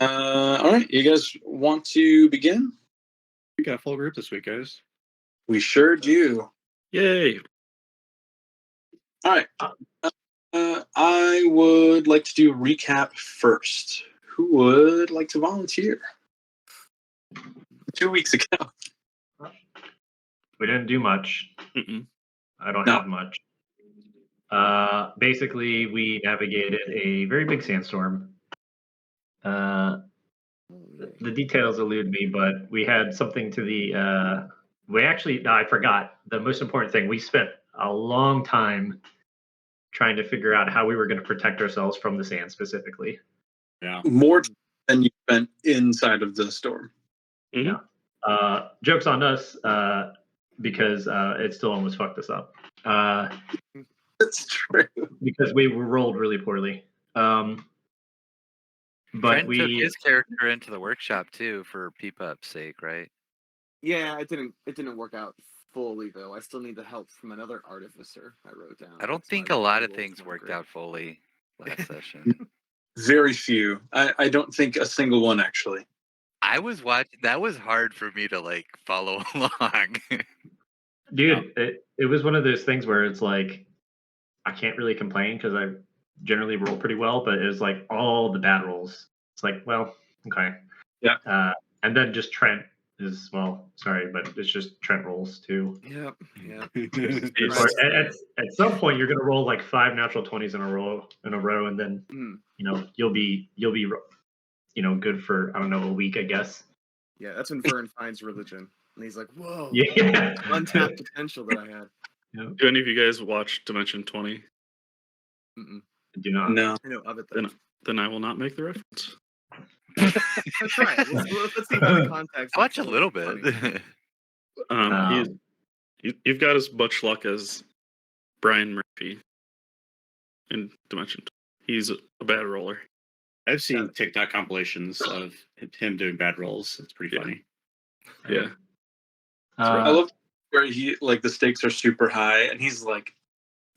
All right, you guys want to begin? We got a full group this week, guys. We sure do. Yay! All right. I would like to do a recap first. Who would like to volunteer? 2 weeks ago. We didn't do much. Mm-mm. I don't No. have much. Basically, we navigated a very big sandstorm. The details elude me, but we had something to the. I forgot the most important thing. We spent a long time trying to figure out how we were going to protect ourselves from the sand specifically. Yeah. More than you spent inside of the storm. Mm-hmm. Yeah. Joke's on us because it still almost fucked us up. That's true. Because we were rolled really poorly. But Trent took his character into the workshop too for Peepup's sake, right? Yeah, it didn't work out fully though. I still need the help from another artificer I wrote down. I don't think a lot of things worked out fully last session. Very few. I don't think a single one actually. I was watching. That was hard for me to follow along. Dude, it was one of those things where it's like I can't really complain because I generally roll pretty well, but it was like all the bad rolls. It's like, well, okay. Yeah. And then just Trent is sorry, but it's just Trent rolls too. Yep. At some point, you're gonna roll like 5 natural 20s in a row, and then you'll be good for I don't know a week, I guess. Yeah, that's when Vern finds religion, and he's like, "Whoa, yeah, untapped potential that I had." Yeah. Do any of you guys watch Dimension 20? Mm-mm. I do not. No. I know of it though. Then I will not make the reference. That's right. Let's see how the context. Watch a little bit. You've got as much luck as Brian Murphy in Dimension 20. He's a bad roller. I've seen TikTok compilations of him doing bad rolls. It's pretty funny. Yeah. I love where he the stakes are super high, and he's like,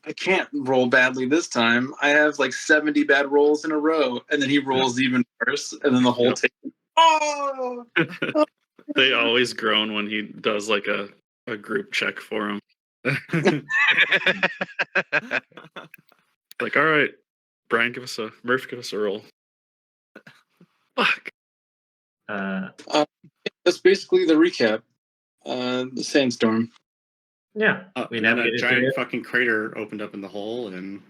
I can't roll badly this time. I have 70 bad rolls in a row, and then he rolls even worse, and then the whole team. Oh! They always groan when he does a group check for him. All right, Brian, Murph, give us a roll. Fuck. That's basically the recap. The sandstorm. Yeah, we navigated a through giant it. fucking crater opened up in the hole, and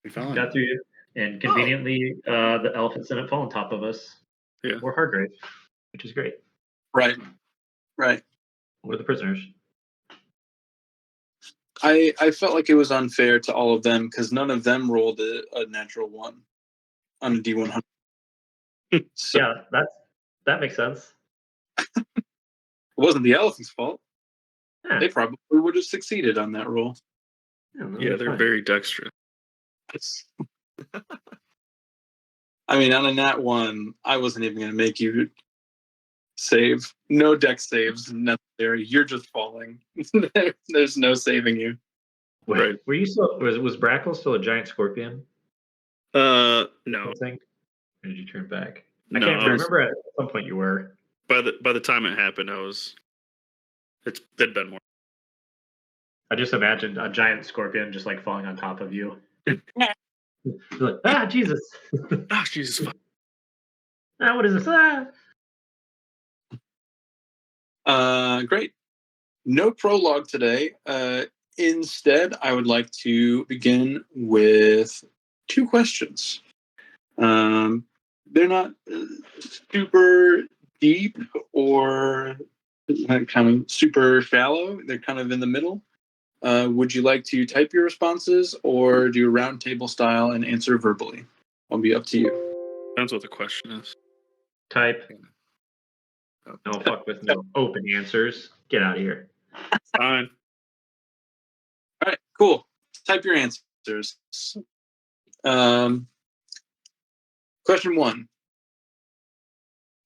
we fell in. Got through it, and conveniently, the elephants didn't fall on top of us. Yeah. Or Hargrave, which is great. Right. We're the prisoners. I felt like it was unfair to all of them because none of them rolled a natural 1 on a D100. So Yeah, that makes sense. it wasn't the elephant's fault. Yeah. They probably would have succeeded on that roll. Yeah, they're very dexterous. I mean, on a nat 1, I wasn't even going to make you save. No dex saves necessary. You're just falling. There's no saving you. Wait, Right. were you still? Was Brackle still a giant scorpion? No. Thing? Or did you turn back? No, I can't remember. At some point, you were. By the time it happened, it'd been more. I just imagined a giant scorpion just falling on top of you. You're like, Jesus! Oh, Jesus! What is this? Great. No prologue today. Instead, I would like to begin with 2 questions. They're not super deep or kind of super shallow. They're kind of in the middle. Would you like to type your responses or do round table style and answer verbally? I'll be up to you. Depends what the question is. Type. No fuck with no open answers. Get out of here. Fine. All right, cool. Type your answers. Question 1.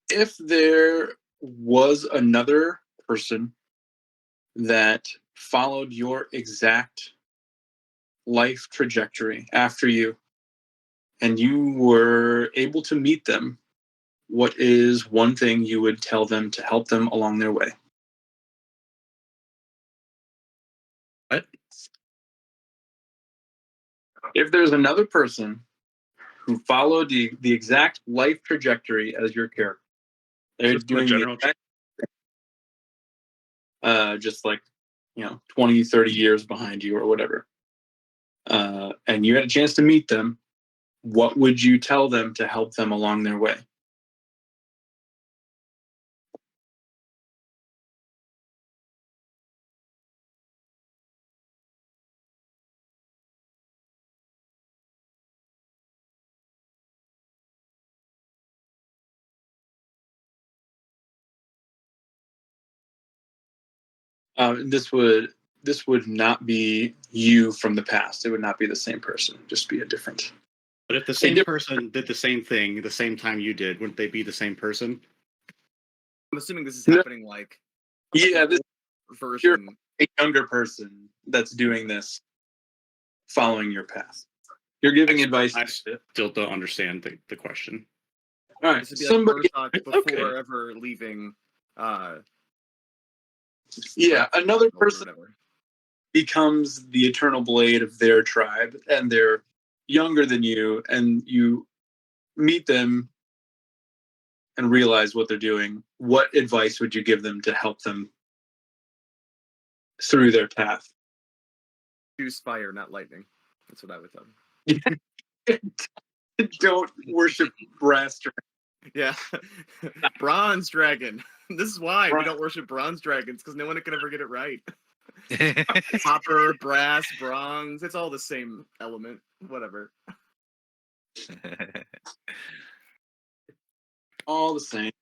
If there was another person that followed your exact life trajectory after you, and you were able to meet them, what is one thing you would tell them to help them along their way? What? If there's another person who followed the exact life trajectory as your character, they're Just the doing the general exact, just like 20, 30 years behind you or whatever, and you had a chance to meet them, what would you tell them to help them along their way? This would not be you from the past. It would not be the same person. Just be a different. But if the same person did the same thing the same time you did, wouldn't they be the same person? I'm assuming this is No. happening like Yeah, an this old version. a younger person that's doing this, following your path. You're giving advice. I still don't understand the question. All right, This would be somebody. like It's before okay. ever leaving. Yeah, another or person whatever. becomes the eternal blade of their tribe, and they're younger than you, and you meet them and realize what they're doing. What advice would you give them to help them through their path? Choose fire, not lightning. That's what I would tell them. Don't worship brass dragons. Yeah. Bronze dragon. This is why we Bron- don't worship bronze dragons, because no one can ever get it right. Copper, brass, bronze. It's all the same element. Whatever. All the same.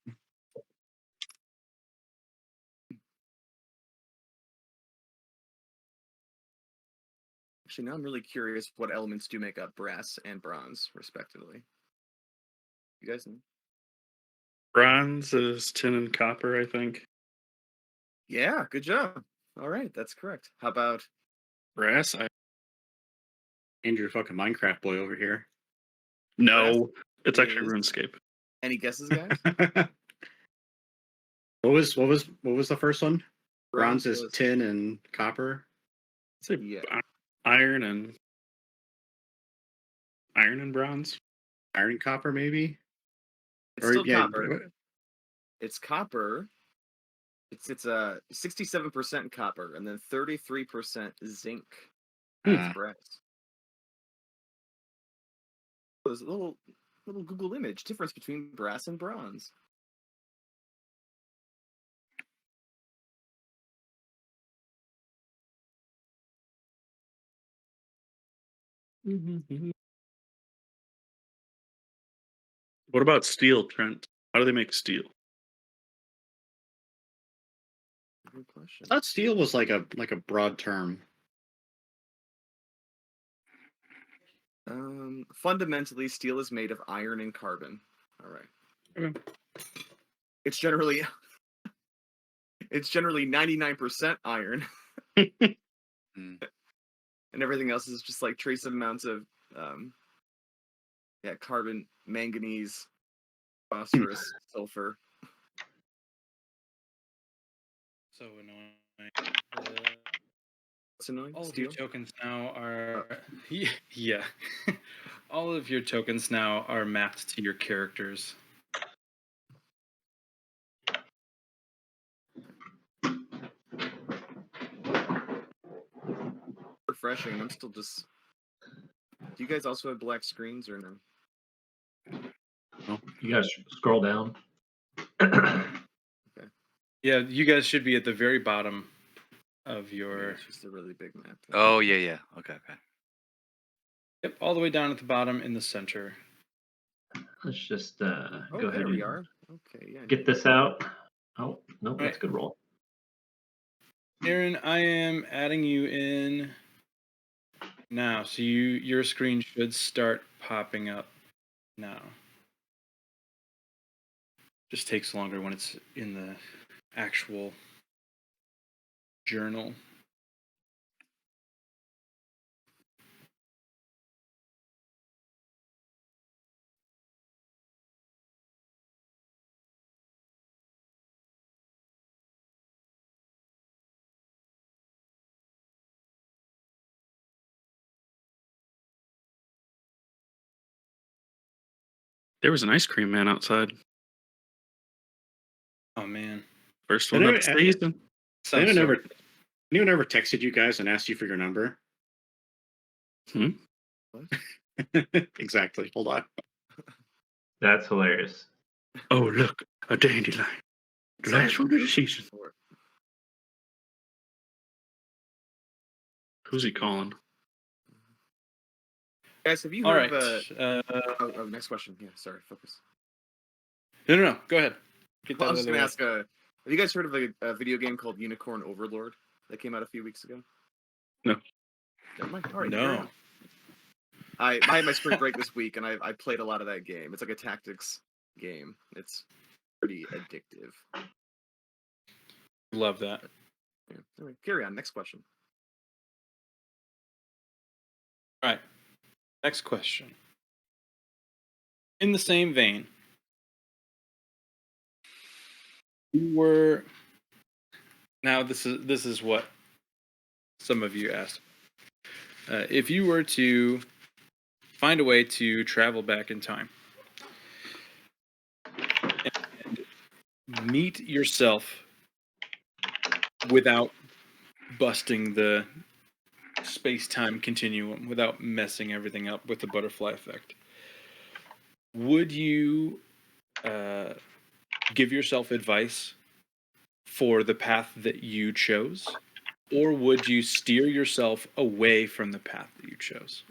Actually, now I'm really curious what elements do make up brass and bronze, respectively. You guys know? Bronze is tin and copper, I think. Yeah, good job. All right, that's correct. How about Brass? Andrew, fucking Minecraft boy over here. No, it's actually is- RuneScape. any guesses, guys? What was the first one? Bronze is was- tin and copper. I'd say Yeah. iron and bronze. Iron and copper, maybe? It's still yeah, copper. It's copper. It's a 67% copper and then 33% zinc. It's brass. There's a little Google image difference between brass and bronze. What about steel, Trent? How do they make steel? Good question. I thought steel was like a broad term. Fundamentally, steel is made of iron and carbon. All right. Okay. It's generally 99% iron, Mm. and everything else is just like trace amounts of carbon, manganese, phosphorus, sulfur. So annoying. What's annoying? All of Steel? your tokens now are yeah. All of your tokens now are mapped to your characters. Refreshing. I'm still just. Do you guys also have black screens or no? You guys scroll down. Yeah, you guys should be at the very bottom of your. It's just a really big map. Oh yeah. Okay. Yep, all the way down at the bottom in the center. Let's just Oh, go ahead there we and are. Okay, yeah. get this out. Oh, no, that's Right. a good roll. Aaron, I am adding you in now, so your screen should start popping up now. Just takes longer when it's in the actual journal. There was an ice cream man outside. Oh man. First one of the season. Sounds Anyone ever texted you guys and asked you for your number? Hmm? Exactly. Hold on. That's hilarious. Oh, look, a dandelion. The last one of the season. Who's he calling? Guys, have you All heard right. of next question. Yeah, sorry, focus. No. Go ahead. Get that Well, I out was of just the gonna way. ask, have you guys heard of a video game called Unicorn Overlord that came out a few weeks ago? No. Never mind. All right, fair No. enough. I had my spring break this week, and I played a lot of that game. It's like a tactics game. It's pretty addictive. Love that. Yeah. Anyway, carry on. Next question. All right. Next question. In the same vein, you were. Now this is what some of you asked. If you were to find a way to travel back in time and meet yourself without busting the space-time continuum, without messing everything up with the butterfly effect, would you give yourself advice for the path that you chose, or would you steer yourself away from the path that you chose?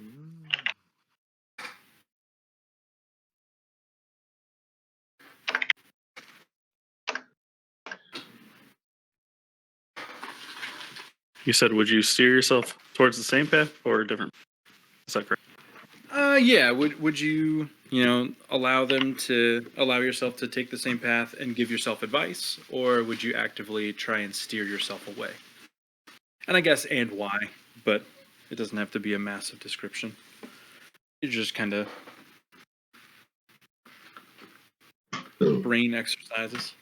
You said, would you steer yourself towards the same path or a different? Is that correct? Yeah. Would you allow yourself to take the same path and give yourself advice, or would you actively try and steer yourself away? And I guess and why, but it doesn't have to be a massive description. You just kind of brain exercises.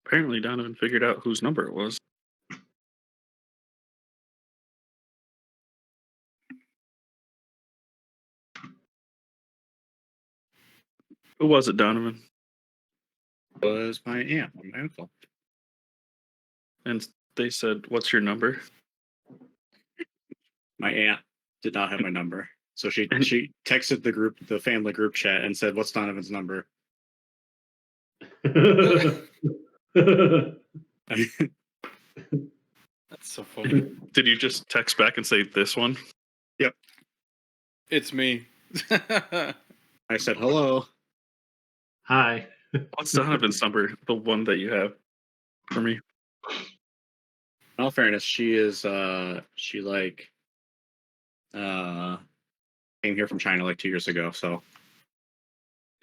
Apparently, Donovan figured out whose number it was. Who was it, Donovan? Was my aunt or my uncle. And they said, "What's your number?" My aunt did not have my number, so she texted the family group chat, and said, "What's Donovan's number?" That's so funny. Did you just text back and say this one? Yep. It's me. I said hello. Hi. What's Donovan's number? The one that you have for me. In all fairness, she came here from China like 2 years ago, so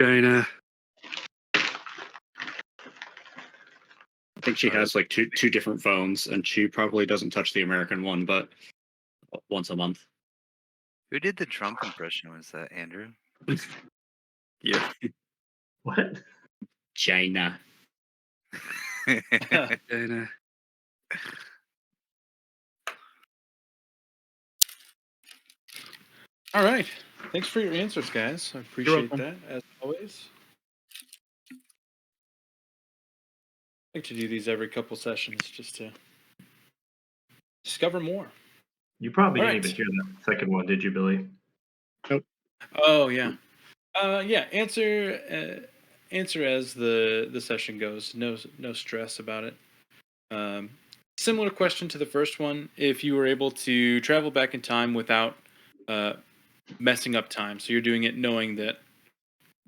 China. I think she has like two different phones, and she probably doesn't touch the American one, but once a month. Who did the Trump impression? Was that Andrew? Yeah. What? China. China. All right. Thanks for your answers, guys. I appreciate that, as always. I like to do these every couple sessions just to discover more. You probably All didn't right. even hear the second one, did you, Billy? Oh yeah, yeah. Answer as the session goes. No stress about it. Similar question to the first one. If you were able to travel back in time without messing up time, so you're doing it knowing that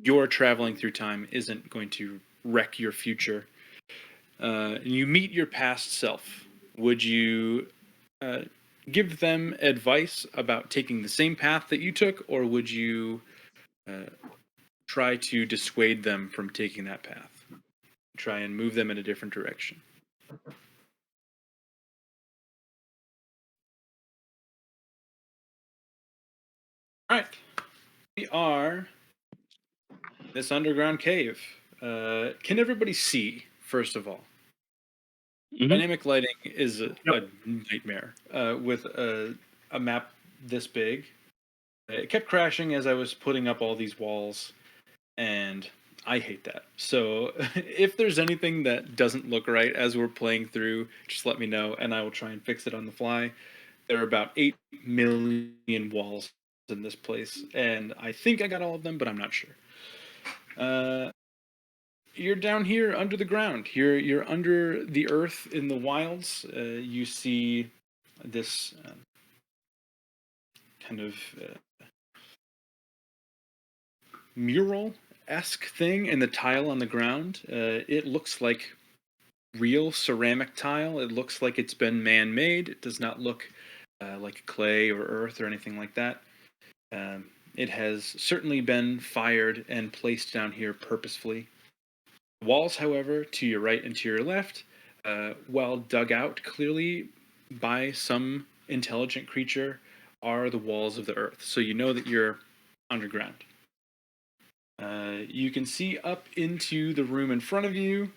your traveling through time isn't going to wreck your future, and you meet your past self, would you give them advice about taking the same path that you took, or would you try to dissuade them from taking that path? Try and move them in a different direction. All right. We are in this underground cave. Can everybody see, first of all? Mhm. Dynamic lighting is a nightmare with a map this big. It kept crashing as I was putting up all these walls, and I hate that. So if there's anything that doesn't look right as we're playing through, just let me know, and I will try and fix it on the fly. There are about 8 million walls in this place, and I think I got all of them, but I'm not sure. You're down here under the ground. You're under the earth in the wilds. You see this kind of mural-esque thing in the tile on the ground. It looks like real ceramic tile. It looks like it's been man-made. It does not look like clay or earth or anything like that. It has certainly been fired and placed down here purposefully. Walls, however, to your right and to your left, while dug out clearly by some intelligent creature, are the walls of the earth. So you know that you're underground. You can see up into the room in front of you.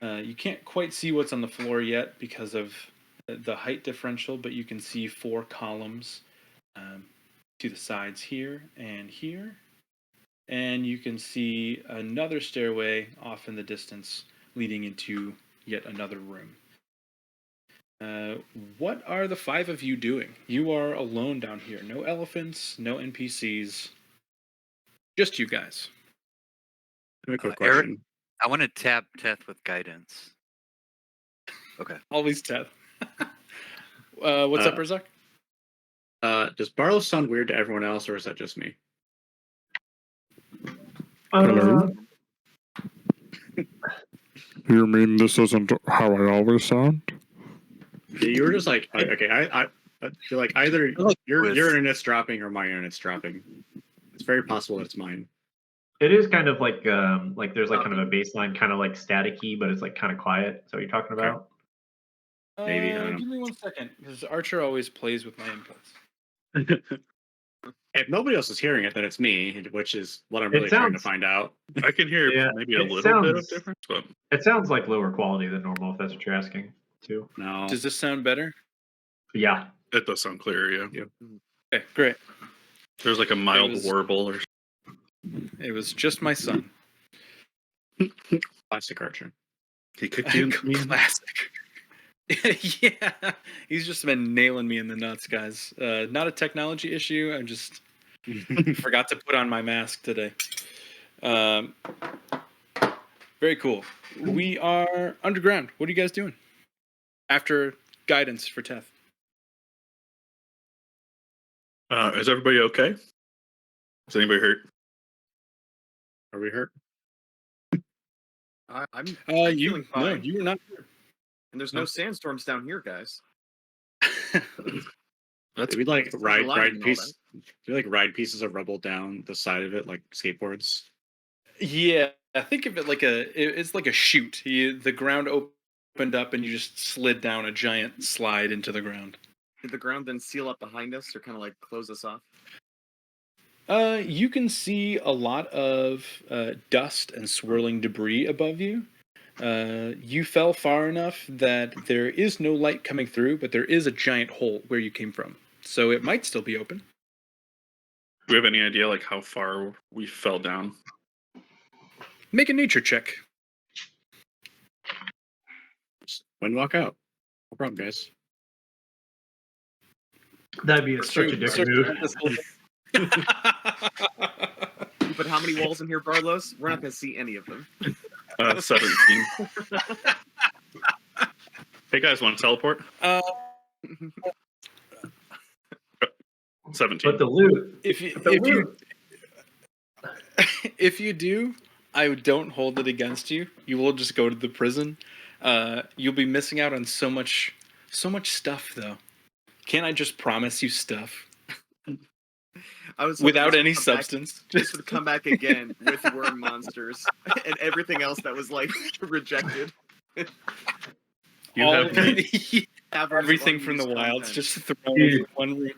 You can't quite see what's on the floor yet because of the height differential, but you can see 4 columns to the sides here and here. And you can see another stairway off in the distance leading into yet another room. What are the 5 of you doing? You are alone down here. No elephants, no NPCs. Just you guys. I have a quick Eric, question. I want to tap Teth with guidance. Okay. Always Ted. What's up, Razak? Does Barlow sound weird to everyone else, or is that just me? Hello? You mean this isn't how I always sound? You were just like, okay, I feel like either Look, your with- internet's dropping or my internet's dropping. It's very possible that it's mine. It is kind of like there's like kind of a baseline, kind of like staticky, but it's like kind of quiet. Is that what you're talking about? Maybe, I don't know. Give me 1 second, because Archer always plays with my inputs. If nobody else is hearing it, then it's me, which is what I'm really trying to find out. I can hear Yeah, maybe a it little bit of sounds- difference, but It sounds like lower quality than normal, if that's what you're asking, too. No. Does this sound better? Yeah. it does sound clear. Yeah, Okay, great. there's like a mild was- warble or It was just my son. Classic Archer. he kicked you. Classic. Yeah, he's just been nailing me in the nuts, guys. Not a technology issue. I just forgot to put on my mask today. Very cool. We are underground. What are you guys doing? After guidance for Teth. Is everybody okay? Is anybody hurt? Are we hurt? I'm You feeling no, fine. you were not here. And there's no sandstorms down here, guys. That's Did we like There's ride a lighting and all pieces? Do we like ride pieces of rubble down the side of it like skateboards? Yeah, I think of it like it's like a chute. The ground opened up and you just slid down a giant slide into the ground. Did the ground then seal up behind us or kind of like close us off? You can see a lot of dust and swirling debris above you. You fell far enough that there is no light coming through, but there is a giant hole where you came from. So it might still be open. we have any idea like how far we fell down? Make a nature check. Wind walk out. No problem, guys. That'd be such a dick move. But how many walls in here, Barlos? We're not going to see any of them. 17. Hey guys, want to teleport? 17. But the loot. If you do, I don't hold it against you. You will just go to the prison. You'll be missing out on so much stuff, though. Can't I just promise you stuff I was without any substance? This would come back again with worm monsters and everything else that was like rejected. You All have the- Caverns everything of from the unused wilds content. just thrown Dude, into one room.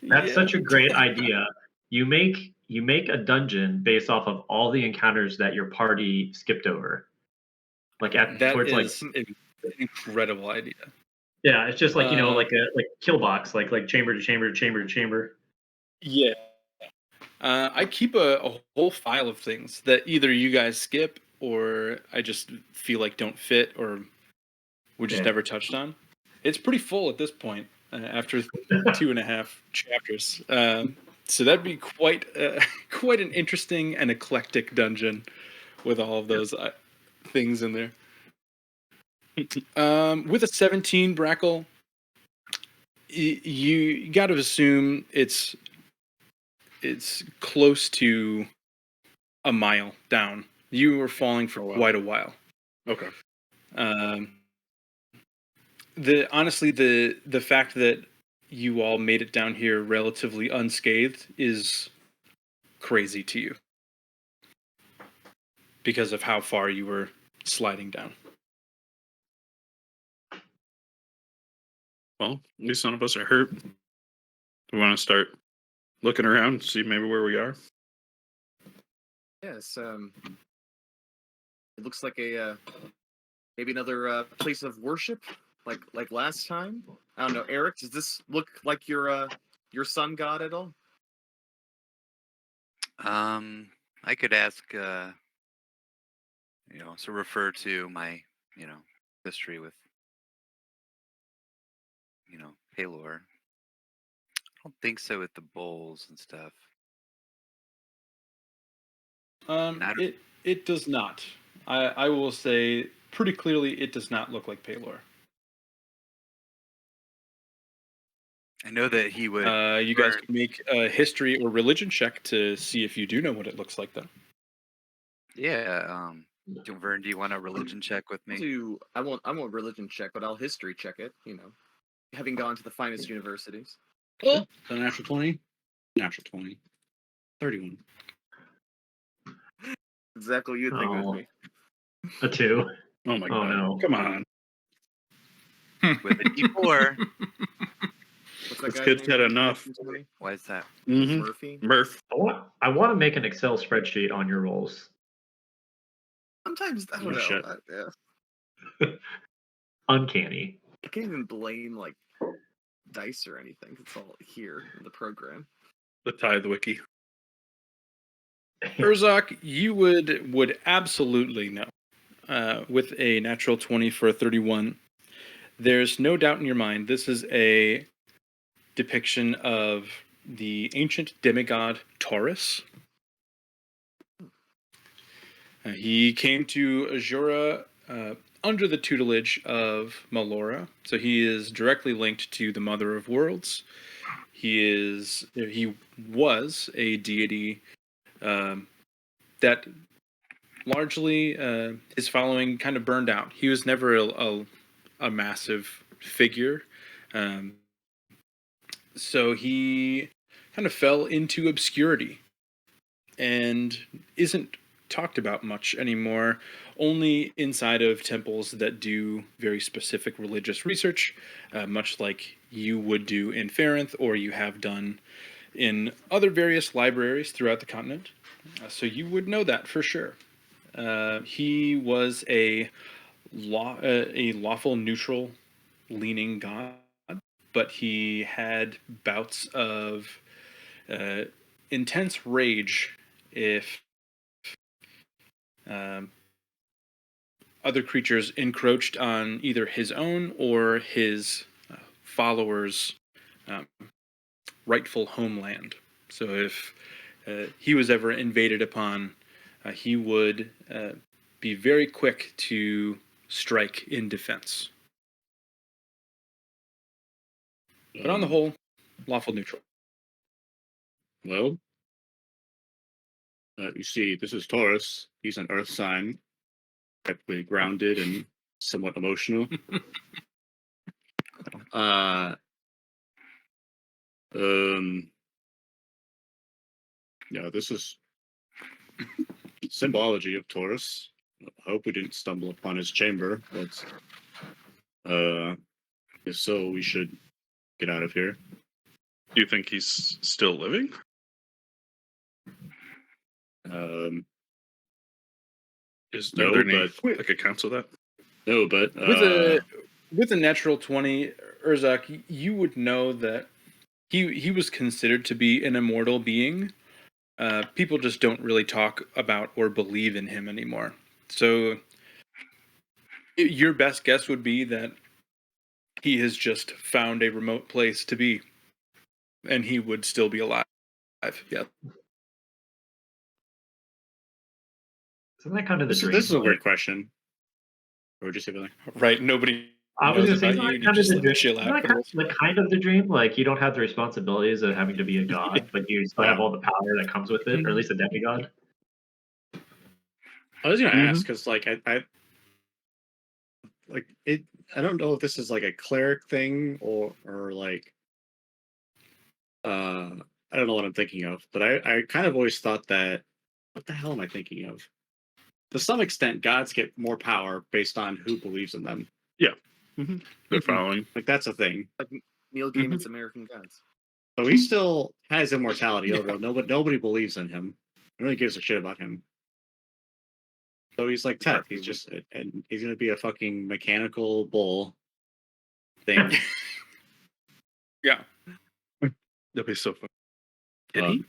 That's such a great idea. You make a dungeon based off of all the encounters that your party skipped over. Like That towards is an incredible idea. yeah, it's just like like Uh, a kill box, like chamber to chamber to chamber to chamber. Yeah. I keep a whole file of things that either you guys skip or I just feel like don't fit or we just Yeah. never touched on. It's pretty full at this point after 2.5 chapters. So that'd be quite an interesting and eclectic dungeon with all of those things in there. With a 17, Brackle, you got to assume it's close to a mile down. You were falling for quite a while. Okay. Honestly, the fact that you all made it down here relatively unscathed is crazy to you because of how far you were sliding down. Well, at least none of us are hurt. We want to start looking around, see maybe where we are. Yes, it looks like a maybe another place of worship, like last time. I don't know, Eric. Does this look like your sun god at all? I could ask, so refer to my, history with, Palor. I don't think so with the bowls and stuff. It does not. I will say pretty clearly it does not look like Palor. I know that he would. You guys can make a history or religion check to see if you do know what it looks like, though. Yeah. Vern, do you want a religion check with me? I won't religion check, but I'll history check it. Having gone to the finest universities. So natural 20. Natural 20. 31. Exactly what you'd think Oh. with me. A 2. Oh my Oh god. no. Come on. With a D4. What's that This guy's kid's name? had enough. Why is that? Mm-hmm. Murphy. Murph. I want to make an Excel spreadsheet on your rolls. Sometimes I don't Oh, know. shit. Yeah. Uncanny. I can't even blame like dice or anything. It's all here in the program. The Tithe Wiki. Urzak, you would absolutely know. With a natural 20 for a 31, there's no doubt in your mind this is a depiction of the ancient demigod Taurus. He came to Azura under the tutelage of Melora, so he is directly linked to the Mother of Worlds. He was a deity that largely his following kind of burned out. He was never a massive figure. So he kind of fell into obscurity and isn't talked about much anymore, only inside of temples that do very specific religious research, much like you would do in Farinth or you have done in other various libraries throughout the continent. So you would know that for sure. He was a lawful neutral leaning god, but he had bouts of intense rage if other creatures encroached on either his own or his followers' rightful homeland. So if he was ever invaded upon, he would be very quick to strike in defense. But on the whole, lawful neutral. Well, you see, this is Taurus. He's an Earth sign, technically grounded and somewhat emotional. Yeah, this is symbology of Taurus. I hope we didn't stumble upon his chamber, but if so, we should get out of here. Do you think he's still living? Are No, there any but like accounts of that? no, but With a natural 20, Urzak, you would know that he was considered to be an immortal being. People just don't really talk about or believe in him anymore. So your best guess would be that he has just found a remote place to be, and he would still be alive. Yeah. Isn't that kind of the this dream? is a like- weird question. Or would you say something? Right. Nobody I was knows gonna say, about you. isn't You that kind of just the live dream? chill Isn't out. that kind of the dream? Like you don't have the responsibilities of having to be a god, but you still have all the power that comes with it, or at least a demigod. I was gonna Mhm. ask because, like, I like it. I don't know if this is like a cleric thing or like, I don't know what I'm thinking of, but I kind of always thought that. What the hell am I thinking of? To some extent, gods get more power based on who believes in them. They're following. Like that's a thing. Neil Gaiman's American Gods. So he still has immortality, although nobody believes in him. Nobody gives a shit about him. So he's like Tet. He's just, and he's gonna be a fucking mechanical bull thing. Yeah. That'd be so fun. Did Um,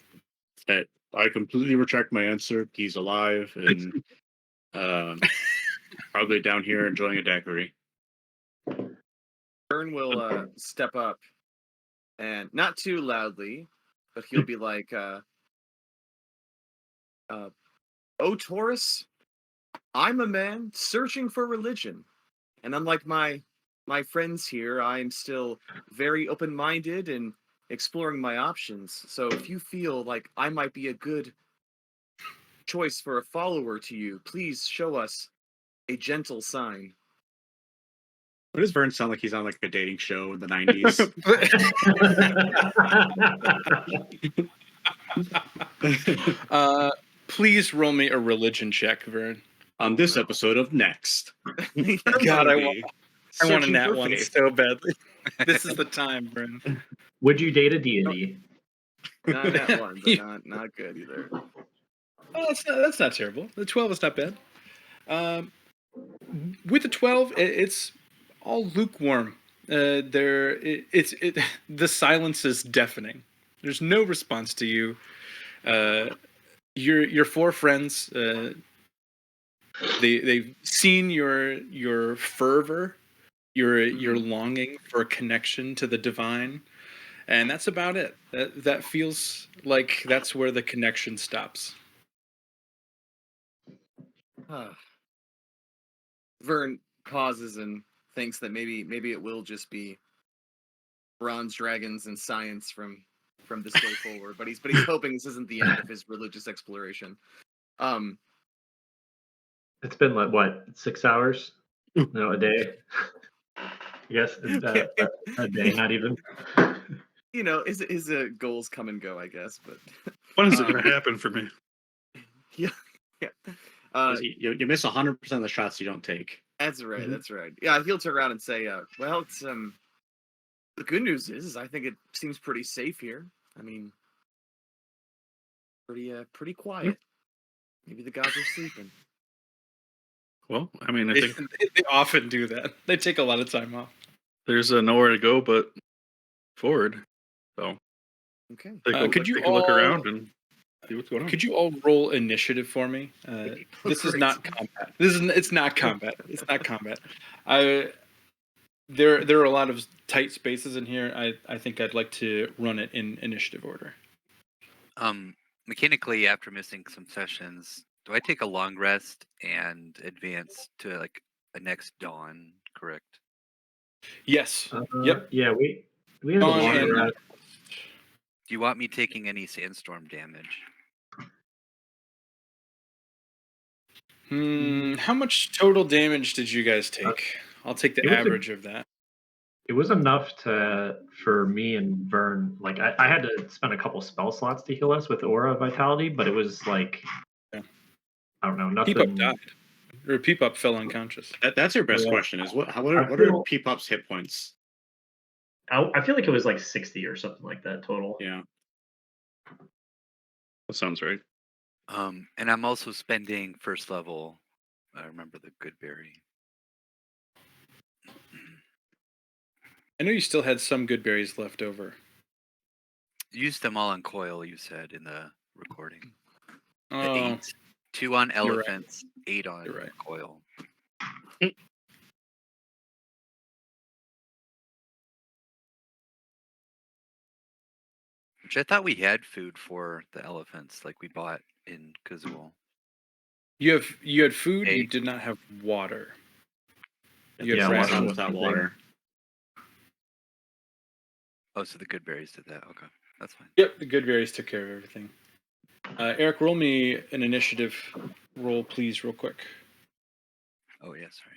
that I completely retract my answer. He's alive and probably down here enjoying a daiquiri. Vern will step up and not too loudly, but he'll be like, "Oh, Taurus, I'm a man searching for religion, and unlike my friends here, I am still very open-minded and exploring my options. So if you feel like I might be a good choice for a follower to you, please show us a gentle sign." What does Vern sound like? He's on like a dating show in the 90s. Please roll me a religion check, Vern. On this episode of Next. God, I want a Searching nat for one faith. so badly. This is the time, Vern. Would you date a deity? Not that one, but not good either. Oh, that's not terrible. The 12 is not bad. With the 12, it's all lukewarm. The silence is deafening. There's no response to you. Your four friends, they've seen your fervor, your longing for a connection to the divine, and that's about it. That feels like that's where the connection stops. Vern pauses and thinks that maybe it will just be bronze dragons and science from this day forward. But he's hoping this isn't the end of his religious exploration. It's been like what, 6 hours? No, a day. Yes, a day, not even. You know, his goals come and go, I guess. But When is it going to happen for me? yeah. 'Cause you miss 100% of the shots you don't take. That's right. That's right. Yeah, he'll turn around and say, "Well, it's the good news is I think it seems pretty safe here. I mean, pretty quiet. Maybe the gods are sleeping." Well, I mean, I They, think they often do that. They take a lot of time off. there's nowhere to go but forward. So Okay. Could you take a look all- around and see what's going on? Could you all roll initiative for me? This is Great. not combat. It's not combat. It's not combat. There are a lot of tight spaces in here. I think I'd like to run it in initiative order. Mechanically, after missing some sessions, do I take a long rest and advance to like a next dawn? Correct. Yes. Yep. Yeah, we had a Dawn long and- rest. Do you want me taking any sandstorm damage? How much total damage did you guys take? I'll take the It was a- average of that. It was enough for me and Vern. Like I had to spend a couple spell slots to heal us with Aura Vitality, but it was like Yeah. I don't know, nothing. Peep Up died. Or Peep Up fell unconscious. That's your best Yeah. question. Is what I are feel- Peep Up's hit points? I feel like it was like 60 or something like that total. Yeah. That sounds right. And I'm also spending first level. I remember the good berry. I know you still had some good berries left over. Use them all on coil. You said in the recording. The Oh, 8, 2 on right. elephants, 8 on You're right. coil. Which I thought we had food for the elephants, like we bought in Kazul. you had food. You Egg. did not have water. You Yeah, had water rations. was without the water. Oh, so the good berries did that. Okay, that's fine. Yep, the good berries took care of everything. Eric, roll me an initiative roll, please, real quick. Oh yeah, sorry.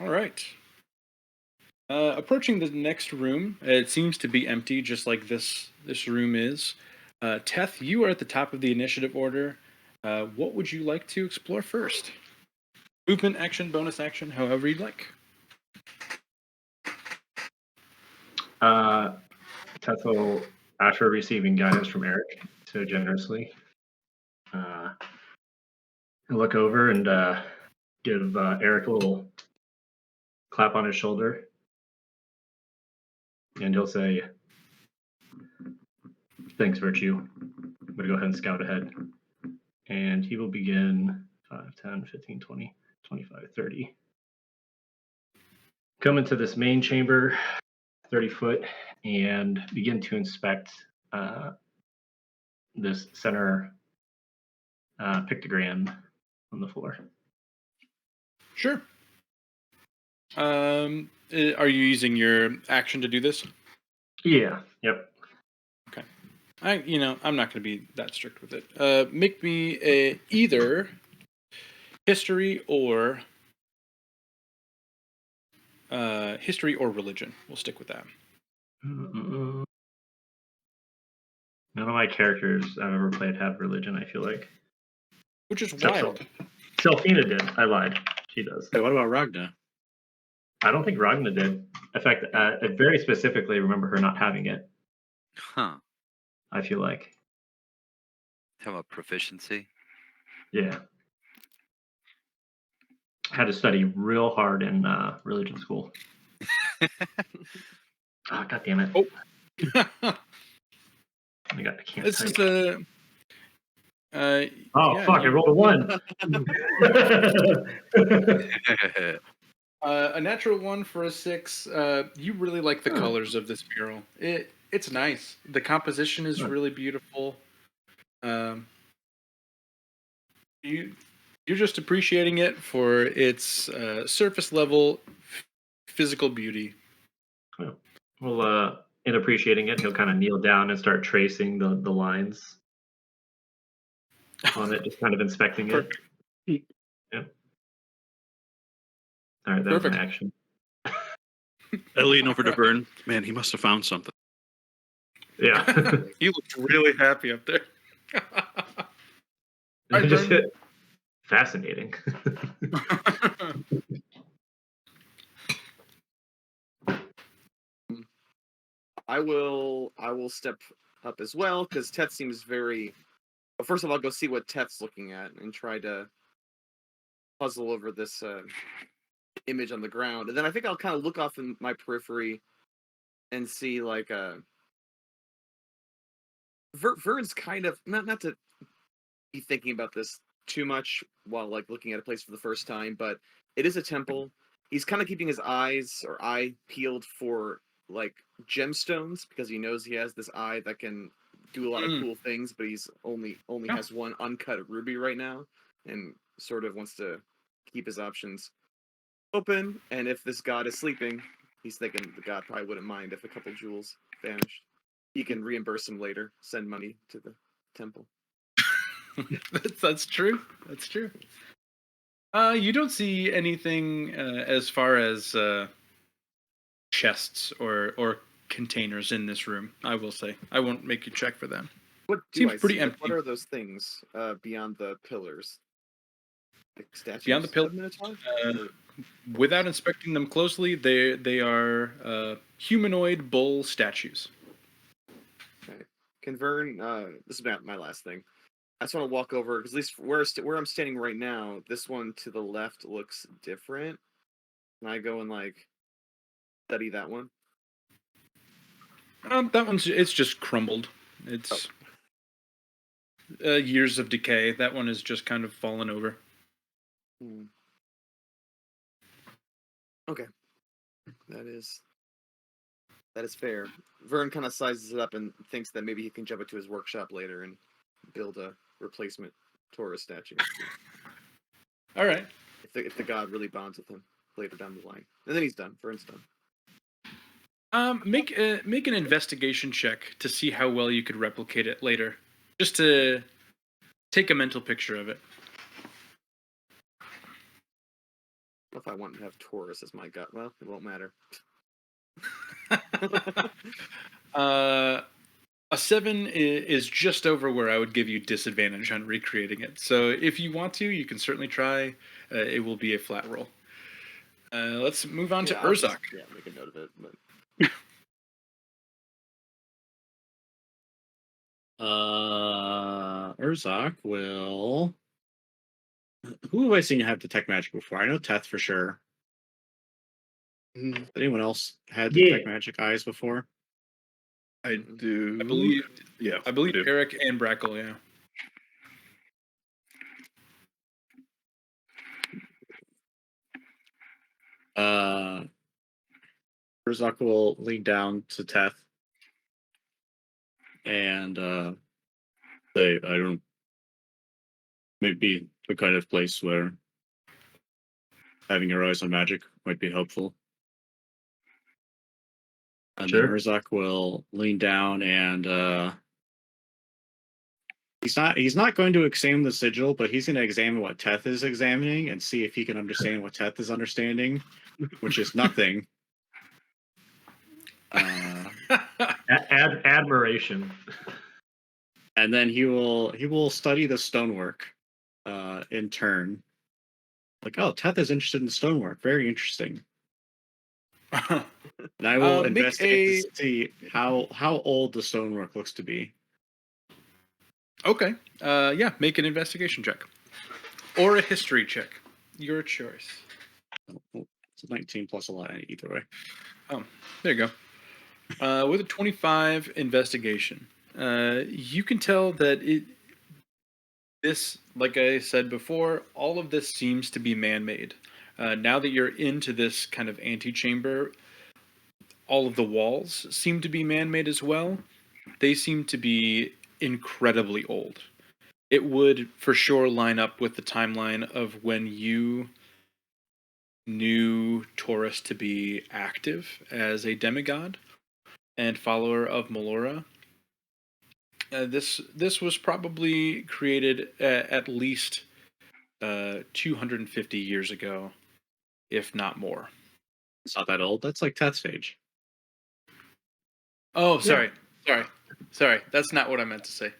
All right. Approaching the next room, it seems to be empty, just like this room is. Teth, you are at the top of the initiative order. What would you like to explore first? Movement, action, bonus action, however you'd like. Tethel, after receiving guidance from Eric so generously, look over and give Eric a little clap on his shoulder. And he'll say, "Thanks, Virtue. I'm going to go ahead and scout ahead." And he will begin 5, 10, 15, 20, 25, 30. Come into this main chamber, 30 foot, and begin to inspect this center pictogram on the floor. Sure. Are you using your action to do this? Yeah. Yep. I'm not going to be that strict with it. Make me either history or religion. We'll stick with that. None of my characters I've ever played have religion, I feel like. Which is Except wild. Selfina did. I lied. She does. Hey, what about Ragna? I don't think Ragna did. In fact, I very specifically remember her not having it, Huh. I feel like. Have a proficiency. Yeah. I had to study real hard in religion school. Oh, God damn it. Oh. I can't This type. is a. Oh, yeah, fuck, I rolled a 1. A natural 1 for a 6. You really like the colors of this mural. It's nice. The composition is really beautiful. You're just appreciating it for its surface level physical beauty. Well, in appreciating it, he'll kind of kneel down and start tracing the lines on it, just kind of inspecting it. Perfect. Yeah. All right, that was Perfect. my action. I lean over to Vern. Man, he must have found something. Yeah. You looked really happy up there. I just Vern. hit fascinating. I will step up as well because Teth seems very. Well, first of all, I'll go see what Teth's looking at and try to puzzle over this image on the ground, and then I think I'll kind of look off in my periphery and see like Vern's kind of not to be thinking about this too much while like looking at a place for the first time, but it is a temple. He's kind of keeping his eye peeled for like gemstones because he knows he has this eye that can do a lot of cool things, but he's only has one uncut ruby right now and sort of wants to keep his options open. And if this god is sleeping, he's thinking the god probably wouldn't mind if a couple jewels vanished. He can reimburse him later, send money to the temple. That's true. That's true. You don't see anything as far as chests or containers in this room. I will say. I won't make you check for them. What do Seems I pretty see? empty. What are those things beyond the pillars? Like statues Beyond the of Minotaur? Without inspecting them closely, they are humanoid bull statues. Okay. Can Vern? This is my last thing. I just want to walk over because at least where I'm standing right now, this one to the left looks different. Can I go and like study that one? That it's just crumbled. It's years of decay. That one is just kind of fallen over. Okay, that is fair. Vern kind of sizes it up and thinks that maybe he can jump it to his workshop later and build a replacement Taurus statue. All right. If the god really bonds with him later down the line, and then he's done. Vern's done. Make an investigation check to see how well you could replicate it later, just to take a mental picture of it. If I want to have Taurus as my god, well, it won't matter. A 7 is just over where I would give you disadvantage on recreating it. So if you want to, you can certainly try. It will be a flat roll. Let's move on to Urzak. Make a note of it. But... Urzak will. Who have I seen have detect magic before? I know Teth for sure. Anyone else had detect magic eyes before? I do. I believe. Yeah, I believe do. Eric and Brackle. Yeah. Urzak will lean down to Teth and say, "I don't. Maybe the kind of place where having your eyes on magic might be helpful." And then Urzak will lean down and he's not going to examine the sigil, but he's going to examine what Teth is examining and see if he can understand what Teth is understanding, which is nothing. Admiration. And then he will study the stonework in turn. Like, oh, Teth is interested in the stonework. Very interesting. And I will investigate to see how old the stonework looks to be. Okay. Yeah, make an investigation check. Or a history check. Your choice. It's a 19 plus a lot either way. Oh, there you go. With a 25 investigation, you can tell that this, like I said before, all of this seems to be man-made. Now that you're into this kind of antechamber, all of the walls seem to be man-made as well. They seem to be incredibly old. It would for sure line up with the timeline of when you knew Taurus to be active as a demigod and follower of Melora. This was probably created at least 250 years ago, if not more. It's not that old. That's like Teth's age. Oh, sorry. That's not what I meant to say.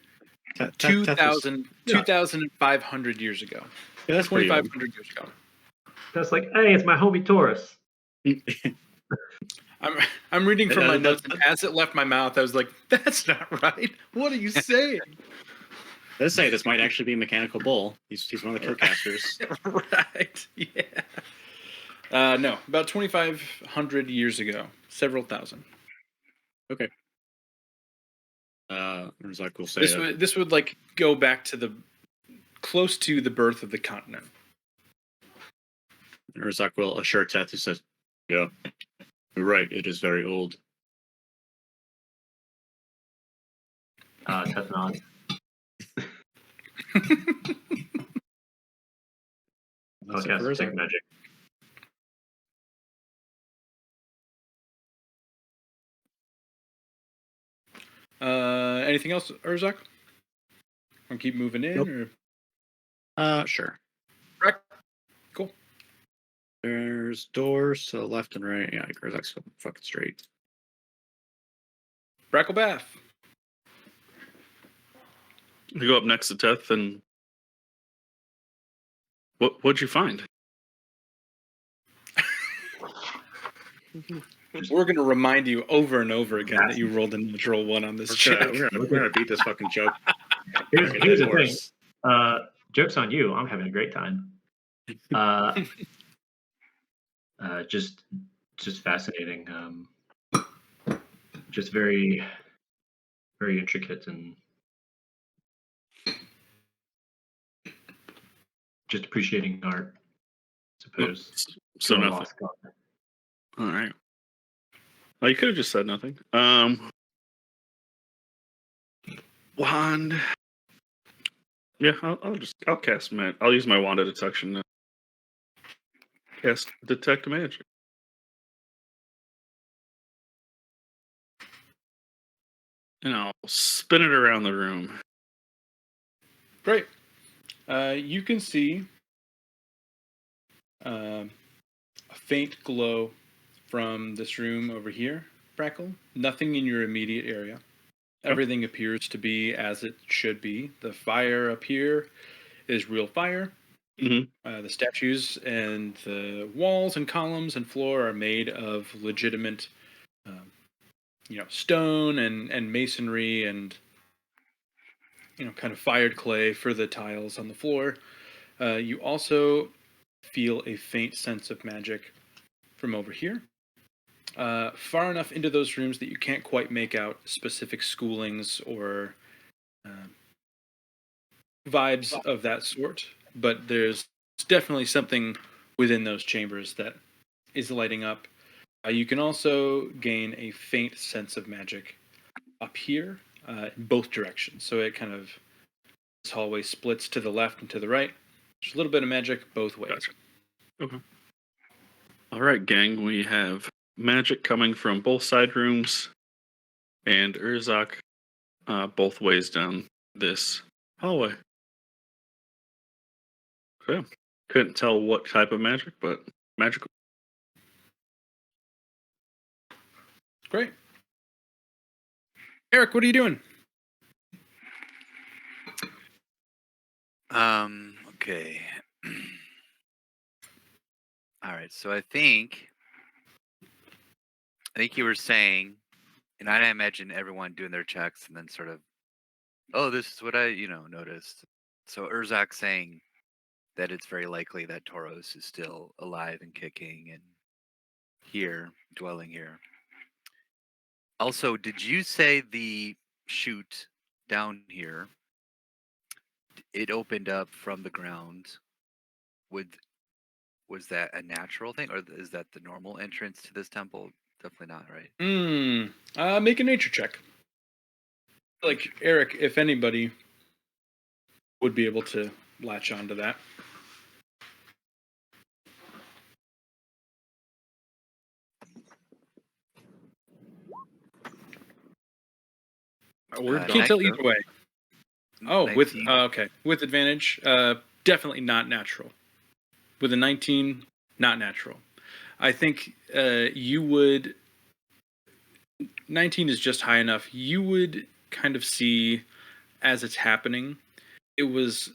2,500 years ago. Yeah, that's 2,500 years ago. That's like, hey, it's my homie Taurus. I'm reading from my Yeah, notes, and as it left my mouth, I was like, "That's not right. What are you saying?" Let's say this might actually be Mechanical Bull. He's one of the co-casters. Right? Yeah. No, about 2,500 years ago, several thousand. Urzak will say This would like go back to the close to the birth of the continent. Urzak will assure Teth, who says, "Yeah, you're right. It is very old." Teth nods. That's it Okay, for detect Urzak. magic. Anything else, Urzak? Want to keep moving in, Nope. or Sure. Correct. Cool. There's doors to the left and right. Yeah, Urzak's fucking straight. Bracklebath. You go up next to Teth, and what'd you find? We're going to remind you over and over again that you rolled a natural one on this check. We're gonna beat this fucking joke. Here's Like a the dead thing. horse. Joke's on you. I'm having a great time. Just fascinating. Just very, very intricate and just appreciating art, I suppose. So Going nothing. lost God. All right. Well, you could have just said nothing. Wand. Yeah, I'll cast I'll use my wand of detection to cast detect magic. And I'll spin it around the room. Great. You can see a faint glow from this room over here, Brackle. Nothing in your immediate area. Everything appears to be as it should be. The fire up here is real fire. Mm-hmm. The statues and the walls and columns and floor are made of legitimate, stone and masonry and kind of fired clay for the tiles on the floor. You also feel a faint sense of magic from over here. Far enough into those rooms that you can't quite make out specific schoolings or vibes of that sort, but there's definitely something within those chambers that is lighting up. You can also gain a faint sense of magic up here in both directions. So it kind of, this hallway splits to the left and to the right. There's a little bit of magic both ways. Gotcha. Okay. All right, gang. We have magic coming from both side rooms, and Urzak both ways down this hallway. Okay. Couldn't tell what type of magic, but magical. Great. Eric, what are you doing? Okay. All right. So I think you were saying, and I imagine everyone doing their checks and then sort of, oh, this is what I, noticed. So Urzak saying that it's very likely that Tauros is still alive and kicking and here, dwelling here. Also, did you say the chute down here, it opened up from the ground? Was that a natural thing, or is that the normal entrance to this temple? Definitely not, right? Make a nature check. Like Eric, if anybody, would be able to latch onto that. Can't tell either way. Oh, 19. with okay, with advantage. Definitely not natural. With a 19, not natural. I think you would. 19 is just high enough. You would kind of see as it's happening. It was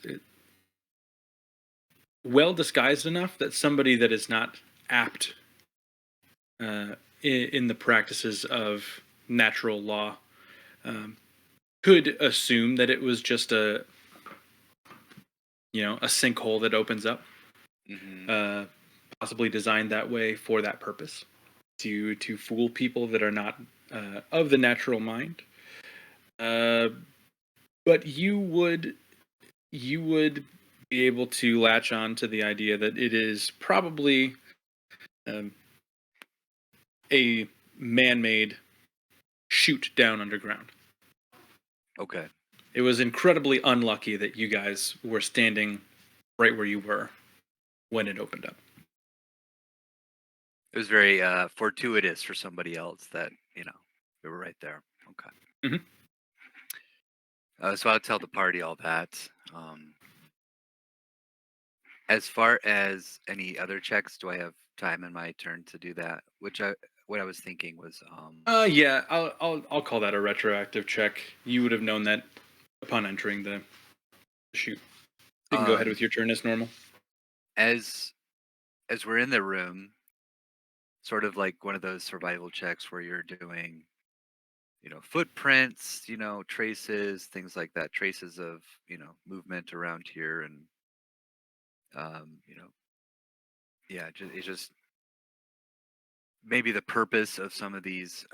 well disguised enough that somebody that is not apt in the practices of natural law could assume that it was just a sinkhole that opens up, Mm-hmm. possibly designed that way for that purpose, to fool people that are not of the natural mind. But you would be able to latch on to the idea that it is probably um, a man-made chute down underground. Okay. It was incredibly unlucky that you guys were standing right where you were when it opened up. It was very fortuitous for somebody else that we were right there. Okay. Mhm. So I'll tell the party all that. As far as any other checks, do I have time in my turn to do that? What I was thinking was Yeah, I'll call that a retroactive check. You would have known that upon entering the shoot. You can go ahead with your turn as normal. as we're in the room, sort of like one of those survival checks where you're doing footprints, traces, things like that, traces of movement around here, and um you know yeah, it's just maybe the purpose of some of these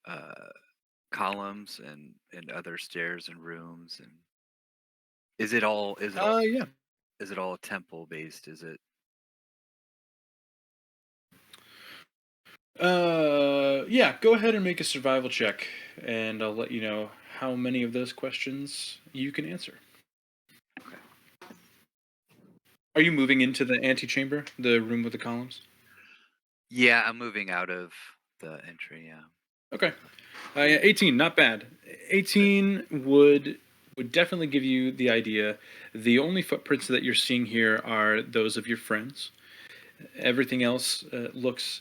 uh columns and other stairs and rooms. And Yeah. is it all temple based? Is it Yeah, go ahead and make a survival check, and I'll let you know how many of those questions you can answer. okay? Are you moving into the antechamber, the room with the columns? Yeah, I'm moving out of the entry. Yeah. Okay. Yeah, 18, not bad. 18 would definitely give you the idea. The only footprints that you're seeing here are those of your friends. Everything else looks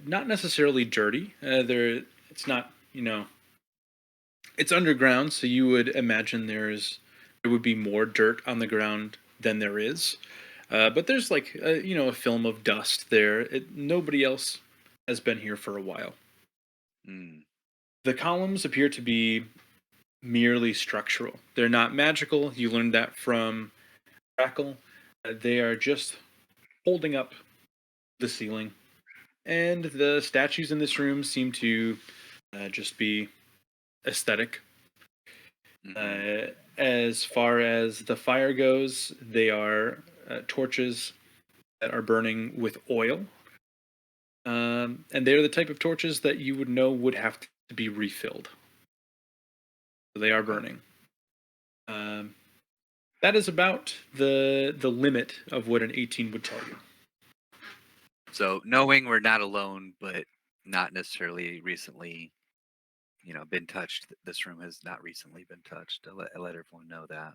not necessarily dirty. It's not, it's underground, so you would imagine there would be more dirt on the ground than there is. But there's like a film of dust there. Nobody else has been here for a while. Mm. The columns appear to be merely structural. They're not magical. You learned that from Crackle. They are just holding up the ceiling. And the statues in this room seem to just be aesthetic. Mhm. As far as the fire goes, they are torches that are burning with oil. And they're the type of torches that you would know would have to be refilled. So they are Okay. burning. That is about the limit of what an 18 would tell you. So knowing we're not alone, but not necessarily recently, been touched. This room has not recently been touched. I let everyone know that.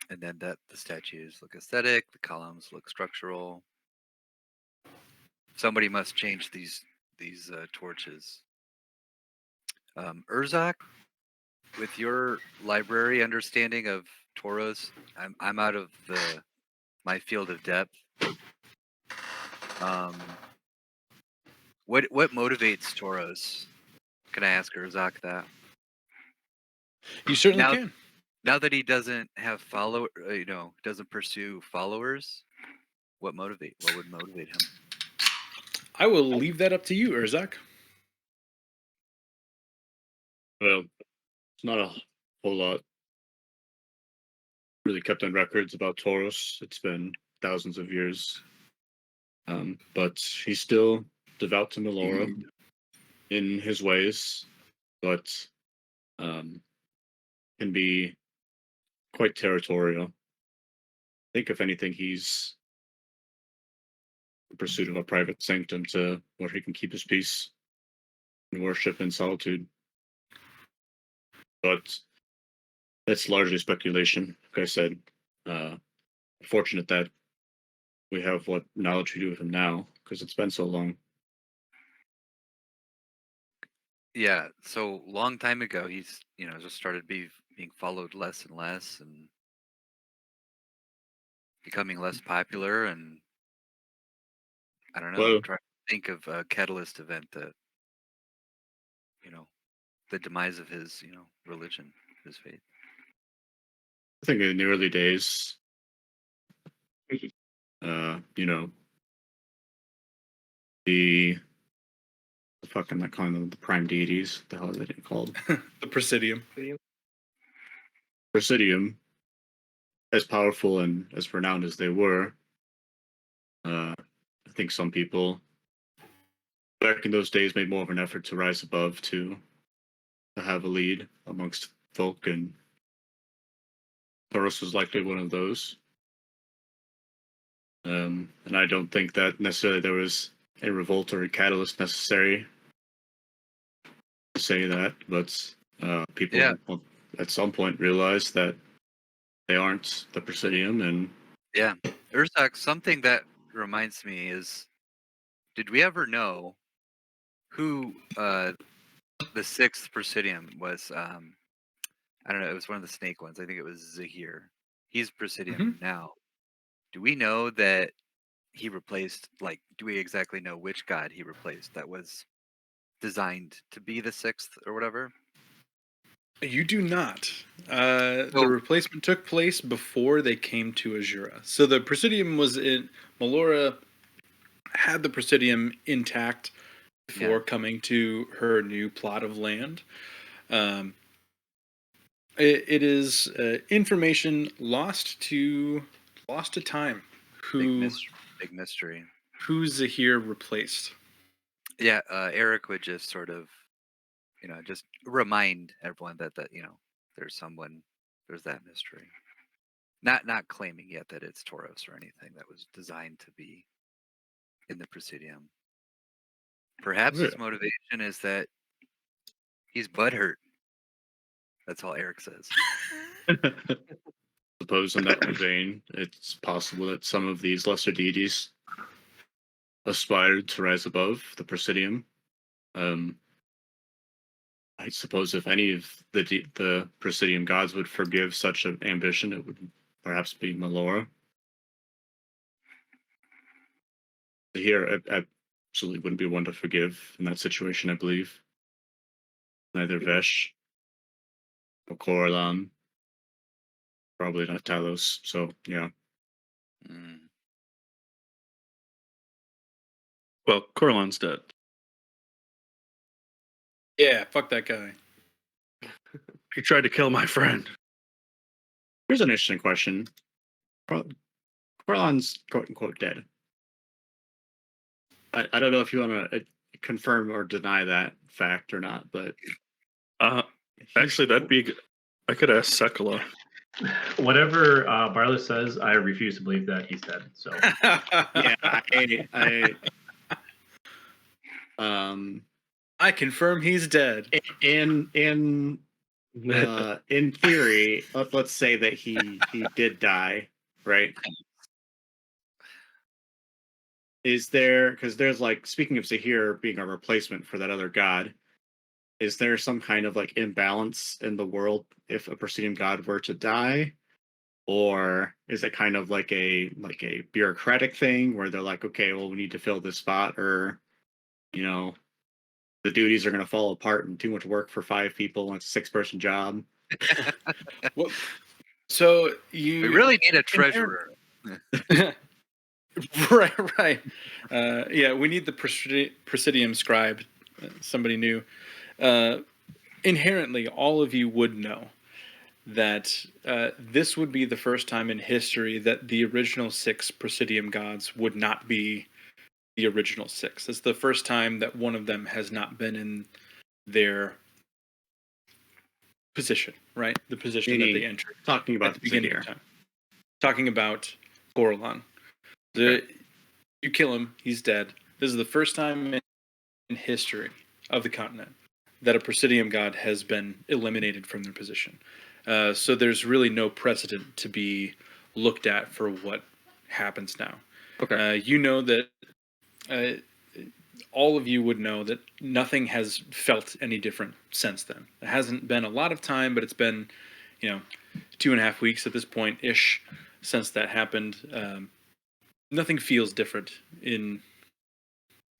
And then that the statues look aesthetic, the columns look structural. Somebody must change these torches. Urzak, with your library understanding of Tauros, I'm out of my field of depth. What motivates Tauros? Can I ask Urzak that? You certainly Now, can. now that he doesn't have doesn't pursue followers, what would motivate him? I will leave that up to you, Urzak. Well, it's not a whole lot really kept on records about Taurus. It's been thousands of years. But he's still devout to Melora in his ways, but can be quite territorial. I think, if anything, he's in pursuit of a private sanctum to where he can keep his peace and worship in solitude. But that's largely speculation. Like I said, uh, fortunate that we have what knowledge we do of him now, because it's been so long. Yeah, so long time ago, he's just started being followed less and less, and becoming less popular, and I don't know. Well, Try. think of a catalyst event that, you know, the demise of his, religion, his faith. I think in the early days, the fucking that kind of the prime deities, the hell are they called? The Presidium. Presidium, as powerful and as renowned as they were, I think some people back in those days made more of an effort to rise above to have a lead amongst folk, and Taurus was likely one of those. And I don't think that necessarily there was a revolt or a catalyst necessary to say that, but people at some point realized that they aren't the Presidium, and Yeah. Urzak, something that reminds me is, did we ever know who the sixth Presidium was? I don't know. It was one of the snake ones. I think it was Zahir. He's Presidium now. Do we know that he replaced, do we exactly know which god he replaced that was designed to be the sixth or whatever? You do not. The replacement took place before they came to Azura. So the Presidium was in... Melora had the Presidium intact before coming to her new plot of land. It is information lost to time. Big mystery. Who Zahir replaced? Yeah, Eric would just sort of, just remind everyone that there's that mystery. Not claiming yet that it's Tauros or anything that was designed to be in the Presidium. Perhaps his motivation is that he's butthurt. That's all Eric says. suppose in that vein, it's possible that some of these lesser deities aspired to rise above the Presidium. I suppose if any of the Presidium gods would forgive such an ambition, it would perhaps be Melora. Here, absolutely wouldn't be one to forgive in that situation, I believe. Neither Vesh or Corallan. Probably not Talos, so yeah. Well, Corallan's dead. Yeah, fuck that guy. He tried to kill my friend. Here's an interesting question. Corallan's quote-unquote dead. I don't know if you want to confirm or deny that fact or not, but... Actually, that'd be... I could ask Sekala. Whatever Barlow says, I refuse to believe that he's dead. So yeah, I confirm he's dead. In theory, let's say that he did die, right? Is there, because there's speaking of Zahir being a replacement for that other god, is there some kind of imbalance in the world if a Presidium god were to die? Or is it kind of like a bureaucratic thing where they're like, okay, well, we need to fill this spot, or the duties are going to fall apart and too much work for 5 people and it's a 6-person job? Well, so we really need a treasurer. Right. Yeah, we need the Presidium scribe, somebody new. Inherently, all of you would know that this would be the first time in history that the original 6 Presidium gods would not be the original 6. It's the first time that one of them has not been in their position, right? The position that they entered. Talking about at the beginning of time. Talking about Corallan. You kill him, he's dead. This is the first time in history of the continent that a Presidium god has been eliminated from their position. So there's really no precedent to be looked at for what happens now. Okay. You know that all of you would know that nothing has felt any different since then. It hasn't been a lot of time, but it's been, 2.5 weeks at this point-ish since that happened. Nothing feels different in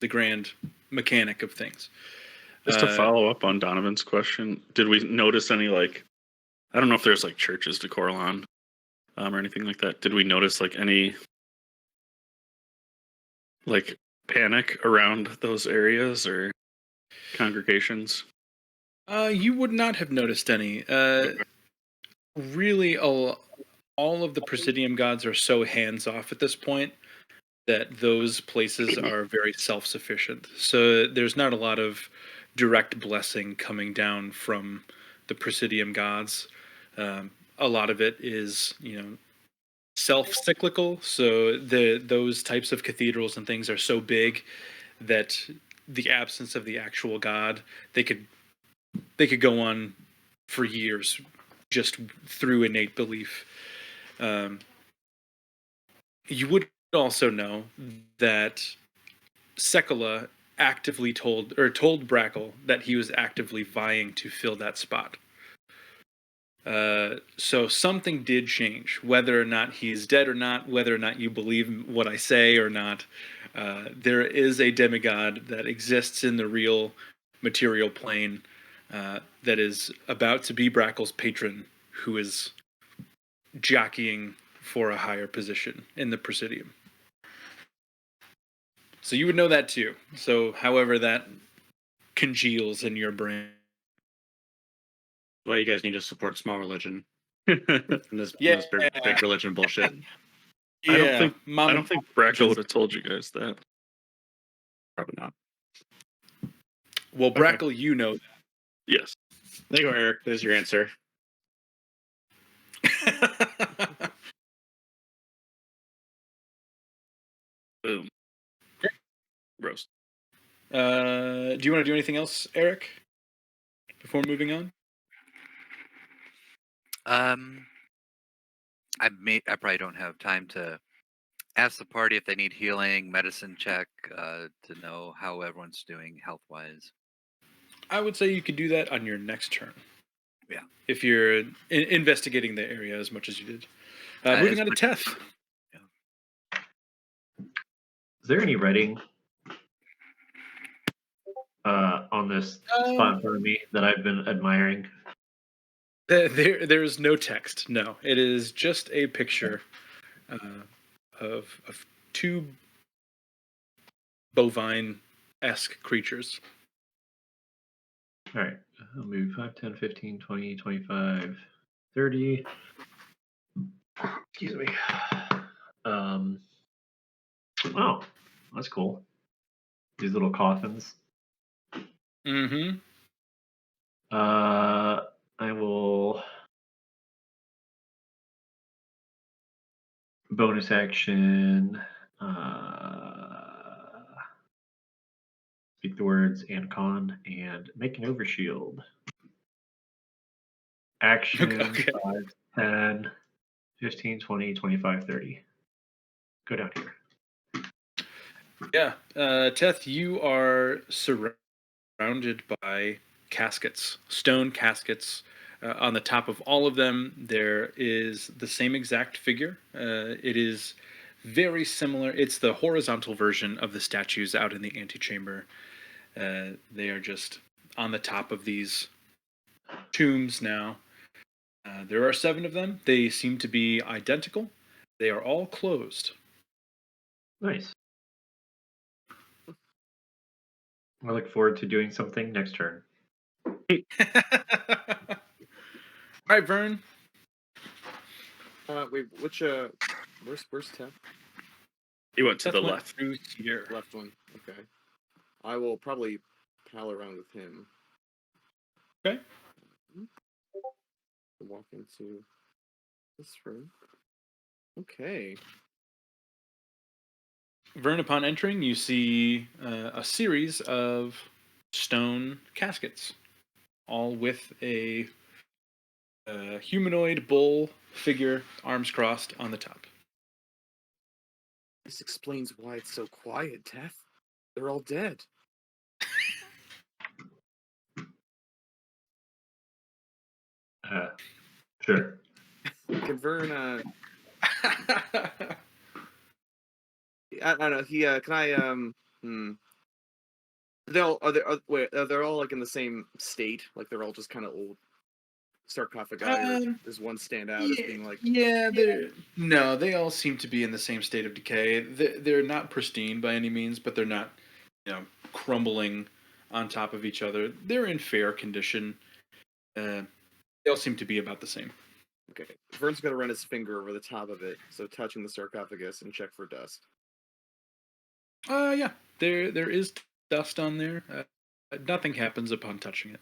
grand mechanic of things. Just to follow up on Donovan's question, did we notice any, like, I don't know if there's like churches to Coralon or anything like that. Did we notice like any like panic around those areas or congregations? You would not have noticed any. Really, all of the Presidium gods are so hands off at this point that those places are very self sufficient. So there's not a lot of direct blessing coming down from the Presidium gods. A lot of it is, self cyclical. So those types of cathedrals and things are so big that the absence of the actual god, they could go on for years just through innate belief. You would also know that Sekala actively told Brackle that he was actively vying to fill that spot. So something did change, whether or not he's dead or not, whether or not you believe what I say or not. There is a demigod that exists in the real material plane that is about to be Brackle's patron, who is jockeying for a higher position in the Presidium. So you would know that too. So however that congeals in your brain. Well, you guys need to support small religion. This Yeah. big religion bullshit. I don't think Brackle would have told you guys that. Probably not. Well, Brackle, you know that. Yes. There you go, Eric. There's your answer. Boom. Roast. Do you want to do anything else, Eric, before moving on? I probably don't have time to ask the party if they need healing, medicine check, to know how everyone's doing health wise. I would say you could do that on your next turn. Yeah. If you're investigating the area as much as you did. Moving on to Teth. Is there any writing on this spot in front of me that I've been admiring? There is no text. No, it is just a picture of two bovine-esque creatures. All right. I'll move 5, 10, 15, 20, 25, 30. Excuse me. Oh, that's cool. These little coffins. Mm-hmm. I will bonus action. Speak the words Ancon and make an overshield. Action Okay. 5, 10, 15, 20, 25, 30. Go down here. Yeah. Teth, you are surrounded by caskets, stone caskets. On the top of all of them, there is the same exact figure. It is very similar. It's the horizontal version of the statues out in the antechamber. They are just on the top of these tombs now. There are 7 of them. They seem to be identical. They are all closed. Nice. I look forward to doing something next turn. All right, Vern. Wait, which where's Teth? He went to Teth the went left. through here. Left one. Okay. I will probably pal around with him. Okay. Walk into this room. Okay. Vern, upon entering, you see a series of stone caskets, all with a humanoid bull figure, arms crossed, on the top. This explains why it's so quiet, Teth. They're all dead. Sure. Can Vern, I don't know. He, can I, they're all like in the same state, like they're all just kind of old sarcophagi, or does one stand out as being like? Yeah, no, they all seem to be in the same state of decay. They're not pristine by any means, but they're not, crumbling on top of each other. They're in fair condition. They all seem to be about the same. Okay, Vern's gonna run his finger over the top of it, so touching the sarcophagus, and check for dust. Yeah, there is dust on there. Nothing happens upon touching it.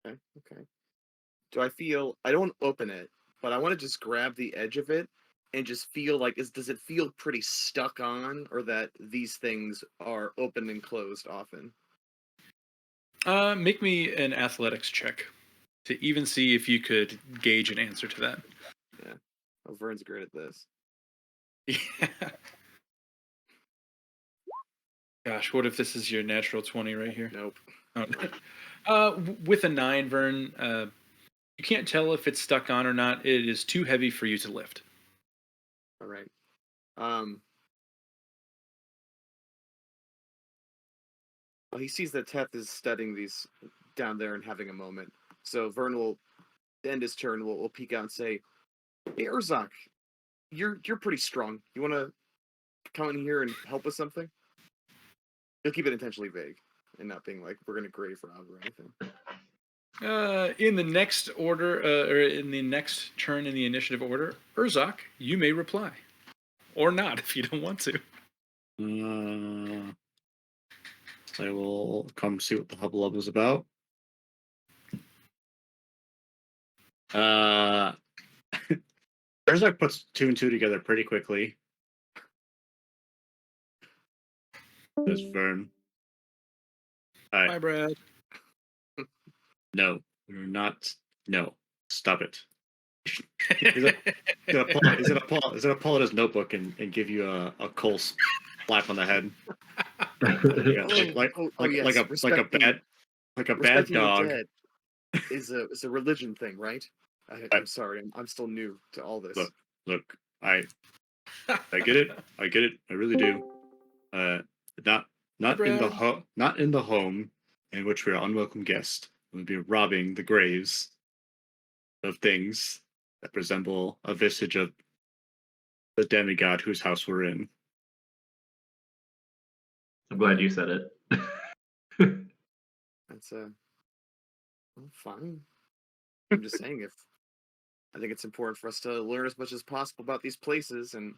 Okay. Do I feel? I don't open it, but I want to just grab the edge of it and just feel like does it feel pretty stuck on, or that these things are open and closed often? Make me an athletics check to even see if you could gauge an answer to that. Yeah. Oh, Vern's great at this. Yeah. Gosh, what if this is your natural 20 right here? Nope. Oh. With a 9, Vern, you can't tell if it's stuck on or not. It is too heavy for you to lift. All right. Well, he sees that Teth is studying these down there and having a moment. So Vern will end his turn. Will peek out and say, "Hey, Urzak, you're pretty strong. You want to come in here and help with something?" He'll keep it intentionally vague and not being like, "We're gonna grave rob or anything." In the next order, or in the next turn in the initiative order, Urzak, you may reply, or not if you don't want to. I will come see what the hubbub is about. Urzak puts 2 and 2 together pretty quickly. There's Vern. Hi. Hi, Brad. No, we're not. No, stop it. He's gonna pull out his notebook and give you a cold slap on the head. Like a bad Respecting the dog. dead is a religion thing, right? I'm sorry, I'm still new to all this. Look, I get it. I get it. I really do. Not in the home in which we're unwelcome guests. We'll be robbing the graves of things that resemble a vestige of the demigod whose house we're in. I'm glad you said it. That's fine. I'm just saying, I think it's important for us to learn as much as possible about these places, and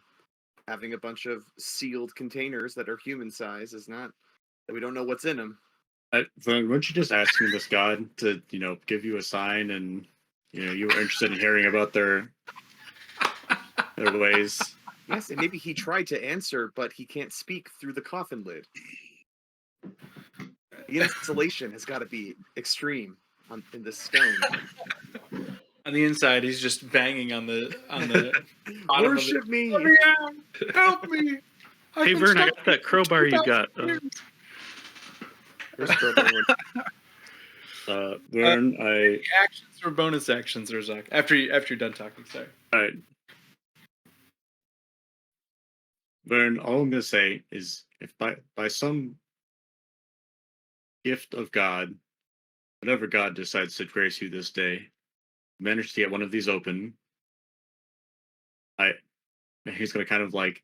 having a bunch of sealed containers that are human size is not that we don't know what's in them. Weren't you just asking this god to, give you a sign, and you were interested in hearing about their ways? Yes, and maybe he tried to answer, but he can't speak through the coffin lid. The insulation has got to be extreme in the stone. On the inside, he's just banging on the Worship me! Let me out! Help me! Hey, Vern, I got that crowbar you got. Vern, actions or bonus actions, Urzak? After you're done talking, sorry. All right. Vern, all I'm gonna say is, if by some gift of God, whatever God decides to grace you this day, manage to get one of these open, he's gonna kind of like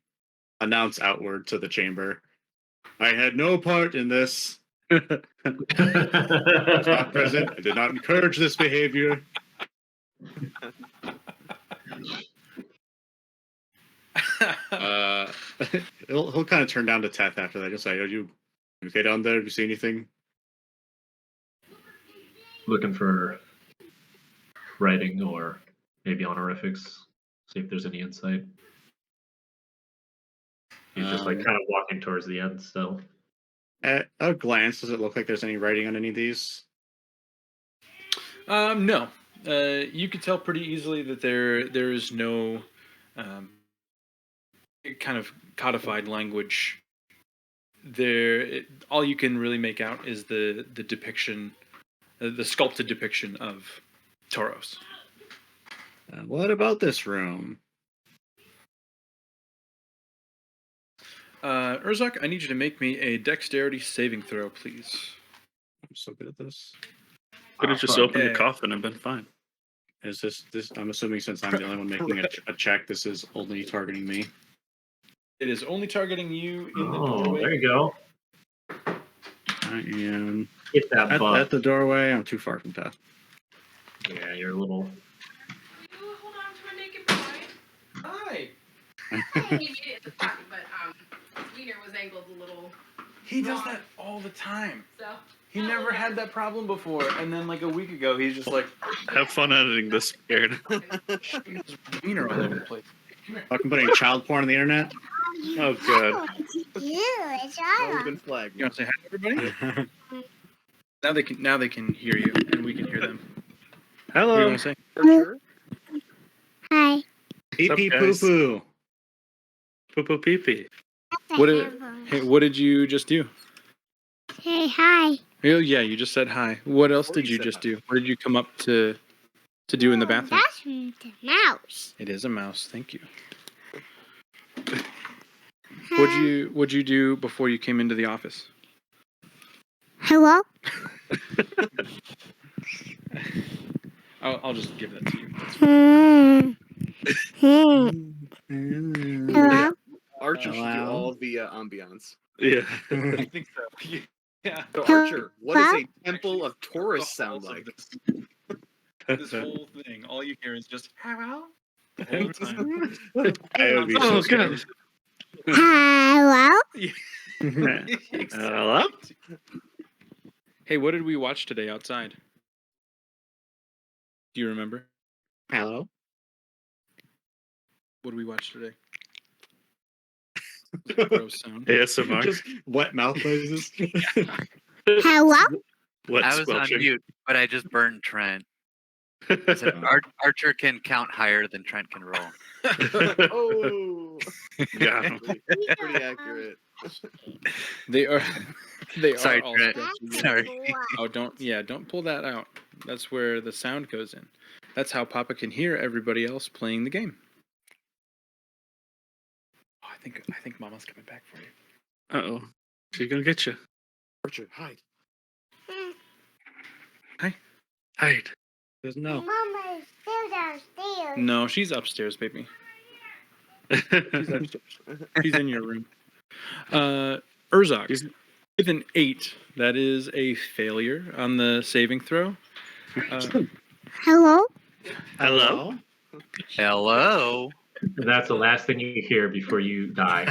announce outward to the chamber, I had no part in this. I was not present. I did not encourage this behavior. He'll kind of turn down to Teth after that. He'll say, "Are you okay down there? Have you seen anything?" Looking for writing or maybe honorifics. See if there's any insight. He's just like kind of walking towards the end still. At a glance, does it look like there's any writing on any of these? No. You could tell pretty easily that there is no kind of codified language. All you can really make out is the depiction, the sculpted depiction of Tauros. What about this room? Urzak, I need you to make me a dexterity saving throw, please. I'm so good at this. Could have just fuck. opened the Okay. coffin and been fine. Is this? I'm assuming since I'm the only one making a check, this is only targeting me. It is only targeting you in the Oh, doorway. there you go. I am Get that at buff. the doorway. I'm too far from death. Yeah, you're a little. Hold on to a naked boy. Hi. He made it at the front, but his wiener was angled a little. He does that all the time. So. He never had that problem before, and then like a week ago, he's just like, Have fun editing this, scared. shooting his wiener all over the place. Fucking putting child porn on the internet. Oh god. Always been flagged. You want to say hi to everybody? Now they can hear you, and we can hear them. What do you Hello. want to say? Archer? Hi. Pee pee poo guys? poo. Poo poo pee pee. What did you just do? Hey, hi. Oh yeah, you just said hi. What else did you said just hi. do? What did you come up to do in the bathroom? That's the mouse. It is a mouse. Thank you. What'd you do before you came into the office? Hello? I'll just give that to you. Hello? Archer should do Hello? all the ambiance. Yeah. I think so. Yeah. So Hello? Archer, what does a temple of Taurus sound like? This whole thing, all you hear is just hello the whole time. I would be so Oh scared. god. Hello? Hello? Hey, what did we watch today outside? Do you remember? Hello. What did we watch today? Gross sound. ASMR. Just wet mouth noises. Hello? Wet I was squelching. on mute, but I just burned Trent. I said, Archer can count higher than Trent can roll. Oh, Got him. pretty accurate. They are Sorry, all Trent. sketchy. Sorry. Oh, don't pull that out. That's where the sound goes in. That's how Papa can hear everybody else playing the game. Oh, I think Mama's coming back for you. Uh-oh. She's gonna get you. Archer, hide. Hide. Doesn't know. Mama is still downstairs. No, she's upstairs, baby. She's upstairs. She's in your room. Urzak, with an 8, that is a failure on the saving throw. Hello? Hello? Hello. And that's the last thing you hear before you die.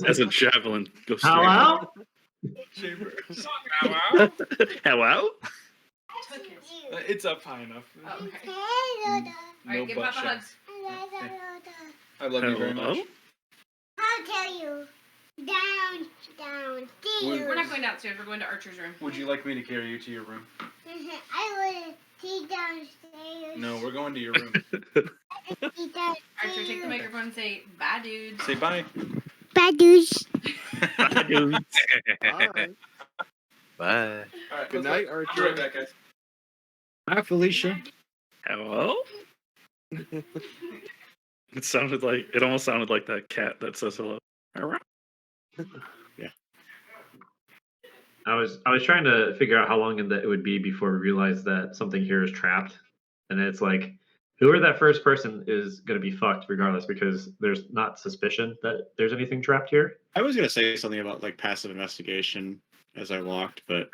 As a javelin goes through. Hello? Hello? It's up high enough. Oh, okay. Hello. Alright, give butt Papa hugs. shots. I love you very much. I'll tell you. Downstairs. We're not going downstairs. We're going to Archer's room. Would you like me to carry you to your room? I will see downstairs. No, we're going to your room. See downstairs. Archer, take the microphone and say, bye, dudes. Say bye. Bad dudes. Bye. Bye. All right, Good let's night, go. Archer. Be right back, guys. Hi, Felicia. Hello? It almost sounded like that cat that says hello. I was trying to figure out how long it would be before we realized that something here is trapped, and it's like whoever that first person is going to be fucked regardless because there's not suspicion that there's anything trapped here. I was gonna say something about like passive investigation as I walked, but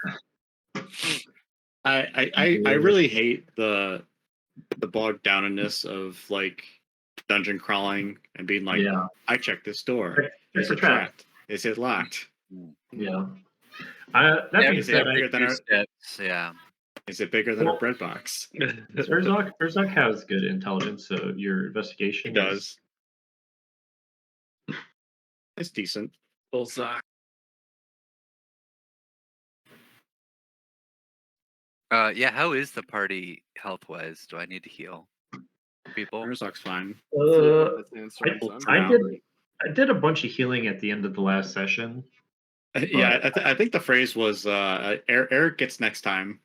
I really hate the bogged downness of like dungeon crawling and being like, Yeah. I checked this door. It's Is a it trap. trapped? Is it locked? Yeah. That being is said, it bigger than our- Steps, yeah. Is it bigger than Well- a bread box? Urzak has good intelligence, so your investigation It does. It's decent. Bullseye. Yeah, how is the party health-wise? Do I need to heal people? Urzak's fine. That's the answer. So I'm I did a bunch of healing at the end of the last session. Yeah, I think the phrase was Eric gets next time.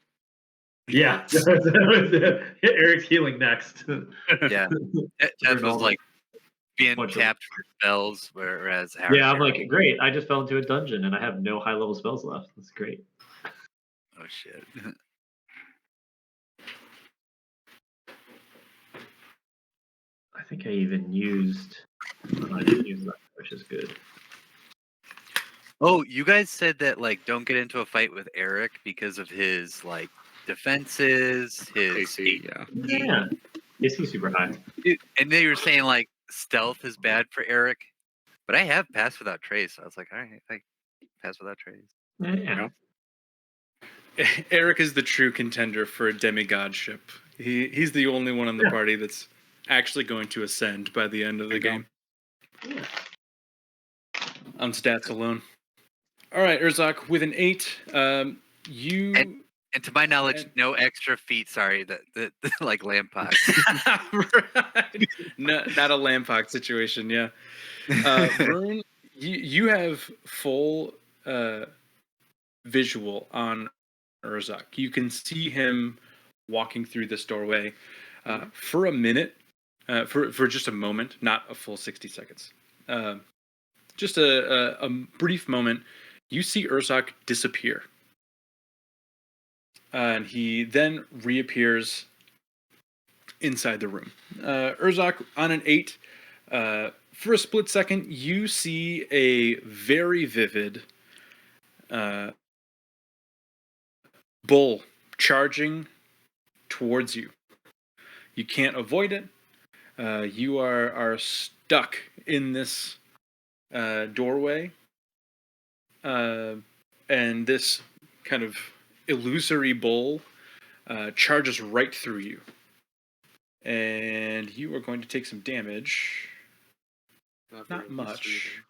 Yeah, Eric's healing next. Yeah. Ted was like, being bunch of- tapped for spells, whereas Yeah, I'm Eric- like, great. I just fell into a dungeon and I have no high level spells left. That's great. oh shit. I think I even used. I didn't use that, which is good. Oh, you guys said that like don't get into a fight with Eric because of his like defenses, his AC, yeah. Yeah, is he super high? and then you were saying like stealth is bad for Eric, but I have pass without trace. So I was like, all right, I pass without trace. Yeah. Eric is the true contender for a demigodship. He's the only one in the party that's actually going to ascend by the end of the game. Yeah. On stats alone. All right, Urzak, with an 8, you... And to my knowledge, no extra feet. Sorry, that like Lampox. Right. Not a Lampox situation, yeah. Vern, you have full visual on Urzak. You can see him walking through this doorway for a minute, for just a moment, not a full 60 seconds. Just a brief moment. You see Urzak disappear. And he then reappears inside the room. Urzak, on an 8, for a split second, you see a very vivid bull charging towards you. You can't avoid it. You are stuck in this doorway. And this kind of illusory bull charges right through you. And you are going to take some damage. Not much.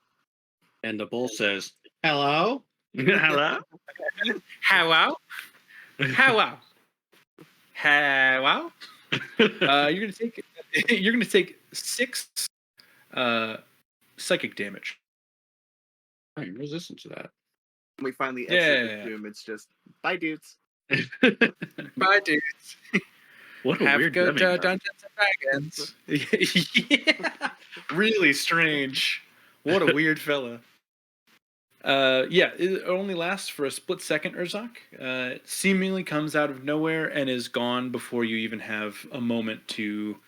And the bull says, "Hello." Hello. Hello? Hello? Hello? You're gonna take 6 psychic damage. I'm resistant to that. When we finally Yeah. exit the room, it's just bye, dudes. Bye, dudes. What a Have weird good demigod. Dungeons and Dragons. Yeah. Really strange. What a weird fella. Yeah, it only lasts for a split second, Urzak. It seemingly comes out of nowhere and is gone before you even have a moment to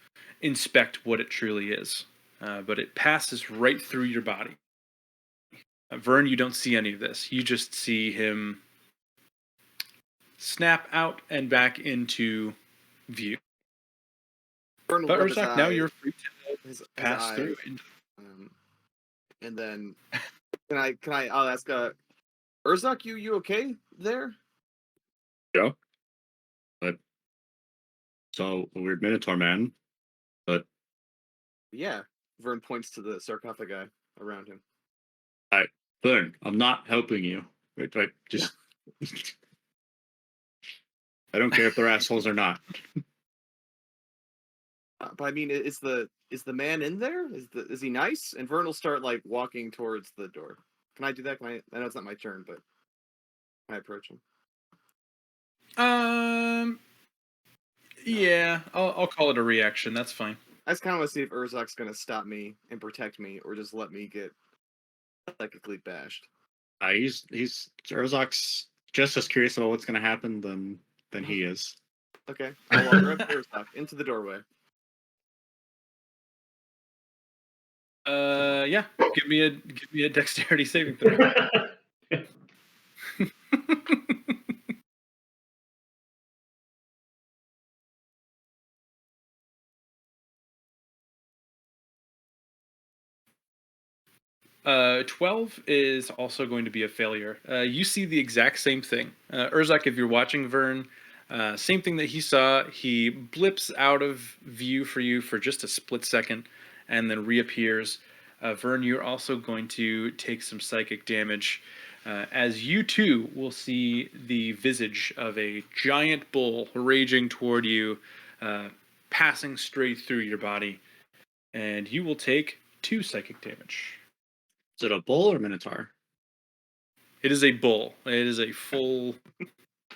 inspect what it truly is. But it passes right through your body. Vern, you don't see any of this. You just see him snap out and back into view. Vern will But rub his Urzak, now eye- you're free his to pass eye, through. and then I'll ask Urzak, you okay there? Yeah. But so a weird Minotaur man. But Yeah. Vern points to the sarcophagi around him. Vern, I'm not helping you. Right, just I don't care if they're assholes or not. But I mean, is the man in there? Is he nice? And Vern will start like walking towards the door. Can I do that? I know it's not my turn, but can I approach him? Yeah, I'll call it a reaction. That's fine. I just kind of want to see if Urzak's gonna stop me and protect me, or just let me get psychically bashed. He's Urzak's just as curious about what's going to happen than he is. Okay, I'll walk right up to Urzak into the doorway. Yeah. Give me a dexterity saving throw. 12 is also going to be a failure. You see the exact same thing. Urzak, if you're watching Vern, same thing that he saw. He blips out of view for you for just a split second and then reappears. Vern, you're also going to take some psychic damage as you too will see the visage of a giant bull raging toward you, passing straight through your body. And you will take 2 psychic damage. Is it a bull or minotaur? It is a bull. It is a full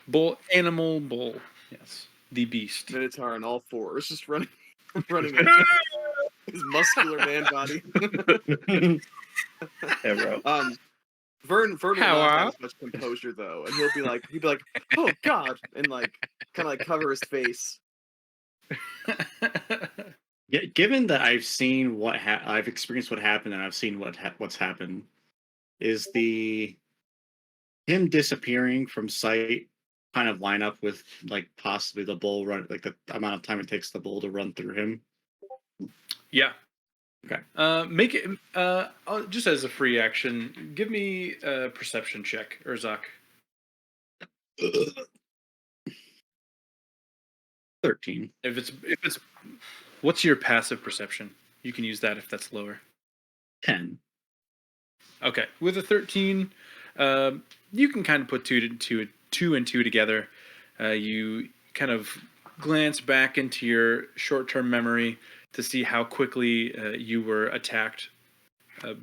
bull, animal bull. Yes, the beast. Minotaur on all fours, just running at you. His muscular man body. Yeah, bro. Vern will How not are- have as much composure though, and he'll be like, "Oh God," and like kind of like cover his face. Yeah, given that I've seen I've experienced what happened, and I've seen what's happened, is him disappearing from sight kind of line up with like possibly the bull run, like the amount of time it takes the bull to run through him? Yeah. Okay. Make it just as a free action. Give me a perception check, Urzak. 13. If it's, what's your passive perception? You can use that if that's lower. 10. Okay, with a 13, you can kind of put two and two together. You kind of glance back into your short-term memory to see how quickly you were attacked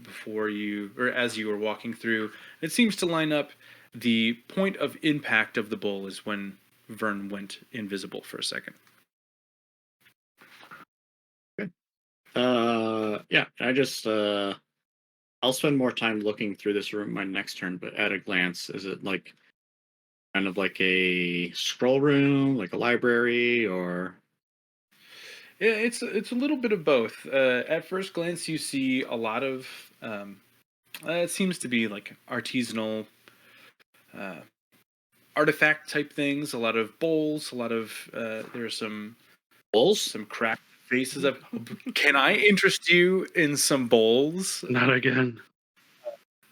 before you, or as you were walking through. It seems to line up. The point of impact of the bull is when Vern went invisible for a second. Yeah, I just I'll spend more time looking through this room my next turn, but at a glance, is it like kind of like a scroll room, like a library, or Yeah, it's a little bit of both. At first glance, you see a lot of. It seems to be like artisanal, artifact type things. A lot of bowls. A lot of there's some bowls? some cracked faces of. Can I interest you in some bowls? Not again.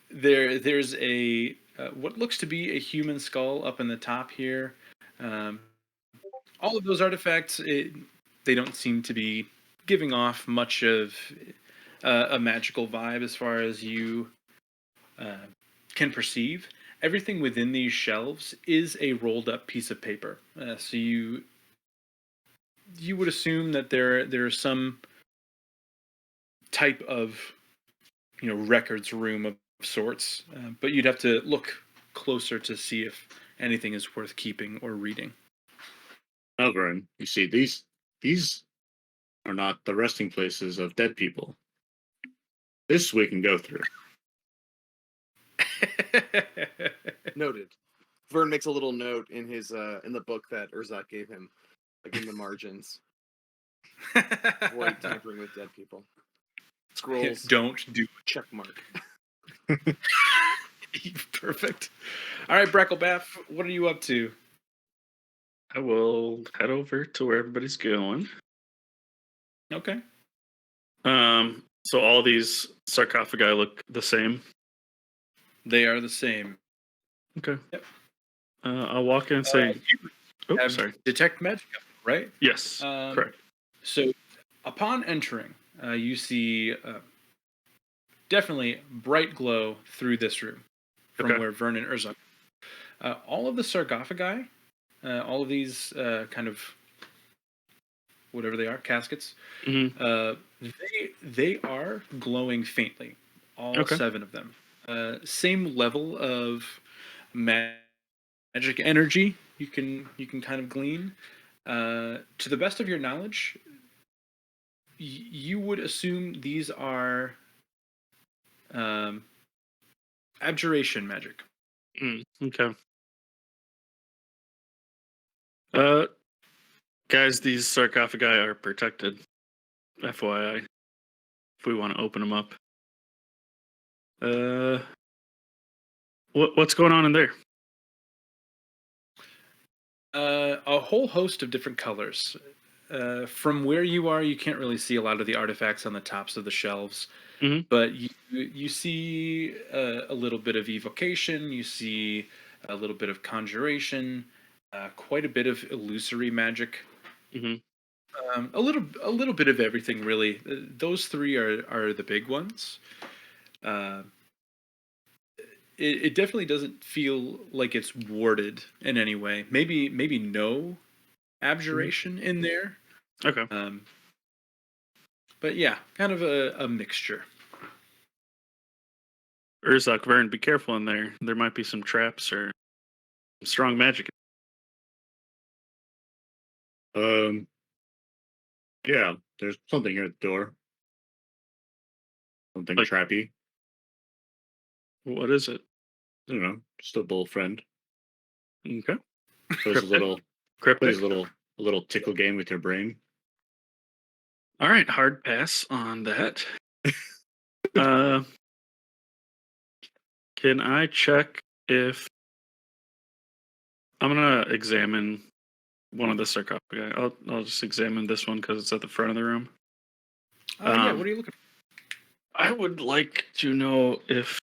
There's a what looks to be a human skull up in the top here. All of those artifacts, they don't seem to be giving off much of a magical vibe as far as you can perceive. Everything within these shelves is a rolled up piece of paper. So you would assume that there's some type of records room of sorts, but you'd have to look closer to see if anything is worth keeping or reading. Elgrin, you see, these are not the resting places of dead people. This we can go through. Noted. Vern makes a little note in his in the book that Urzak gave him, like in the margins. Avoid tampering with dead people. Scrolls. Don't do Check mark. Perfect. All right, Brecklebath, what are you up to? I will head over to where everybody's going. Okay. So all these sarcophagi look the same. They are the same. Okay. Yep. I'll walk in and say, You "Oh, have sorry." detect magic, right? Yes, correct. So, upon entering, you see definitely bright glow through this room from Okay. where Vern and Urzak. All of the sarcophagi, all of these kind of whatever they are, caskets, Mhm. they are glowing faintly. All Okay. 7 of them. Same level of magic energy you can kind of glean. To the best of your knowledge, you would assume these are abjuration magic. Okay. Guys, these sarcophagi are protected. FYI, if we want to open them up. What's going on in there? A whole host of different colors. From where you are, you can't really see a lot of the artifacts on the tops of the shelves, Mhm. but you see a little bit of evocation. You see a little bit of conjuration, quite a bit of illusory magic. Mhm. A little bit of everything, really. Those 3 are the big ones. It definitely doesn't feel like it's warded in any way. Maybe no abjuration in there. Okay. But yeah, kind of a mixture. Urzak, Vern, be careful in there. There might be some traps or some strong magic. Yeah, there's something here at the door. Something Like- trappy. What is it? I don't know. Just a bull friend. Okay. Plays a little Cryptic. plays a little tickle game with your brain. All right, hard pass on that. uh, can I check if I'm gonna examine one of the sarcophagi? I'll just examine this one because it's at the front of the room. Yeah. Um, What are you looking I would like to know if,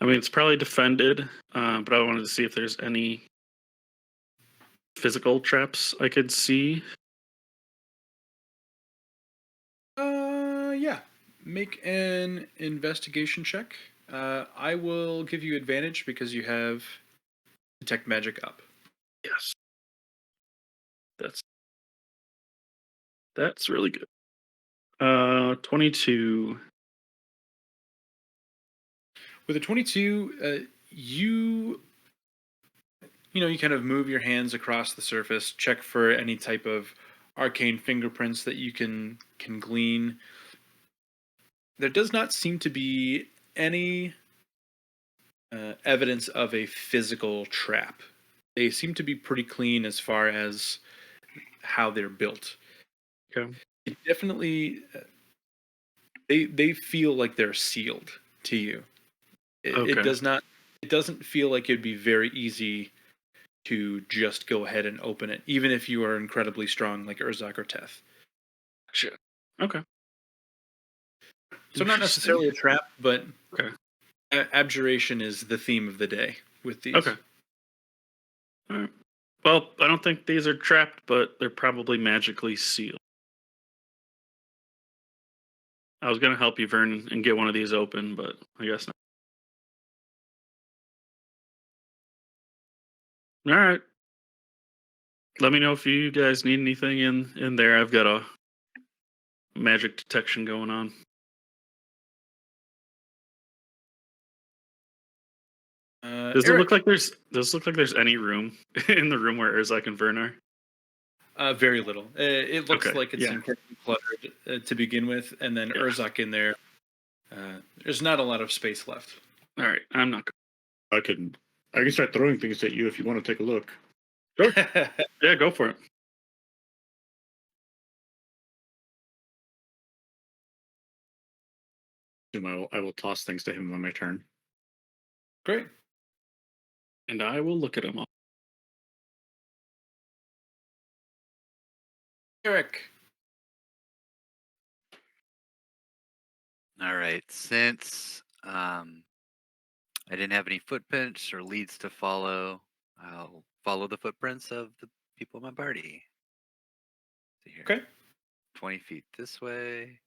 I mean, it's probably defended, but I wanted to see if there's any physical traps I could see. for? Yeah. Make an investigation check. I will give you advantage because you have detect magic up. Yes. That's really good. 22. With a 22, you kind of move your hands across the surface, check for any type of arcane fingerprints that you can glean. There does not seem to be any evidence of a physical trap. They seem to be pretty clean as far as how they're built. Okay. It definitely, they feel like they're sealed to you. It Okay. does not. It doesn't feel like it'd be very easy to just go ahead and open it, even if you are incredibly strong like Urzak or Teth. Shit. Okay. So not necessarily a trap, but Okay. Abjuration is the theme of the day with these. Okay. All right. Well, I don't think these are trapped, but they're probably magically sealed. I was gonna help you, Vern, and get one of these open, but I guess not. All right. Let me know if you guys need anything in there. I've got a magic detection going on. Does it look like there's any room in the room where Urzak and Vern are? Very little. It looks Okay, like it's yeah. incredibly cluttered to begin with, and then Yeah. Urzak in there. There's not a lot of space left. All right, I'm not. I can start throwing things at you if you want to take a look. Yeah, go for it. I will toss things to him on my turn. Great. And I will look at them all. Eric. All right. Since I didn't have any footprints or leads to follow, I'll follow the footprints of the people in my party. See here. Okay. 20 feet this way.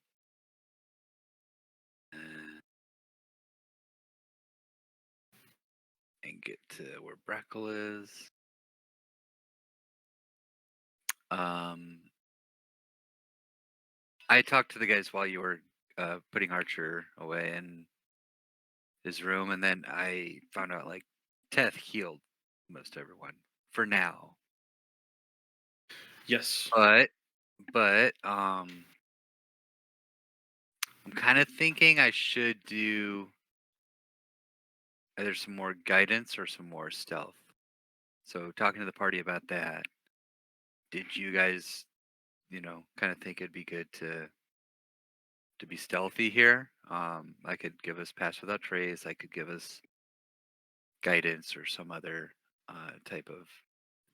And get to where Brackle is. I talked to the guys while you were putting Archer away in his room, and then I found out like Teth healed most everyone for now. Yes. But I'm kind of thinking I should do either some more guidance or some more stealth. So talking to the party about that, did you guys, kind of think it'd be good to be stealthy here? I could give us pass without trace. I could give us guidance or some other type of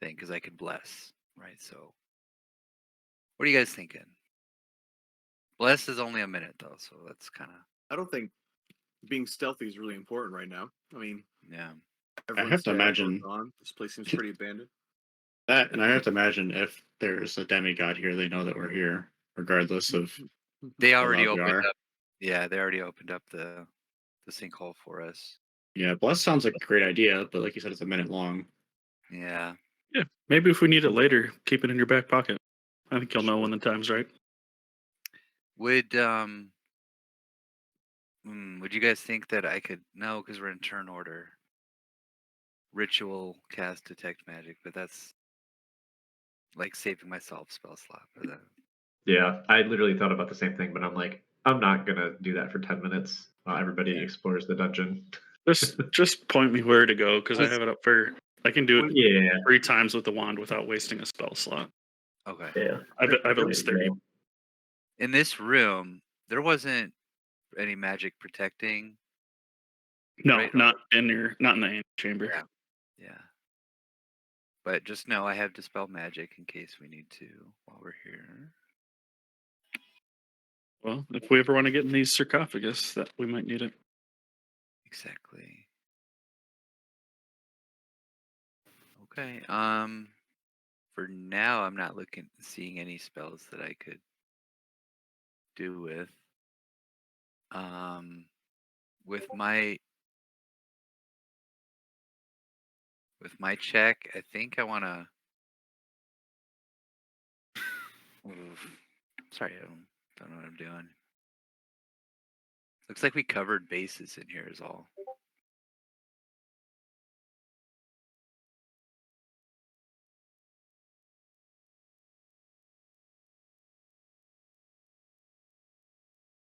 thing because I could bless, right? So, what are you guys thinking? Bless is only a minute though, so that's kind of I don't think being stealthy is really important right now. I mean, yeah. everyone's to dead, everyone's imagine- gone. This place seems pretty abandoned. That, and I have to imagine if there's a demigod here, they know that we're here, regardless of. They how already loud we opened are. up. Yeah, they already opened up the sinkhole for us. Yeah, bless sounds like a great idea, but like you said, it's a minute long. Yeah. Yeah, maybe if we need it later, keep it in your back pocket. I think you'll know when the time's right. Would you guys think that I could? No, because we're in turn order. Ritual cast detect magic, but that's like saving myself spell slot for that. Yeah, I literally thought about the same thing, but I'm like, I'm not gonna do that for 10 minutes while everybody explores the dungeon. Just point me where to go because I Just- have it up for. I can do it Yeah. 3 times with the wand without wasting a spell slot. Okay. Yeah. I've at least 30. In this room, there wasn't any magic protecting. No, Right, not in the chamber. Yeah. Yeah. But just know I have dispel magic in case we need to while we're here. Well, if we ever want to get in these sarcophagus, that we might need it. Exactly. Okay. For now, I'm not seeing any spells that I could do with. With my check, I think I want to. Sorry, I don't know what I'm doing. Looks like we covered bases in here is all.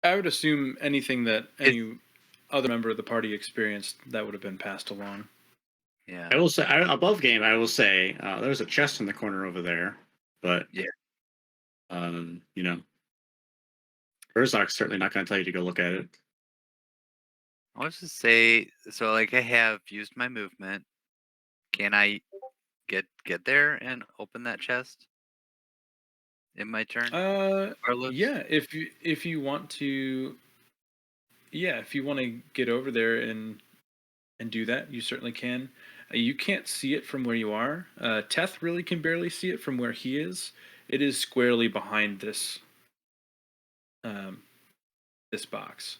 I would assume anything that any other member of the party experienced that would have been passed along. Yeah. I will say, above game, I will say there's a chest in the corner over there, but Yeah. you know, Urzak's certainly not going to tell you to go look at it. I'll just say, so like I have used my movement. Can I get there and open that chest in my turn? Carlos? Yeah, if you want to, if you want to get over there and do that, you certainly can. You can't see it from where you are. Teth really can barely see it from where he is. It is squarely behind this this box.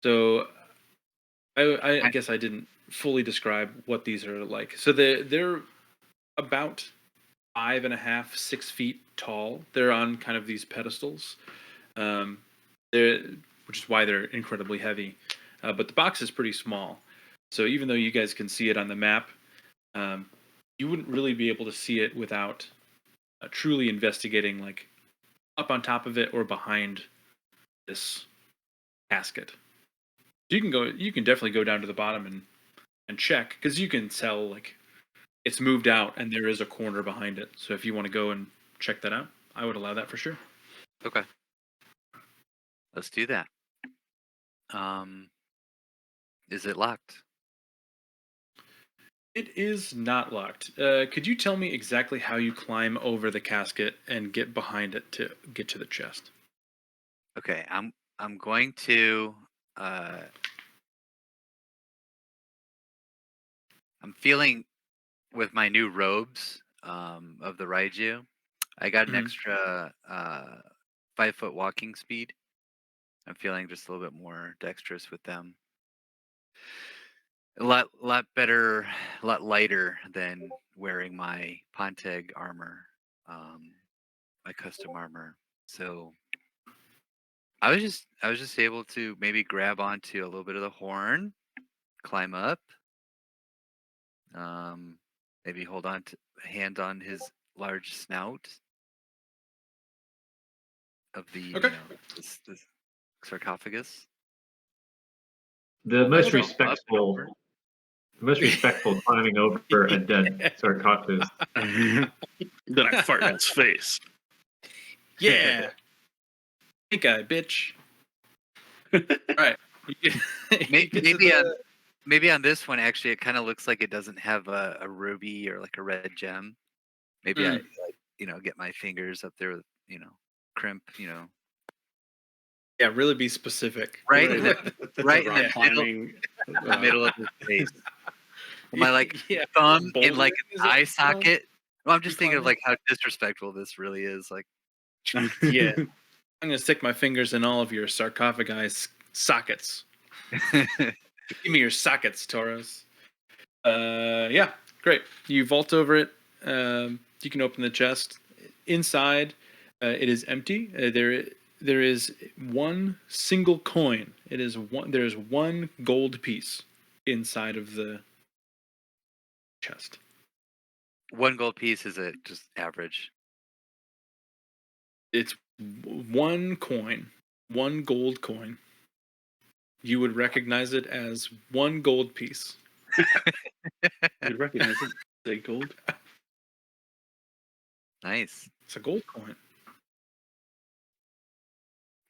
So I guess I didn't fully describe what these are like. So they're about 5.5, 6 feet tall. They're on kind of these pedestals, which is why they're incredibly heavy. But the box is pretty small. So even though you guys can see it on the map, you wouldn't really be able to see it without truly investigating, like up on top of it or behind this casket. You can definitely go down to the bottom and check, because you can tell like it's moved out and there is a corner behind it. So if you want to go and check that out, I would allow that for sure. Okay. Let's do that. Is it locked? It is not locked. Could you tell me exactly how you climb over the casket and get behind it to get to the chest? Okay, I'm going to I'm feeling with my new robes of the Raiju, I got an extra 5-foot walking speed. I'm feeling just a little bit more dexterous with them. A lot better, a lot lighter than wearing my Ponteg armor, my custom armor. So I was just able to maybe grab onto a little bit of the horn, climb up, maybe hold on to hand on his large snout of the Okay. this sarcophagus. The Hold most myself up and respectful, over. the most respectful climbing over a dead sarcophagus. Then I fart in its face. Yeah. Pink eye, bitch. All right. Maybe on this one, actually, it kind of looks like it doesn't have a ruby or like a red gem. Maybe I get my fingers up there with crimp, Yeah, really be specific. right, Right in the rock climbing. middle of his face. My thumb in like an eye socket. Well, I'm just thinking of like how disrespectful this really is. Like, Yeah. I'm going to stick my fingers in all of your sarcophagi sockets. Give me your sockets, Tauros. Yeah, great. You vault over it. You can open the chest. Inside, it is empty. There is one single coin. There is one gold piece inside of the chest. one gold piece, is it just average? It's one coin. one gold coin. You would recognize it as one gold piece. You'd recognize it. Say gold. Nice. It's a gold coin.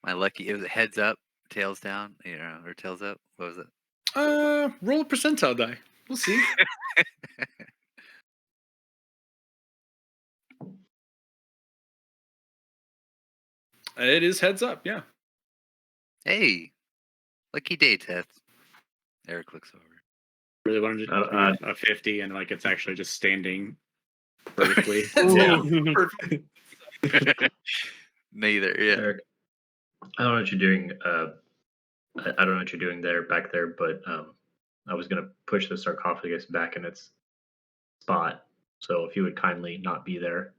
My lucky. It was heads up, tails down, or tails up. What was it? Roll a percentile die. We'll see. It is heads up, yeah. Hey, lucky day, Teth. Eric looks over. Really wanted to do a 50, and like it's actually just standing vertically. Yeah. Neither. Yeah. Eric, I don't know what you're doing. I don't know what you're doing back there, but I was gonna push the sarcophagus back in its spot. So if you would kindly not be there,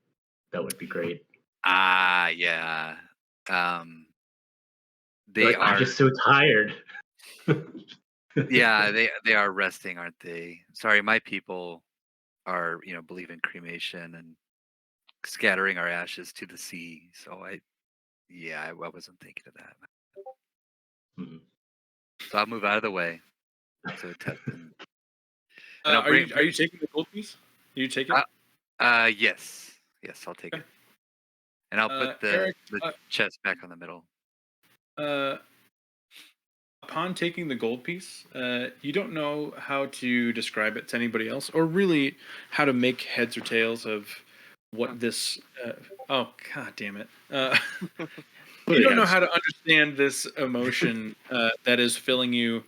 that would be great. Yeah. They I'm are just so tired. Yeah, they are resting, aren't they? Sorry, my people are, believe in cremation and scattering our ashes to the sea. So I wasn't thinking of that. Mhm. So I'll move out of the way. So Teth and Are bring- you taking the gold piece? You take it? yes, I'll take Okay. it, and I'll put the Eric, chest back on the middle. Upon taking the gold piece, you don't know how to describe it to anybody else, or really how to make heads or tails of what this. Oh, god damn it! You don't know how to understand this emotion that is filling you.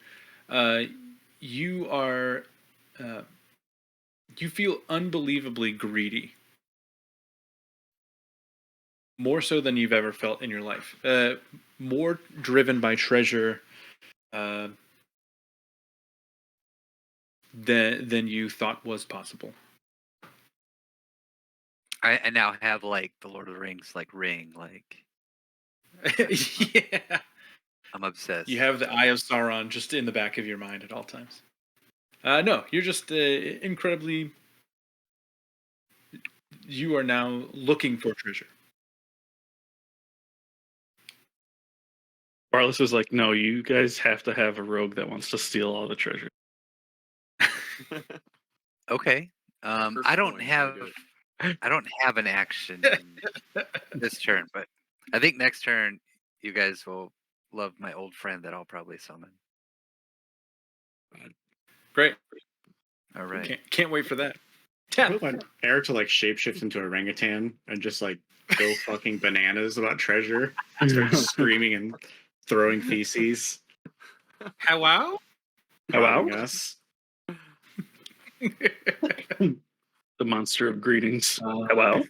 You are. You feel unbelievably greedy. More so than you've ever felt in your life. More driven by treasure than you thought was possible. I now have like the Lord of the Rings ring. Yeah. I'm obsessed. You have the Eye of Sauron just in the back of your mind at all times. No, you're just incredibly. You are now looking for treasure. Barlis is like, no, you guys have to have a rogue that wants to steal all the treasure. Okay. First I don't point, have very I don't have an action this turn, but I think next turn you guys will love my old friend that I'll probably summon. Great. All right. Can't wait for that. I really want Eric to like shapeshift into orangutan and just like go fucking bananas about treasure. Start screaming and throwing feces. Hello? Hello? Hello? Us. The monster of greetings. Uh, Hello?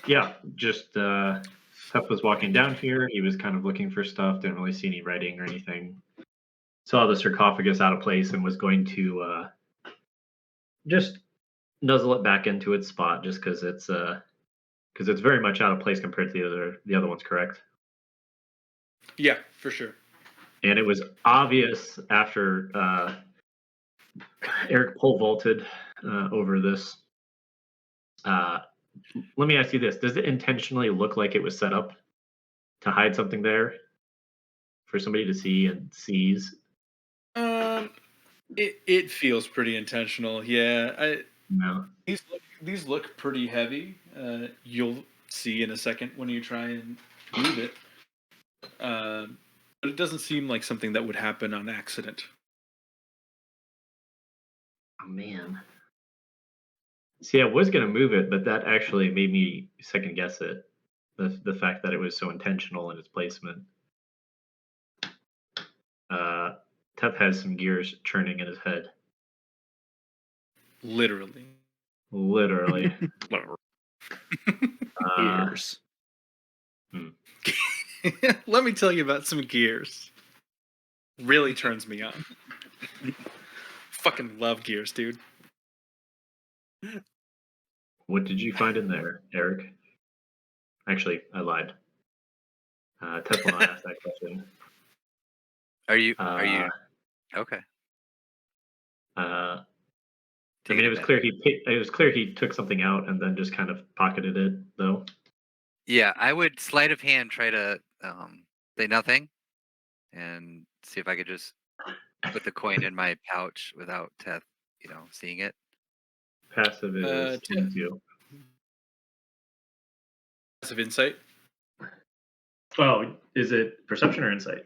Yeah, just Tef was walking down here. He was kind of looking for stuff. Didn't really see any writing or anything. Saw the sarcophagus out of place and was going to just nuzzle it back into its spot, just because it's very much out of place compared to the other ones. Correct? Yeah, for sure. And it was obvious after Eric pole vaulted over this. Let me ask you this: does it intentionally look like it was set up to hide something there for somebody to see and seize? It feels pretty intentional. Yeah, No. these look pretty heavy. You'll see in a second when you try and move it. But it doesn't seem like something that would happen on accident. Oh man. See, I was gonna move it, but that actually made me second guess it. The fact that it was so intentional in its placement. Tef has some gears churning in his head. Literally. Literally. Ears. Let me tell you about some gears. Really turns me on. Fucking love gears, dude. What did you find in there, Eric? Actually, I lied. Tef will not ask that question. Are you okay? I Take mean, it it was back. clear he took something out and then just kind of pocketed it, though. Yeah, I would sleight of hand try to say nothing and see if I could just put the coin in my pouch without Teth, seeing it. Passive is Teth. into. Passive insight. Oh, is it perception or insight?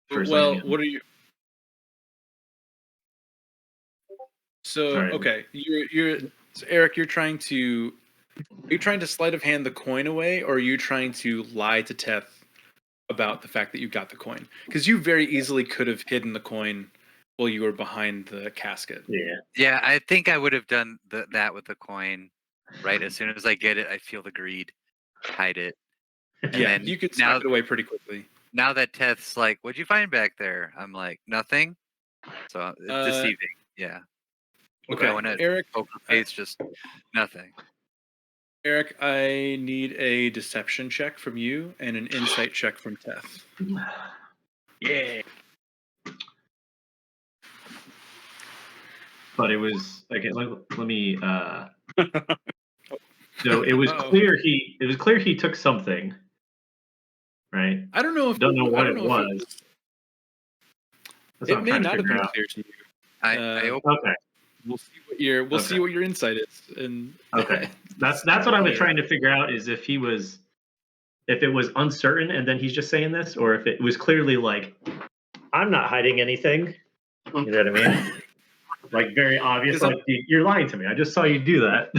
For Well, signing in? what are you? So All right. okay, so Eric. Are you trying to sleight of hand the coin away, or are you trying to lie to Teth about the fact that you got the coin? Because you very easily could have hidden the coin while you were behind the casket. Yeah. Yeah, I think I would have done that with the coin. Right, as soon as I get it, I feel the greed, hide it, and Yeah, then you could now, snap it away pretty quickly. now that Teth's like, "What'd you find back there?" I'm like, "Nothing." So it's deceiving. Yeah. Okay, I want to Eric. poker face, just nothing. Eric, I need a deception check from you and an insight check from Teth. Yeah. But it was okay. Let me. So it was Uh-oh. clear he took something, right? I don't know if Don't know what it if was. That's what It I'm may trying to not have figure been out. clear to you. I hope Okay. We'll see Okay. what your insight is. And Okay. That's what I was trying to figure out, is if it was uncertain and then he's just saying this, or if it was clearly like, I'm not hiding anything. You know what I mean? Like very obvious, It's on- like you're lying to me. I just saw you do that.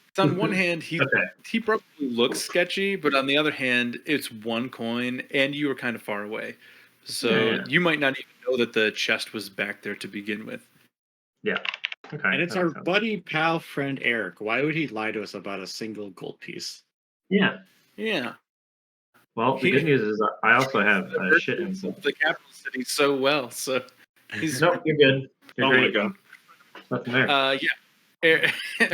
It's on one hand, he Okay. probably looks sketchy, but on the other hand, it's one coin, and you were kind of far away, so Yeah. you might not even know that the chest was back there to begin with. Yeah. Okay. And it's that our makes sense. buddy, pal, friend Eric. Why would he lie to us about a single gold piece? Yeah. Yeah, Well, the He- good news is I also have a shit in some. the capital city so well, so he's Nope, you're good. You're Oh my great. god. Nothing there. yeah.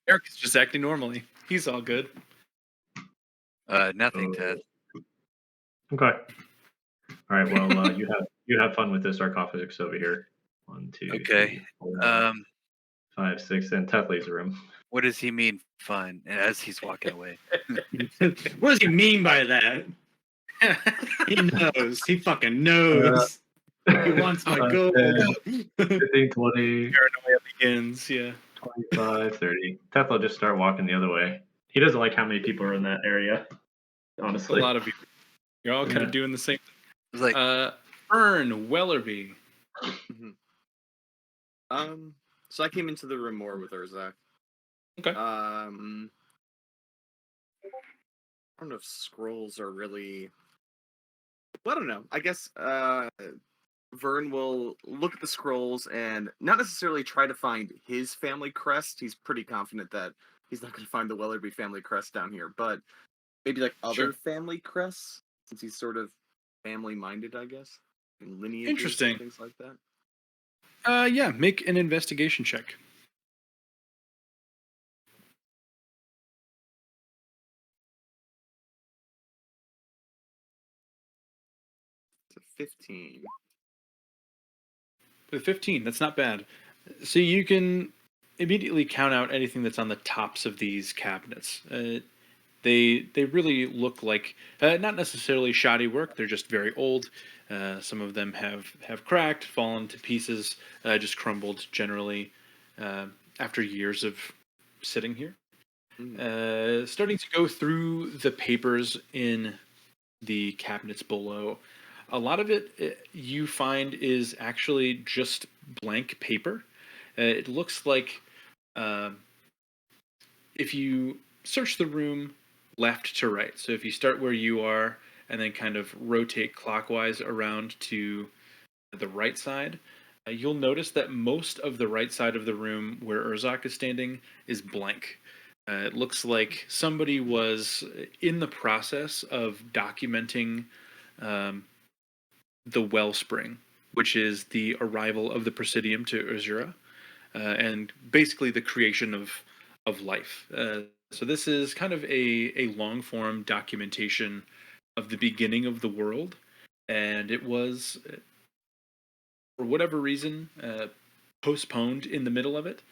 Eric is just acting normally. He's all good. nothing, Teth. Okay. All right. Well, you have fun with this sarcophagus over here. 1, 2, Okay. 3, 4, Um, 5, 6, and Teth leaves the room. what does he mean, fun? As he's walking away. What does he mean by that? He knows. He fucking knows. He wants my gold. 15, 20, Paranoia begins. Yeah. 25, 30. Teth will just start walking the other way. He doesn't like how many people are in that area. A Honestly. lot of you. You're all kind Yeah. of doing the same thing. It's like, Fern Wellerby. So I came into the room more with Urzak. Okay. I don't know if scrolls are really. Well, I don't know. I guess Vern will look at the scrolls and not necessarily try to find his family crest. He's pretty confident that he's not going to find the Wellerby family crest down here, but maybe like other Sure. family crests, since he's sort of family-minded, I guess, and lineages Interesting. and things like that. Yeah, make an investigation check. It's a 15. With 15, that's not bad. So you can immediately count out anything that's on the tops of these cabinets. They really look like not necessarily shoddy work. They're just very old. Some of them have cracked, fallen to pieces, just crumbled generally after years of sitting here. Starting to go through the papers in the cabinets below. A lot of it you find is actually just blank paper. It looks like if you search the room left to right, so if you start where you are and then kind of rotate clockwise around to the right side, you'll notice that most of the right side of the room where Urzak is standing is blank. It looks like somebody was in the process of documenting the wellspring, which is the arrival of the Presidium to Azura, and basically the creation of life. So this is kind of a long form documentation of the beginning of the world, and it was, for whatever reason, postponed in the middle of it,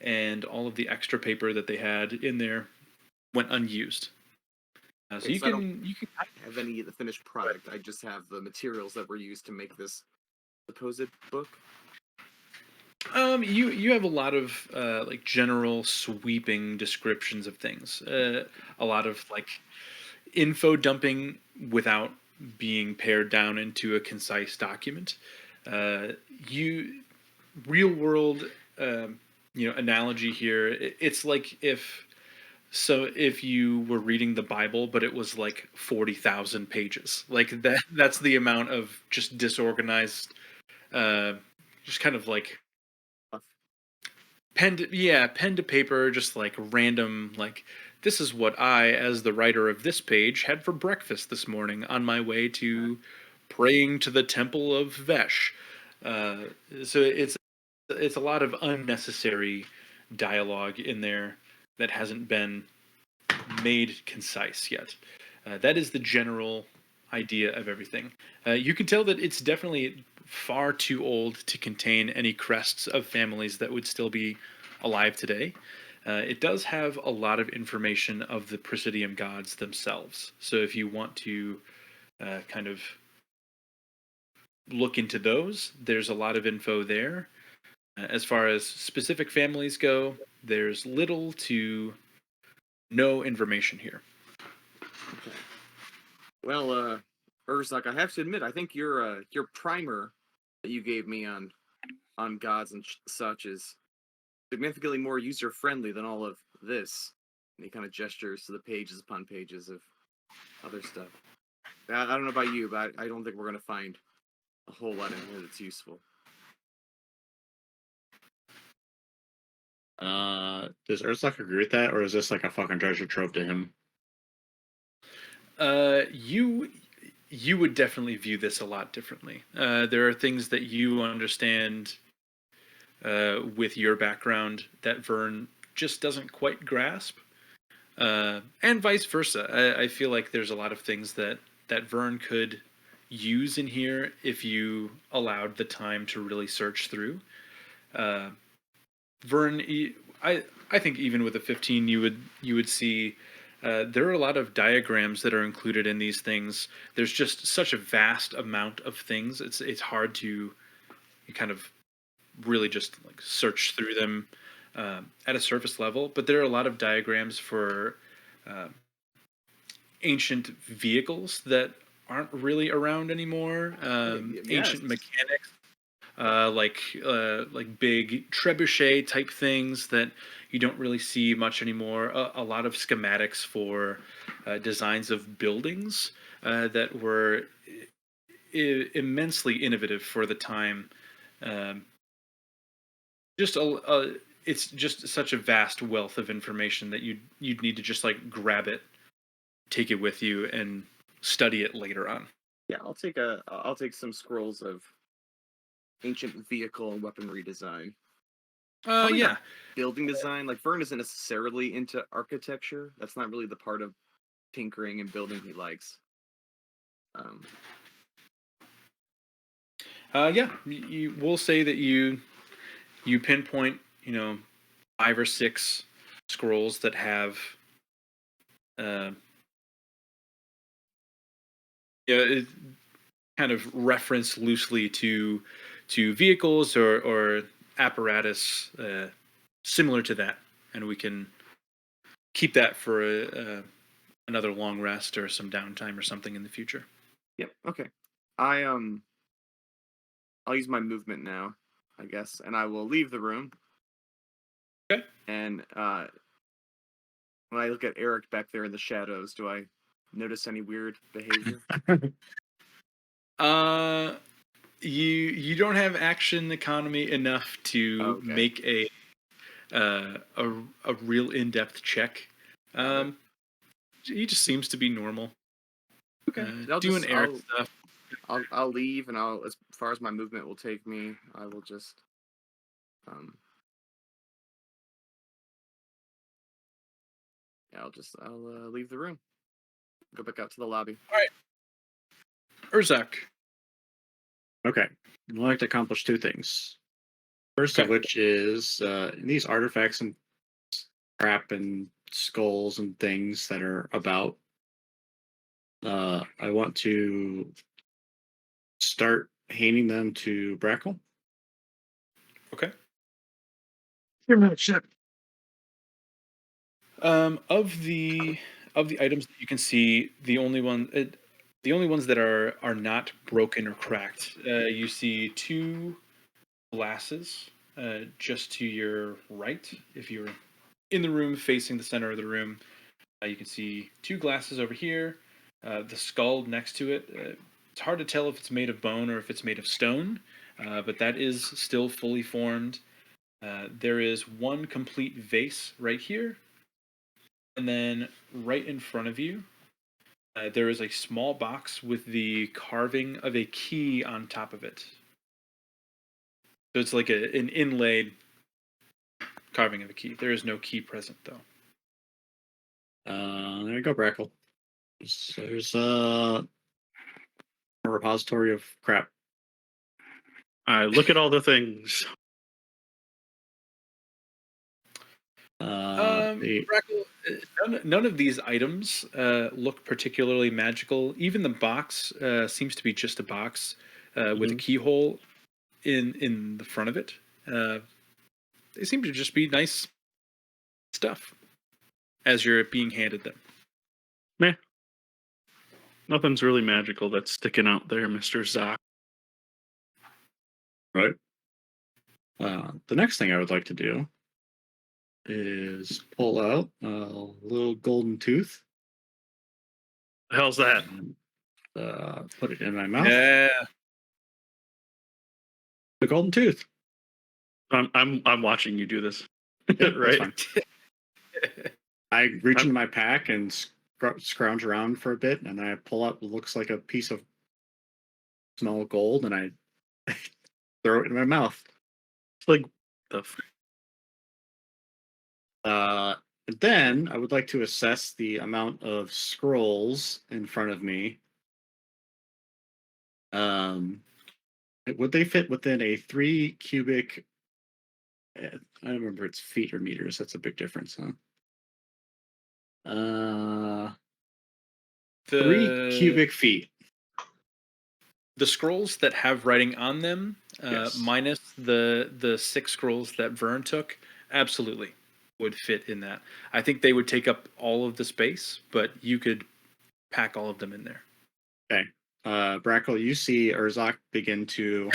and all of the extra paper that they had in there went unused. So Okay, you so I don't can have any of the finished product. I just have the materials that were used to make this supposed book. you have a lot of like general sweeping descriptions of things. A lot of like info dumping without being pared down into a concise document. You real world analogy here. It's like if you were reading the Bible, but it was like 40,000 pages. Like that's the amount of just disorganized, uh, just kind of like pen to paper, just like random, like this is what I, as the writer of this page, had for breakfast this morning on my way to praying to the temple of Vesh. Uh, so it's a lot of unnecessary dialogue in there that hasn't been made concise yet. That is the general idea of everything. You can tell that it's definitely far too old to contain any crests of families that would still be alive today. It does have a lot of information of the Presidium gods themselves. So if you want to kind of look into those, there's a lot of info there. As far as specific families go, there's little to no information here. Okay. Well, Urzak, I have to admit, I think your primer that you gave me on gods and such is significantly more user friendly than all of this. And he kind of gestures to the pages upon pages of other stuff. I don't know about you, but I don't think we're gonna find a whole lot in here that's useful. Does Urzak agree with that, or is this like a fucking treasure trove to him? You would definitely view this a lot differently. There are things that you understand with your background that Vern just doesn't quite grasp, and vice versa. I feel like there's a lot of things that Vern could use in here if you allowed the time to really search through. Vern, I think even with a 15, you would see there are a lot of diagrams that are included in these things. There's just such a vast amount of things. It's hard to kind of really just like search through them at a surface level. But there are a lot of diagrams for ancient vehicles that aren't really around anymore. Ancient mechanics. Like big trebuchet type things that you don't really see much anymore. A lot of schematics for designs of buildings that were immensely innovative for the time. It's just such a vast wealth of information that you'd need to just like grab it, take it with you, and study it later on. Yeah, I'll take some scrolls of ancient vehicle and weaponry design. Probably Yeah. not building design. Like Vern isn't necessarily into architecture. That's not really the part of tinkering and building he likes. Yeah, we'll say that you pinpoint, 5 or 6 scrolls that have, it kind of reference loosely to vehicles or apparatus similar to that, and we can keep that for another long rest or some downtime or something in the future. Yep. Okay. I'll use my movement now, I guess, and I will leave the room. Okay. And when I look at Eric back there in the shadows, do I notice any weird behavior? You don't have action economy enough to make a real in-depth check. He just seems to be normal. Okay. Doing Eric stuff. I'll leave, and as far as my movement will take me, I will just I'll leave the room. Go back out to the lobby. All right. Urzak. Okay. I'd like to accomplish 2 things. First of which is these artifacts and crap and skulls and things that are about. I want to start handing them to Brackle. Okay. You're not shit. Of the items that you can see, the only ones that are not broken or cracked, you see two glasses just to your right. If you're in the room facing the center of the room, you can see two glasses over here. The skull next to it. It's hard to tell if it's made of bone or if it's made of stone, but that is still fully formed. There is one complete vase right here. And then right in front of you, there is a small box with the carving of a key on top of it. So it's like an inlaid carving of a key. There is no key present, though. There you go, Brackle. There's a repository of crap. I look at all the things. Brackle, none of these items look particularly magical. Even the box seems to be just a box with a keyhole in the front of it. They seem to just be nice stuff as you're being handed them. Meh. Nothing's really magical that's sticking out there, Mr. Zoc. Right. The next thing I would like to do is pull out a little golden tooth. The hell's that? And, put it in my mouth. Yeah. The golden tooth. I'm watching you do this. Yeah, right? that's fine. I reach into my pack and scrounge around for a bit, and then I pull out what looks like a piece of small gold, and I throw it in my mouth. It's like the. Then I would like to assess the amount of scrolls in front of me. Would they fit within a 3 cubic? I don't remember it's feet or meters. That's a big difference, huh? 3 cubic feet. The scrolls that have writing on them, Yes. minus the 6 scrolls that Vern took, absolutely would fit in that. I think they would take up all of the space, but you could pack all of them in there. Okay. Brackle, you see Urzak begin to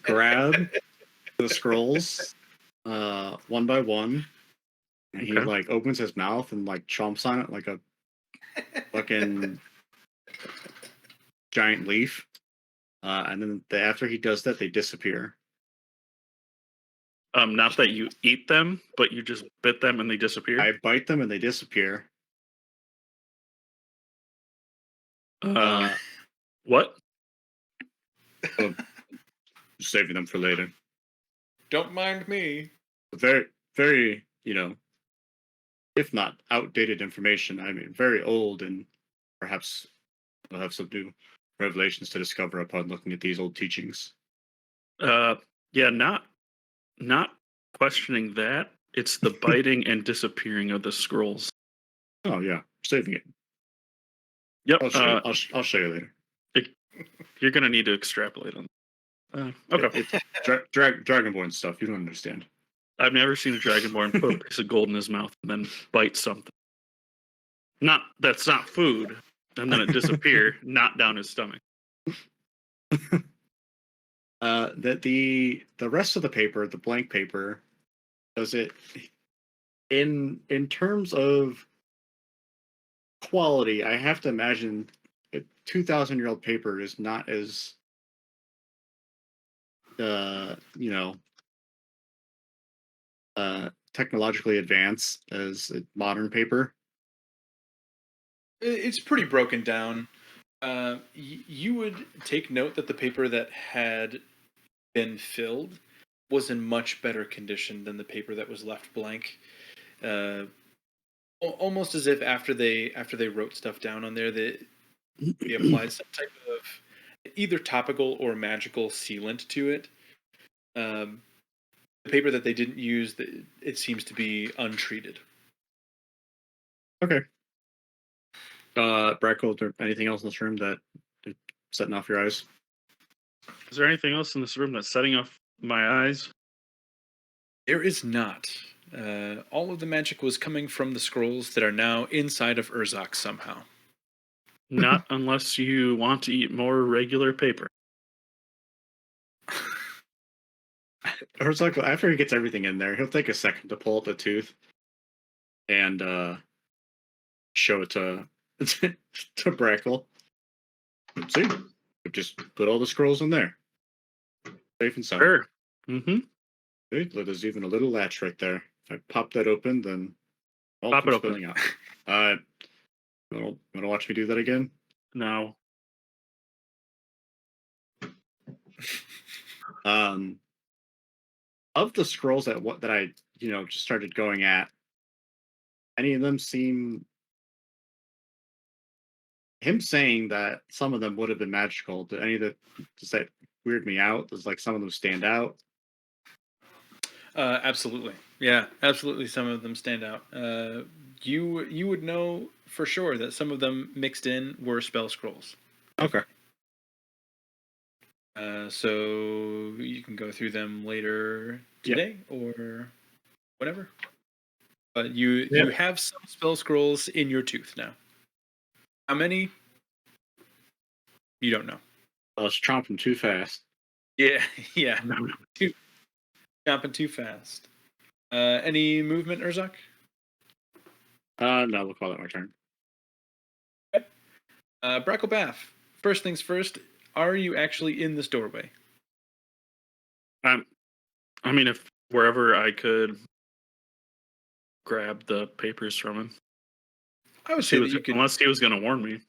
grab the scrolls one by one. And he like opens his mouth and like chomps on it like a fucking giant leaf. And then after he does that, they disappear. Not that you eat them, but you just bit them and they disappear. I bite them and they disappear. What? Saving them for later. Don't mind me. Very, very, if not outdated information, I mean, very old, and perhaps we'll have some new revelations to discover upon looking at these old teachings. Yeah, not questioning that. It's the biting and disappearing of the scrolls. Oh yeah, saving it. Yep. I'll show you later. You're gonna need to extrapolate on. Okay. It's Dragonborn stuff. You don't understand. I've never seen a Dragonborn put a piece of gold in his mouth and then bite something. That's not food, and then it disappear, not down his stomach. That the rest of the paper, the blank paper, does it in terms of quality? I have to imagine a 2,000-year-old paper is not as technologically advanced as a modern paper. It's pretty broken down. You would take note that the paper that had been filled was in much better condition than the paper that was left blank. Almost as if after they wrote stuff down on there, they applied some type of either topical or magical sealant to it. The paper that they didn't use, it seems to be untreated. Okay. Brackle, is there anything else in this room that is setting off your eyes? Is there anything else in this room that's setting off my eyes? There is not. All of the magic was coming from the scrolls that are now inside of Urzok somehow. Not unless you want to eat more regular paper. Herzog, after he gets everything in there, he'll take a second to pull out the tooth and show it to to Brackle. See, we've just put all the scrolls in there, safe and sound. Sure. Mm-hmm. See, there's even a little latch right there. If I pop that open, then all Pop it comes open. spilling out. Want to watch me do that again? No. Of the scrolls that I just started going at, any of them seem him saying that some of them would have been magical. Does that weird me out? Does like some of them stand out? Absolutely. Yeah, absolutely. Some of them stand out. You would know for sure that some of them mixed in were spell scrolls. Okay. So you can go through them later today or whatever. But you have some spell scrolls in your tooth now. How many? You don't know. I was chomping too fast. Yeah, yeah. Chomping too fast. Any movement, Urzok? No, we'll call that my turn. Okay. Bracklebath, first things first, are you actually in this doorway? I mean, if wherever I could grab the papers from him. I would say that you could. Unless he was going to warn me.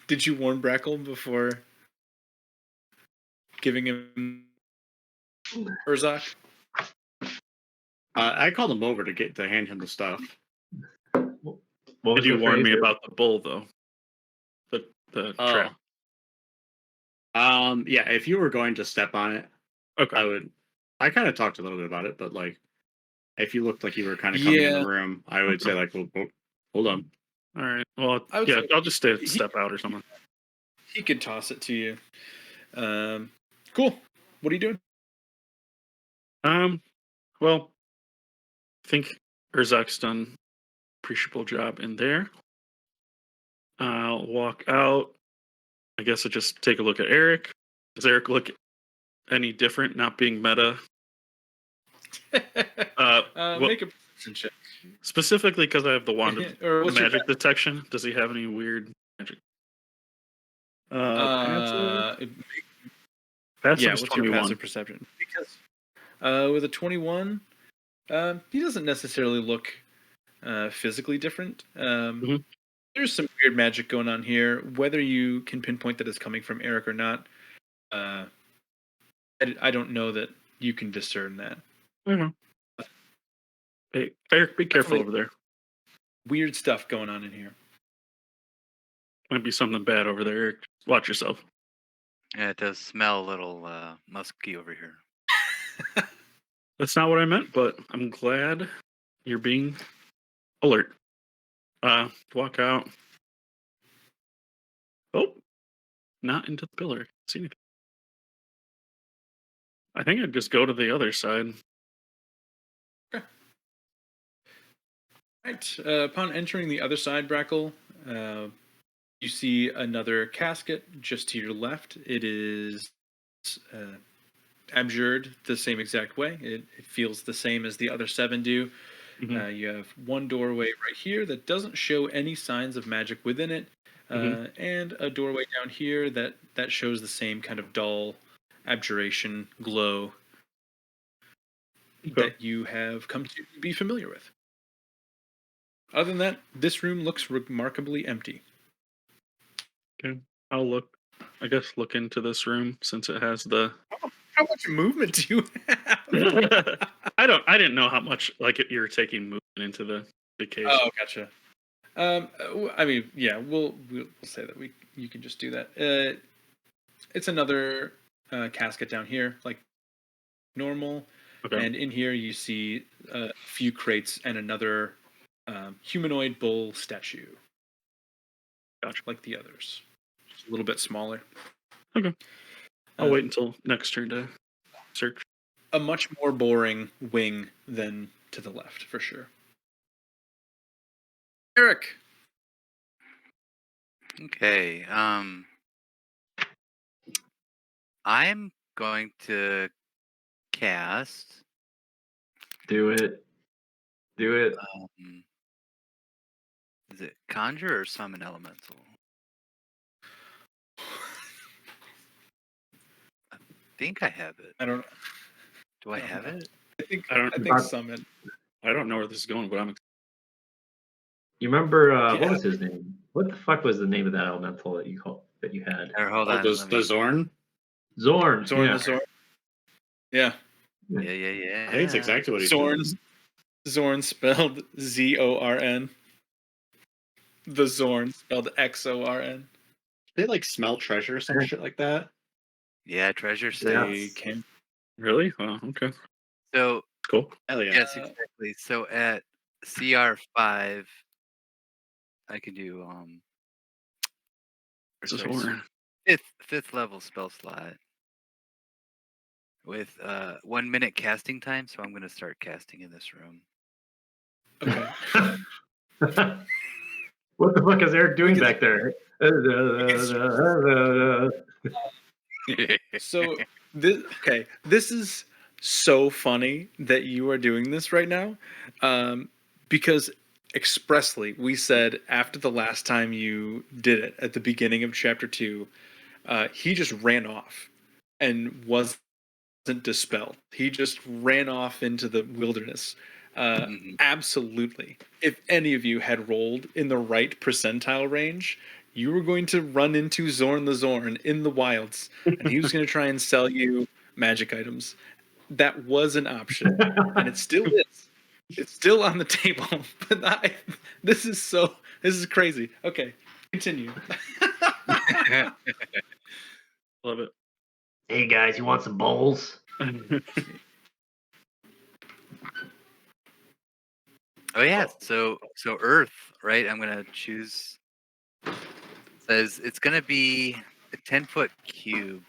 Did you warn Brackle before giving him Urzok? I called him over to hand him the stuff. Did you warn me about the bull though? The trap. Yeah, if you were going to step on it, okay. I kind of talked a little bit about it, but like if you looked like you were kind of coming in the room, I would say like, well, hold on. All right. Well, I'll just step out or something. He could toss it to you. Cool. What are you doing? Well, I think Urzak's done an appreciable job in there. I'll walk out. I guess I just take a look at Eric. Does Eric look any different, not being meta? Make a perception check. Specifically because I have the wand of Or what's your magic detection. Does he have any weird magic? Passive is what's 21. your passive perception? Because with a 21, he doesn't necessarily look physically different. There's some weird magic going on here. Whether you can pinpoint that it's coming from Eric or not, I don't know that you can discern that. Hey, Eric, be careful over there. Weird stuff going on in here. Might be something bad over there, Eric. Watch yourself. Yeah, it does smell a little musky over here. That's not what I meant, but I'm glad you're being alert. Walk out. Oh, not into the pillar. See anything? I think I'd just go to the other side. Okay. Right. Upon entering the other side, Brackle, you see another casket just to your left. It is abjured the same exact way. It feels the same as the other 7 do. You have one doorway right here that doesn't show any signs of magic within it, and a doorway down here that shows the same kind of dull abjuration glow that you have come to be familiar with. Other than that, this room looks remarkably empty. Okay, I'll look into this room since it has the. How much movement do you have? I didn't know how much you're taking movement into the case. Oh, gotcha. I mean, yeah, we'll say that you can just do that. It's another casket down here, like normal, and in here you see a few crates and another humanoid bull statue. Gotcha. like the others. Just a little bit smaller. Okay. I'll wait until next turn to search. A much more boring wing than to the left, for sure. Eric. Okay. I'm going to cast. Do it. Do it. Is it conjure or summon elemental? I think I have it. I don't. Do I I don't have know. it? I think summon. I don't know where this is going, but I'm. You remember Yeah. what was his name? What the fuck was the name of that elemental that you had? Or hold Oh, on. the let me- Zorn? Zorn. Zorn yeah. the Zorn. Yeah. Yeah. I think it's exactly what he's Zorn. doing. Zorn spelled Zorn. The Zorn spelled XORN. They like smell treasure or some shit like that. Yeah, treasure Yeah. They sites. can. Really? Oh, okay. So Cool. Hell yeah. yes, exactly. So at CR5, I can do or This is sorry, horror. fifth level spell slot with 1 minute casting time. So I'm gonna start casting in this room. Okay. What the fuck is Eric doing back there? So this is so funny that you are doing this right now, because expressly we said after the last time you did it at the beginning of chapter 2, he just ran off and wasn't dispelled. He just ran off into the wilderness. Absolutely. If any of you had rolled in the right percentile range, you were going to run into Zorn the Zorn in the wilds, and he was going to try and sell you magic items. That was an option, and it still is. It's still on the table. But this is crazy. Okay, continue. Love it. Hey guys, you want some bowls? Oh yeah, so Earth, right? I'm gonna choose. Says it's gonna be a 10-foot cube.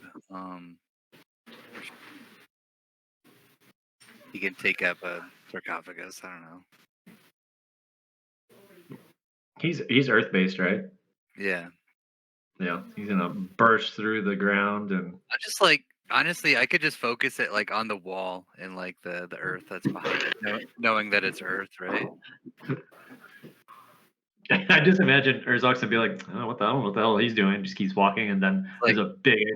You can take up a sarcophagus. I don't know. He's Earth based, right? Yeah, Yeah. He's gonna burst through the ground and I just like honestly, I could just focus it like on the wall and like the Earth that's behind it, knowing that it's Earth, right? I just imagine Urzok's gonna be like, oh, I don't know what the hell he's doing. Just keeps walking, and then Like- there's a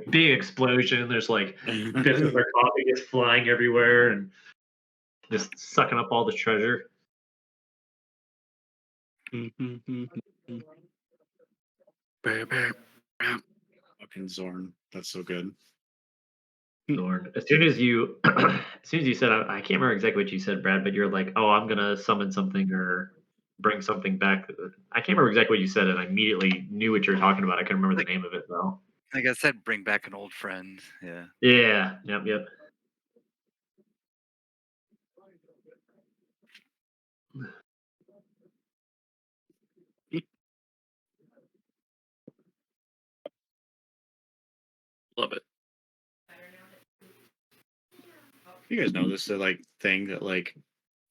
big explosion. There's like bits of sarcophagus flying everywhere, and just sucking up all the treasure. Fucking Zorn. That's so good. Zorn. As soon as you said, I can't remember exactly what you said, Brad, but you're like, oh, I'm gonna summon something or bring something back. I can't remember exactly what you said, and I immediately knew what you were talking about. I couldn't remember the name of it though. Like I said, bring back an old friend. Yeah. Yeah. Yep. Love it. You guys know this like thing that like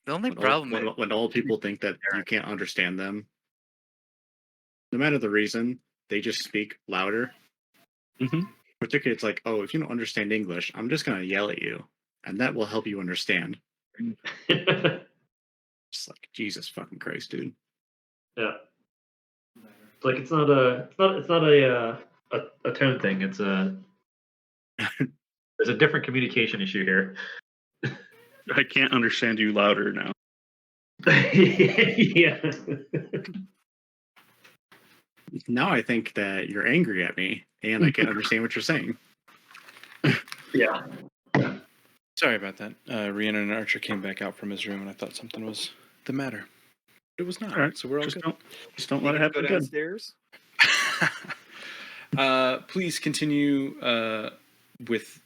The only problem is when old people think that you can't understand them, no matter the reason, they just speak louder. Particularly, it's like, oh, if you don't understand English, I'm just gonna yell at you, and that will help you understand. It's like Jesus fucking Christ, dude. Yeah. It's like it's not a tone thing. It's a there's a different communication issue here. I can't understand you louder now. Yeah. Now I think that you're angry at me, and I can't understand what you're saying. Yeah. Sorry about that. Rhiannon and Archer came back out from his room, and I thought something was the matter. It was not. All right, So we're all just good. don't let it Go happen again. downstairs. Please continue with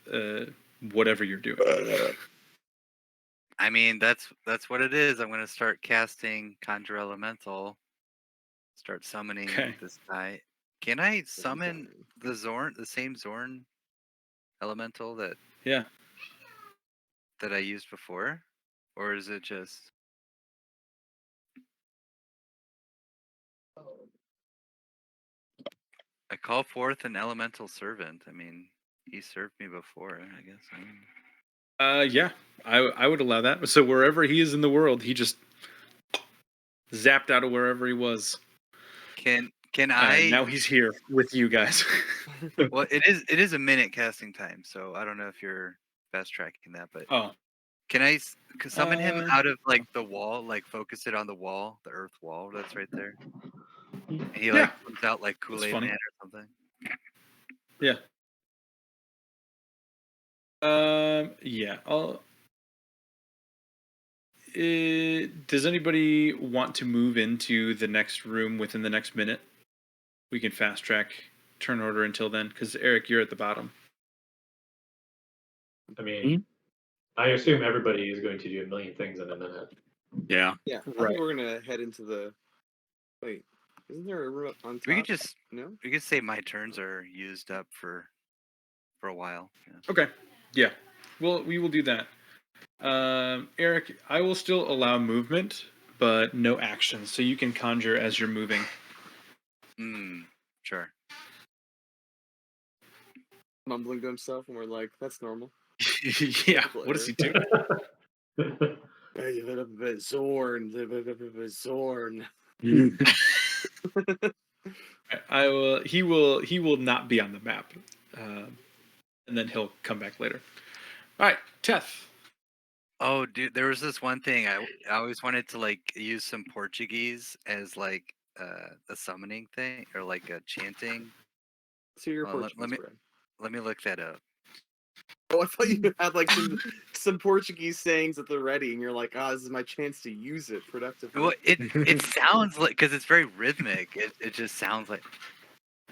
whatever you're doing. I mean, that's what it is. I'm gonna start casting Conjure Elemental. start summoning Okay. this guy. Can I summon summoning. the Zorn, the same Zorn elemental Yeah. that I used before, or is it just? I call forth an elemental servant. I mean, he served me before, I guess. I mean, Yeah. I would allow that. So wherever he is in the world, he just zapped out of wherever he was. can And I? now he's here with you guys. Well, it is a minute casting time, so I don't know if you're fast tracking that, but Oh. can I summon him Uh, out of like the wall, like focus it on the wall, the earth wall that's right there, and he Yeah. like comes out like That's Kool-Aid funny. Man or something? Yeah. Yeah. Does anybody want to move into the next room within the next minute? We can fast track turn order until then, because Eric, you're at the bottom. I mean, I assume everybody is going to do a million things in a minute. Yeah. Yeah, I Right. think we're gonna head into the. Wait, isn't there a room on top? We could just No. we could say my turns are used up for a while. Yeah. Okay. Yeah. Well, we will do that. Eric, I will still allow movement, but no action, so you can conjure as you're moving. Sure. Mumbling to himself, and we're like, "That's normal." Yeah. What does he do? Zorn, Zorn. I will. He will. He will not be on the map, and then he'll come back later. All right, Teth. Oh, dude, there was this one thing I always wanted to like use some Portuguese as like a summoning thing or like a chanting. So you're Hold on, Portuguese, Brad. let me look that up. Oh, I thought you had like some Portuguese sayings at the ready, and you're like, "Ah, this is my chance to use it productively." Well, it sounds like because it's very rhythmic. It just sounds like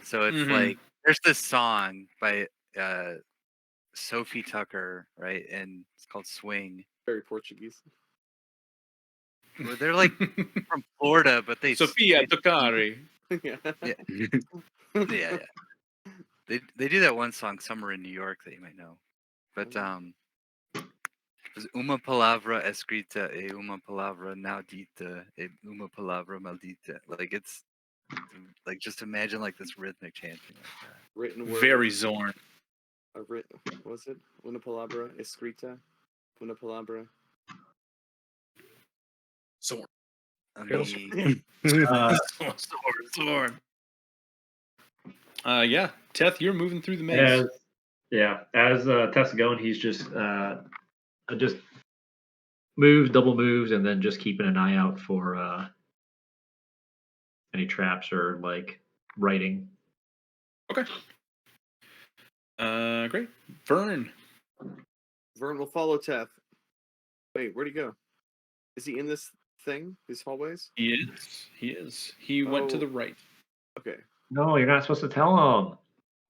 so. It's Mhm. like there's this song by Sophie Tucker, right? And it's called Swing. Very Portuguese. Well, they're like from Florida, but Sophia Toccari. Yeah. Yeah. They do that one song, Summer in New York, that you might know. But it's uma palavra escrita e uma palavra naudita e uma palavra maldita. Like it's like just imagine like this rhythmic chanting like that. Written word. Very Zorn. What was it? Una palabra escrita. Una palabra. Zorn. Me. Zorn. Yeah, Teth, you're moving through the maze. As Teth's going, he's just moves, double moves, and then just keeping an eye out for any traps or like writing. Okay. Great. Vern. Vern will follow Teth. Wait, where'd he go? Is he in this thing? These hallways? He is. He is. He went to Oh. the right. Okay. No, you're not supposed to tell him.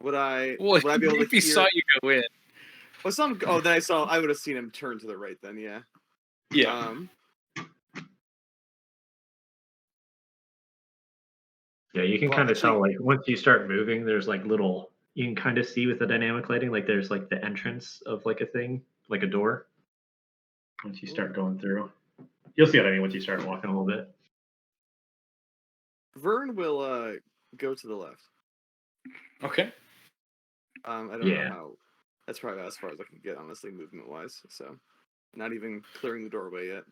Would I? Well, would I be able if to he hear? saw you go in. Well, Oh, then I would have seen him turn to the right. Then, yeah. Yeah. Yeah, you can Well, kind of actually- tell like once you start moving, there's like little you can kind of see with the dynamic lighting, like there's like the entrance of like a thing, like a door. Once you start going through, you'll see what I mean once you start walking a little bit. Vern will go to the left. Okay. I don't Yeah. know how. That's probably as far as I can get, honestly, movement wise. So, not even clearing the doorway yet.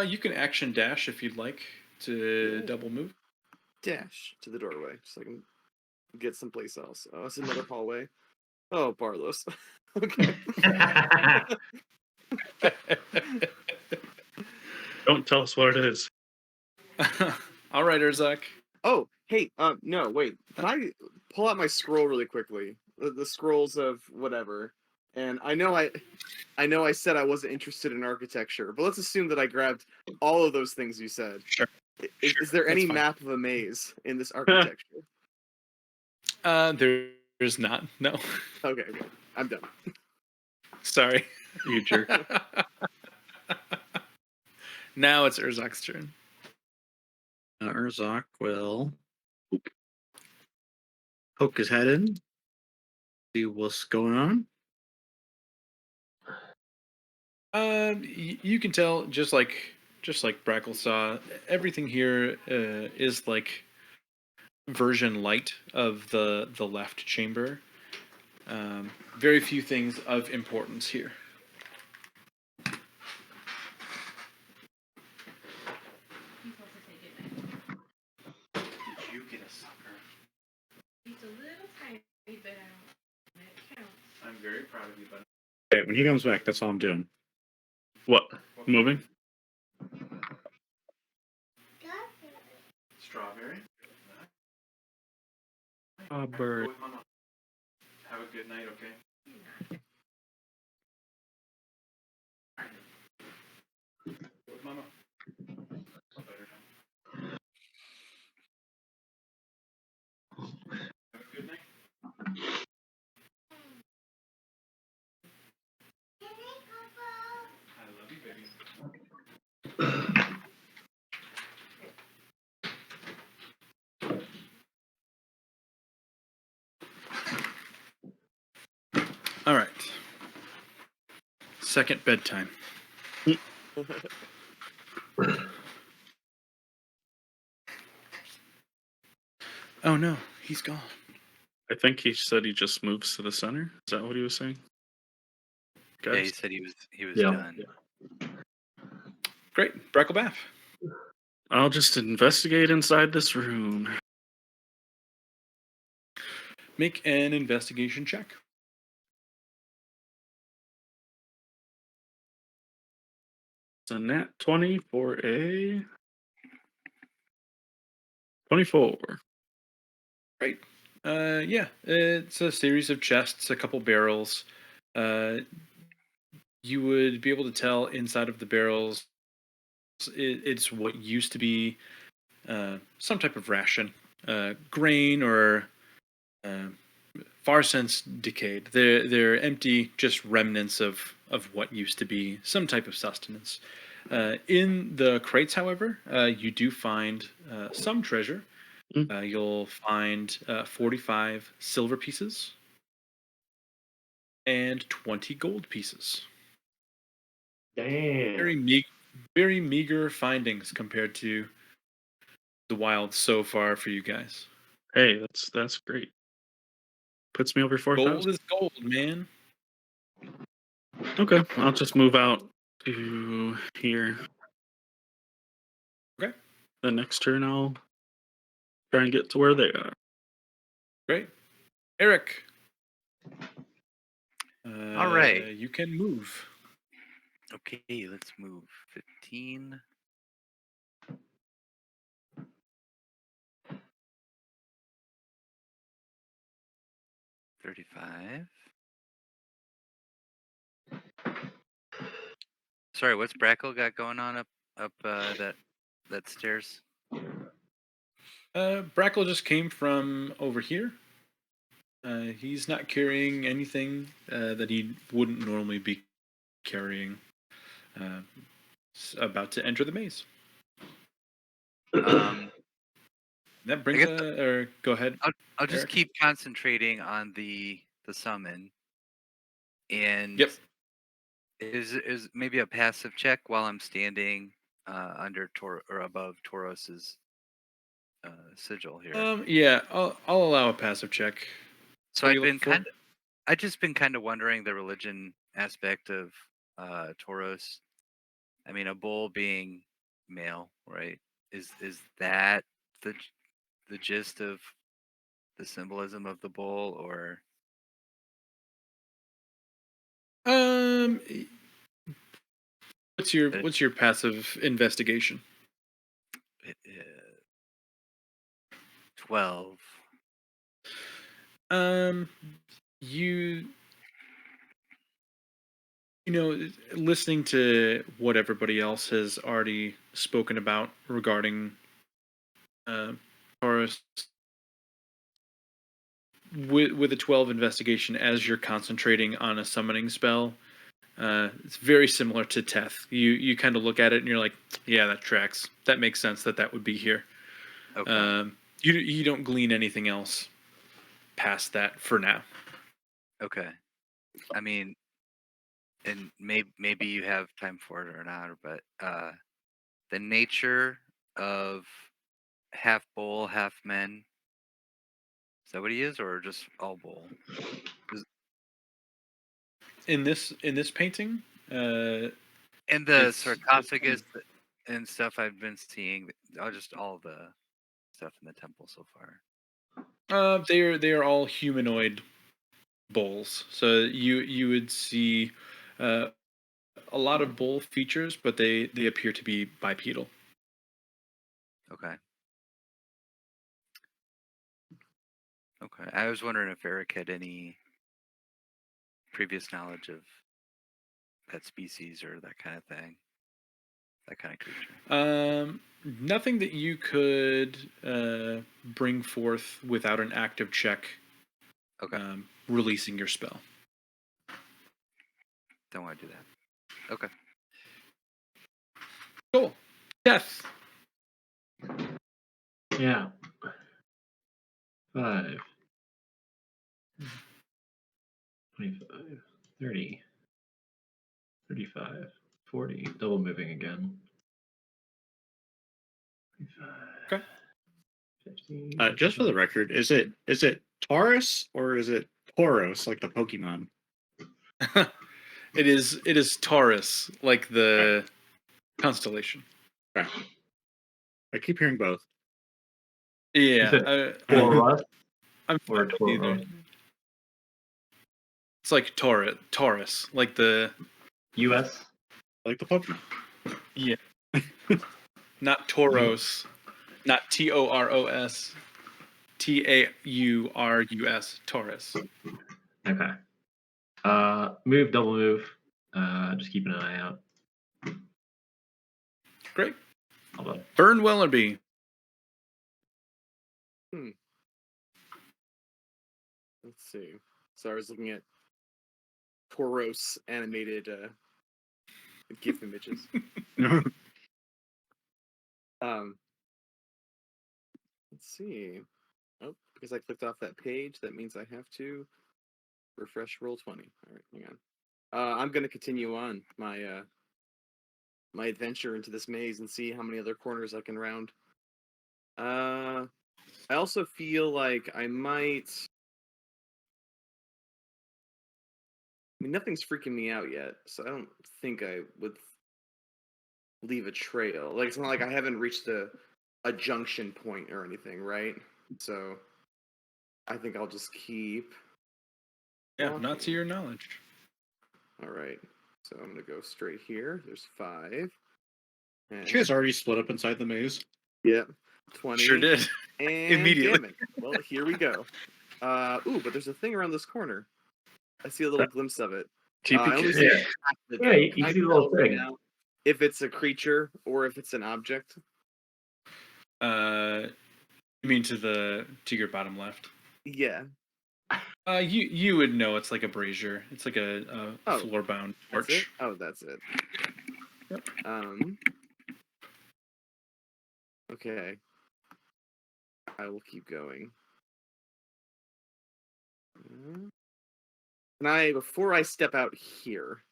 You can action dash if you'd like to Yeah. double move. Dash to the doorway, so I can get someplace else. Oh, it's another hallway. Oh, Barlos. Okay. Don't tell us what it is. All right, Urzak. Oh, hey, no, wait. Can I pull out my scroll really quickly? The scrolls of whatever. And I know I said I wasn't interested in architecture, but let's assume that I grabbed all of those things you said. Sure. Is there any That's fine. map of a maze in this architecture? There's not. No. Okay, I'm done. Sorry. You jerk. Now it's Urzak's turn. Urzak will poke his head in, see what's going on. You can tell, just like Brackle saw, everything here is like version light of the left chamber. Very few things of importance here. He's supposed to take it now. You get a sucker. Just a little tiny bit out. That counts. I'm very proud of you, buddy. Okay, when he comes back, that's all I'm doing. What? Moving? Strawberry. Bird. Have a good night, okay? With Mama. Have a good night. I love you, baby. All right. Second bedtime. Oh no, he's gone. I think he said he just moves to the center. Is that what he was saying? Yeah, he Guys? said he was Yeah. done. Great, Bracklebath. I'll just investigate inside this room. Make an investigation check. It's a nat 20 for a 24. Great. Yeah, it's a series of chests, a couple barrels. You would be able to tell inside of the barrels, it's what used to be some type of ration, grain or far since decayed. They're empty, just remnants of what used to be some type of sustenance. In the crates, however, you do find some treasure. You'll find 45 silver pieces and 20 gold pieces. Damn. Very meager findings compared to the wild so far for you guys. Hey, that's great. Puts me over 4,000. Gold is gold, man. Okay, I'll just move out to here. Okay. The next turn, I'll try and get to where they are. Great. Eric. All right. You can move. Okay, let's move. 15. $35. Sorry, what's Brackle got going on up that stairs? Brackle just came from over here. He's not carrying anything that he wouldn't normally be carrying. About to enter the maze. That brings or go ahead. I'll just Eric. keep concentrating on the summon. And Yep. is maybe a passive check while I'm standing under or above Tauros's sigil here. Yeah, I'll allow a passive check. So What are you looking for? I've just been kind of wondering the religion aspect of Tauros. I mean, a bull being male, right? Is that the gist of the symbolism of the bull, or what's your passive investigation? 12? You know, listening to what everybody else has already spoken about regarding Taurus, with a 12 investigation, as you're concentrating on a summoning spell, it's very similar to Teth. You kind of look at it and you're like, yeah, that tracks. That makes sense that would be here. Okay. You don't glean anything else past that for now. Okay. I mean, and maybe you have time for it or not, but the nature of half bull, half men. Is that what he is, or just all bull? In this painting, And the it's sarcophagus and stuff I've been seeing, just all the stuff in the temple so far. they are all humanoid bulls. So you would see a lot of bull features, but they appear to be bipedal. Okay. Okay. I was wondering if Eric had any previous knowledge of that species or that kind of thing, that kind of creature. Nothing that you could bring forth without an active check. Okay. Releasing your spell. Don't want to do that. Okay. Cool. Death. Yeah. 5, 25, 30, 35, 40. Double moving again. 35, Okay. 15. Just for the record, is it Taurus or is it Tauros like the Pokemon? It is Taurus, like the constellation. Okay. I keep hearing both. Yeah. Is it Taurus I'm or fine with either. Taurus? It's like Taurus, like the US? Like the Pokemon. yeah. Not Tauros, not Toros, Taurus, Taurus. Okay. Move, double move. Just keeping an eye out. Great. How about Vern Wellerby. Let's see. So I was looking at Tauros animated GIF images. Let's see. Oh, because I clicked off that page, that means I have to refresh roll 20. All right, hang on. I'm gonna continue on my my adventure into this maze and see how many other corners I can round. I also feel like I might. I mean, nothing's freaking me out yet, so I don't think I would leave a trail. Like, it's not like I haven't reached a junction point or anything, right? So I think I'll just keep. Yeah, not to walking. your knowledge. All right. So I'm gonna go straight here. There's 5. And Did you guys already split up inside the maze? yeah, 20. Sure did. And Immediately. damn it. Well, here we go. Ooh, but there's a thing around this corner. I see a little glimpse of it. I only see Yeah. half the Yeah, you I see the can little tell thing. now if it's a creature or if it's an object. You mean to your bottom left? Yeah. You would know it's like a brazier. It's like a Oh, floor-bound That's it? torch. Oh, that's it. Yep. Okay. I will keep going. Can I, before I step out here,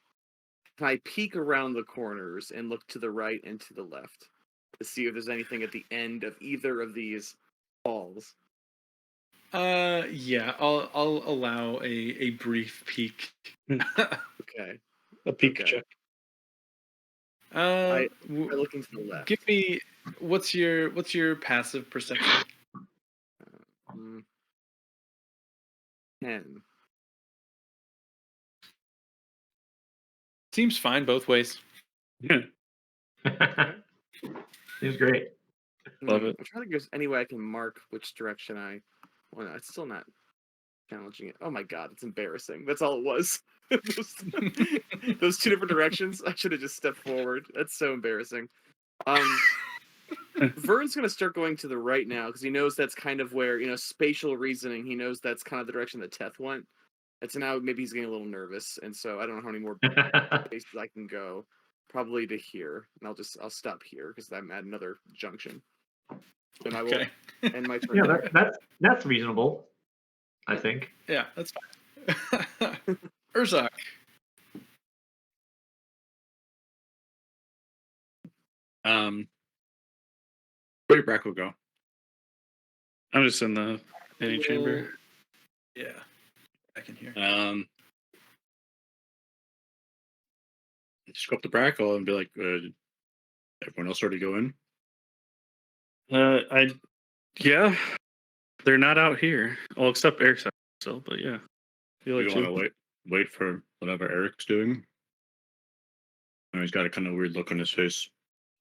can I peek around the corners and look to the right and to the left to see if there's anything at the end of either of these halls? Yeah, I'll allow a brief peek. Okay. A peek Okay. check. I looking to the left. Give me what's your passive perception? 10. Seems fine both ways. Seems great. Love it. I'm trying to go any way I can mark which direction I. Well, no, it's still not challenging it. Oh my god, it's embarrassing. That's all it was. Those 2 different directions. I should have just stepped forward. That's so embarrassing. Vern's gonna start going to the right now because he knows that's kind of where, spatial reasoning. He knows that's kind of the direction that Teth went. And so now maybe he's getting a little nervous, and so I don't know how many more places I can go. Probably to here, and I'll stop here because I'm at another junction. Then I will Okay. end my turn. Yeah, that's reasonable. I think. Yeah, that's fine. Urzak. Where did Brackle go? I'm just in the antechamber. Yeah, I can hear. Just go up to Brackle and be like, everyone else already go in? Yeah, they're not out here. Well, except Eric's out still, but yeah. Feel You like want to wait for whatever Eric's doing? Oh, he's got a kind of weird look on his face.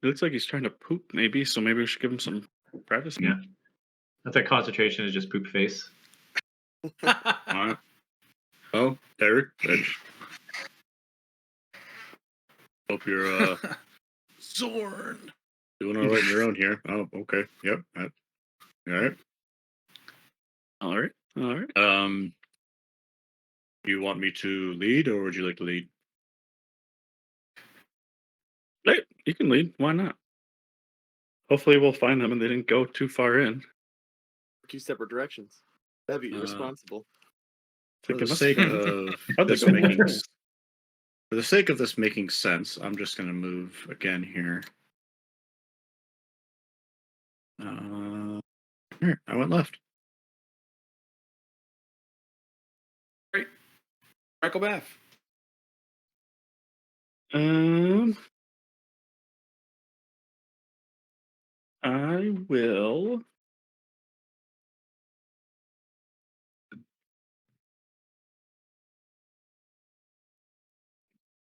It looks like he's trying to poop, maybe. So maybe we should give him some privacy. Yeah. That's like concentration is just poop face. Alright. Oh, Eric, bitch. Hope you're Zorn. doing all right on your own here. Oh, okay. Yep. All right. All right. All right. You want me to lead, or would you like to lead? Hey, you can lead. Why not? Hopefully, we'll find them and they didn't go too far in. 2 separate directions. That'd be irresponsible. For Think the it must sake be. of How'd they this go making, backwards? for the sake of this making sense, I'm just going to move again here. Here, I went left. Great. Brackle Bath.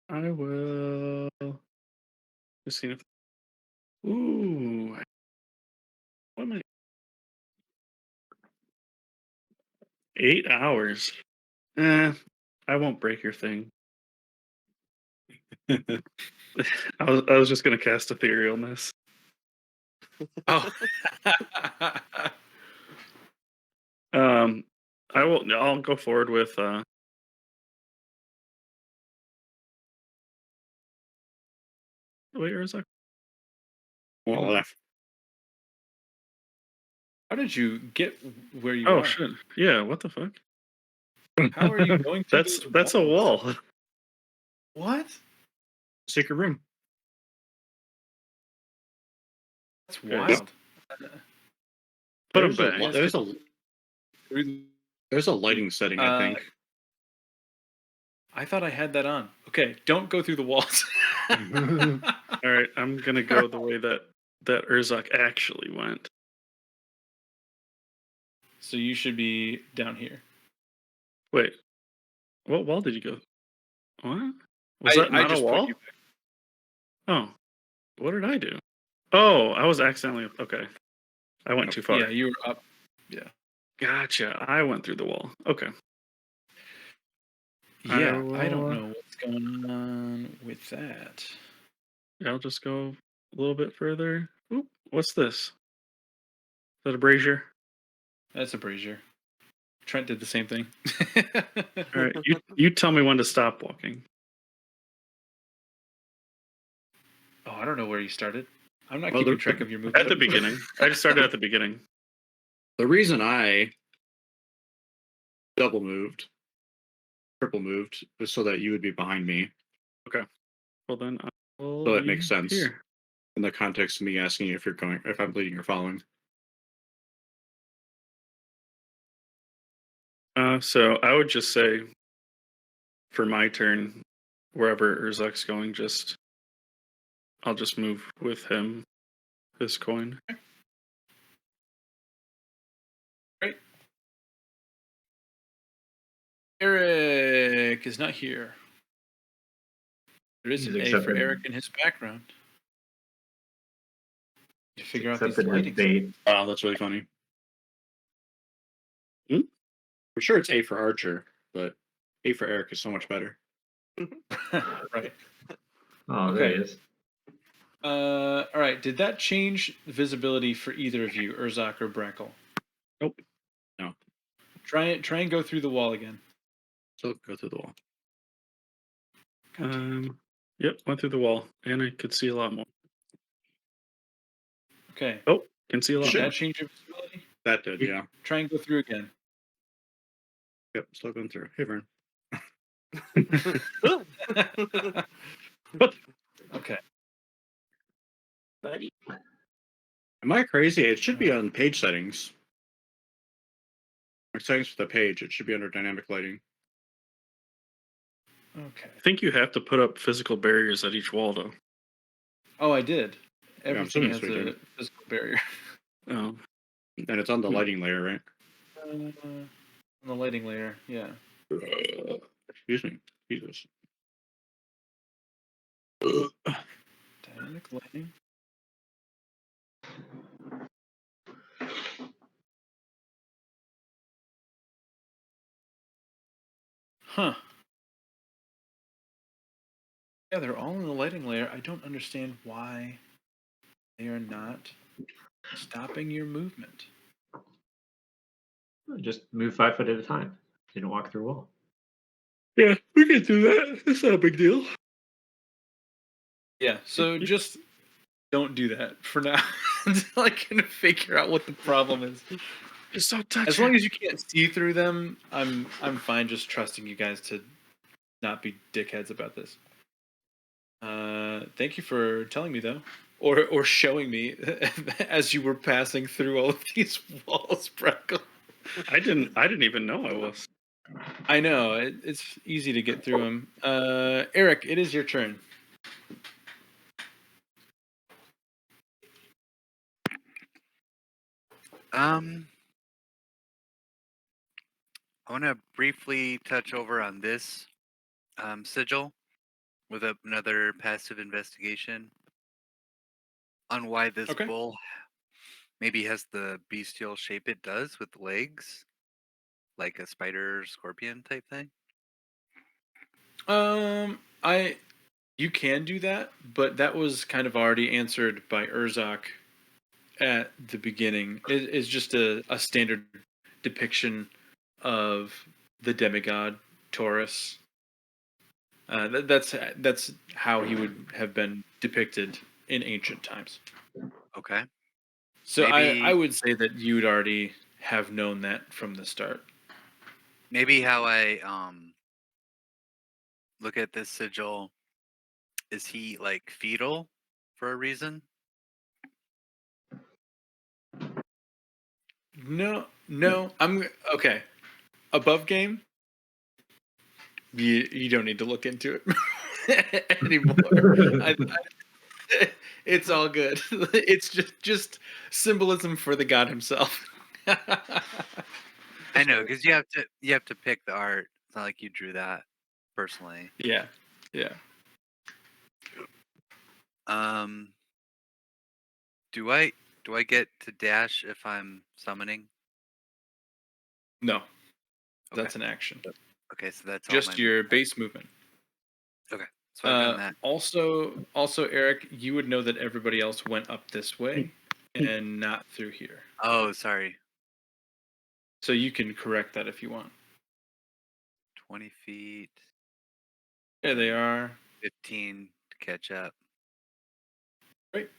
I will. Just see if. Ooh. What am I? 8 hours. I won't break your thing. I was just gonna cast Etherealness. Oh. I'll go forward with wait, where's that? Well, left. How did you get where you Oh are? shit. Yeah, what the fuck? How are you going through That's a walls? wall. What? Secret room. That's Okay. wild. Put them There's a back. li- there's a lighting setting, I think. I thought I had that on. Okay, don't go through the walls. All right, I'm gonna go the way that Urzak actually went. So you should be down here. Wait, what wall did you go? What? Was that I not a just put wall? you- Oh, what did I do? Oh, I was accidentally okay. I went too far. Yeah, you were up. Yeah. Gotcha. I went through the wall. Okay. Yeah, I don't will- know what's going on with that. I'll just go a little bit further. Oop, what's this? Is that a brazier? That's a brazier. Trent did the same thing. All right, you tell me when to stop walking. Oh, I don't know where you started. I'm not Well, keeping the- track of your movement. At the beginning. I just started at the beginning. The reason I double moved, triple moved, is so that you would be behind me. Well then, I will So that makes leave sense. Here. In the context of me asking you if I'm leading or following. So I would just say, for my turn, wherever Urzak's going, I'll just move with him. His coin. Great. Eric is not here. There is He's an A for accepted. Eric in his background. You figure out these Accepted lighting. as bait. Oh, that's really funny. Hmm? For sure, it's A for Archer, but A for Eric is so much better. Right. Oh, there Okay. he is. All right. Did that change visibility for either of you, Urzak or Brackle? Nope. No. Try and go through the wall again. So go through the wall. Yep, went through the wall, and I could see a lot more. Okay. Oh, Conceal Did out. that change your visibility? That did, yeah. Try and go through again. Yep, still going through. Hey, Vern. Okay. Buddy. Am I crazy? It should be on page settings. Or settings for the page. It should be under dynamic lighting. Okay. I think you have to put up physical barriers at each wall, though. Oh, I did. I'm Everything assuming has so, a dude. physical barrier. Oh, And it's on the lighting layer, right? On the lighting layer, yeah. Excuse me. Jesus. Dynamic lighting. Huh. Yeah, they're all in the lighting layer. I don't understand why they are not stopping your movement. Just move 5 foot at a time. You don't walk through a wall. yeah, we can do that. It's not a big deal. Yeah, so just don't do that for now until I can figure out what the problem is. Just don't touch As long as you can't see through them, I'm fine just trusting you guys to not be dickheads about this. Thank you for telling me though, or showing me as you were passing through all of these walls, Breckle. I didn't even know I was. I know it's easy to get through them. Eric, it is your turn. I want to briefly touch over on this sigil with another passive investigation on why this Okay. bull maybe has the bestial shape it does with legs, like a spider scorpion type thing. You can do that, but that was kind of already answered by Urzak at the beginning. It is just a standard depiction of the demigod Taurus. That's how he would have been depicted in ancient times. Okay. So I Maybe- would say that you'd already have known that from the start. Maybe how I look at this sigil, is he like fetal for a reason? No, I'm okay. Above game, you don't need to look into it anymore. It's all good. It's just symbolism for the god himself. I know, because you have to pick the art. It's not like you drew that personally. Yeah. Do I get to dash if I'm summoning? No, that's an action. Okay, so that's Just all my your base movement. Okay, so I've done that. Also, Eric, you would know that everybody else went up this way and not through here. Oh, sorry. So you can correct that if you want. 20 feet. There they are. 15 to catch up. Great.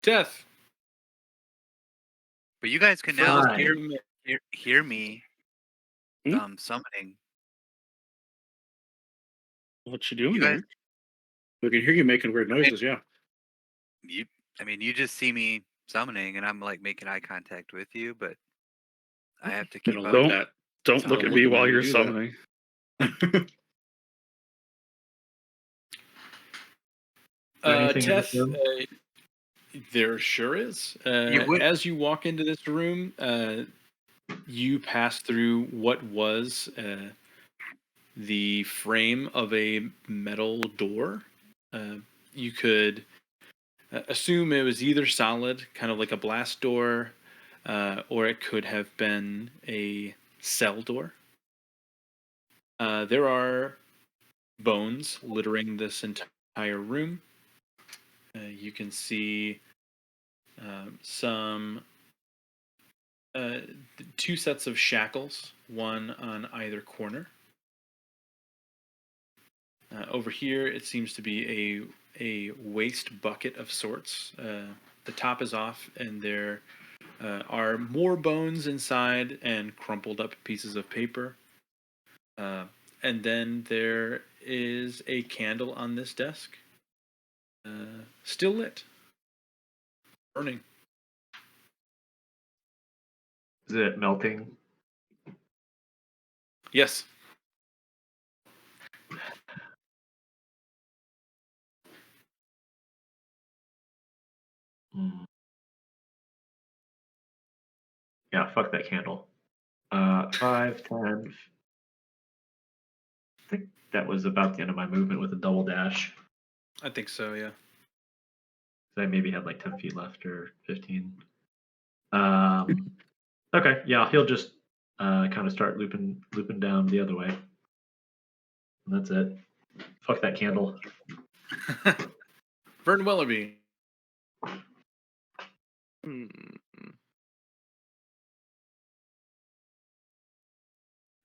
Death. But you guys can now Fine. hear me Hmm? summoning. What you doing You there? guys, We can hear you making weird noises, yeah. you just see me summoning and I'm like making eye contact with you, but I have to I keep don't up. like Don't- that. Don't look at me while you're summoning. Anything in Teth, this room? there sure is. would- As you walk into this room, you pass through what was the frame of a metal door. You could assume it was either solid, kind of like a blast door, or it could have been a cell door. There are bones littering this entire room. You can see some two sets of shackles, one on either corner. Over here, it seems to be a waste bucket of sorts. The top is off, and there are more bones inside and crumpled up pieces of paper. And then there is a candle on this desk, still lit, burning. Is it melting? Yes. Hmm. Yeah, fuck that candle. 5, 10. I think that was about the end of my movement with a double dash. I think so, yeah. I maybe had like 10 feet left or 15. Okay, yeah, he'll just kind of start looping down the other way. And that's it. Fuck that candle. Vern Willoughby. Hmm.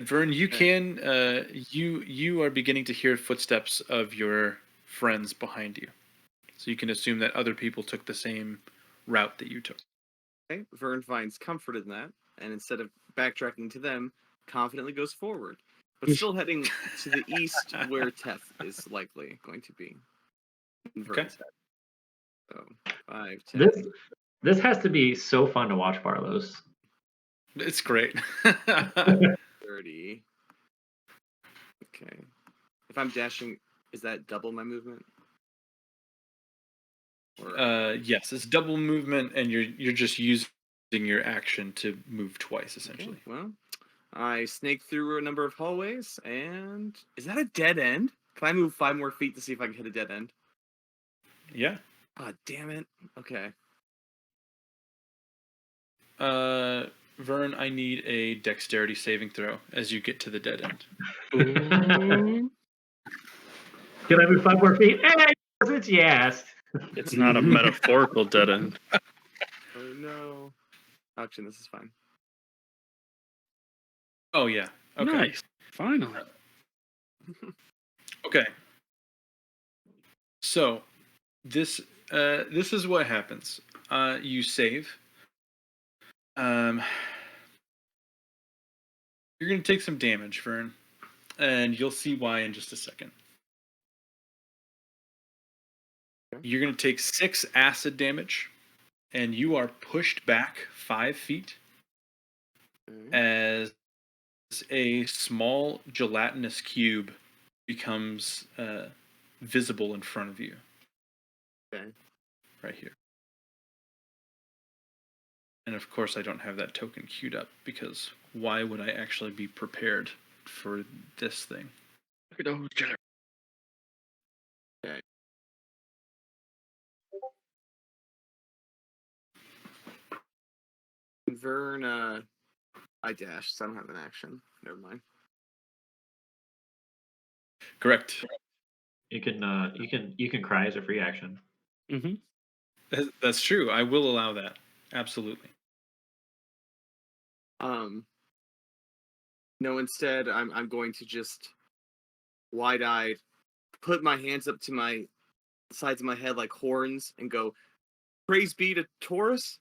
Vern, you can you are beginning to hear footsteps of your friends behind you, so you can assume that other people took the same route that you took. Okay, Vern finds comfort in that, and instead of backtracking to them, confidently goes forward, but still heading to the east, where Teth is likely going to be. In Vern's head. So 5, 10, This has to be so fun to watch, Barlow's. It's great. 30. Okay. If I'm dashing, is that double my movement? Or, Yes, it's double movement, and you're just using your action to move twice, essentially. okay, well, I snake through a number of hallways, and is that a dead end? Can I move 5 more feet to see if I can hit a dead end? Yeah. Ah, damn it. Okay. Vern, I need a dexterity saving throw as you get to the dead end. Can I move 5 more feet? Hey, since you asked. It's not a metaphorical dead end. Oh no. Actually, this is fine. Oh yeah. Okay. Nice. Finally. Okay. So this is what happens. You save. You're gonna take some damage, Vern, and you'll see why in just a second. You're gonna take 6 acid damage, and you are pushed back 5 feet as a small gelatinous cube becomes visible in front of you. Okay. Right here. And of course I don't have that token queued up, because why would I actually be prepared for this thing? Okay. Vern, I dashed, so I don't have an action. Never mind. Correct. You can cry as a free action. Mm-hmm. That's true. I will allow that. Absolutely. No, instead I'm going to just wide-eyed put my hands up to my sides of my head like horns and go, "Praise be to Taurus?"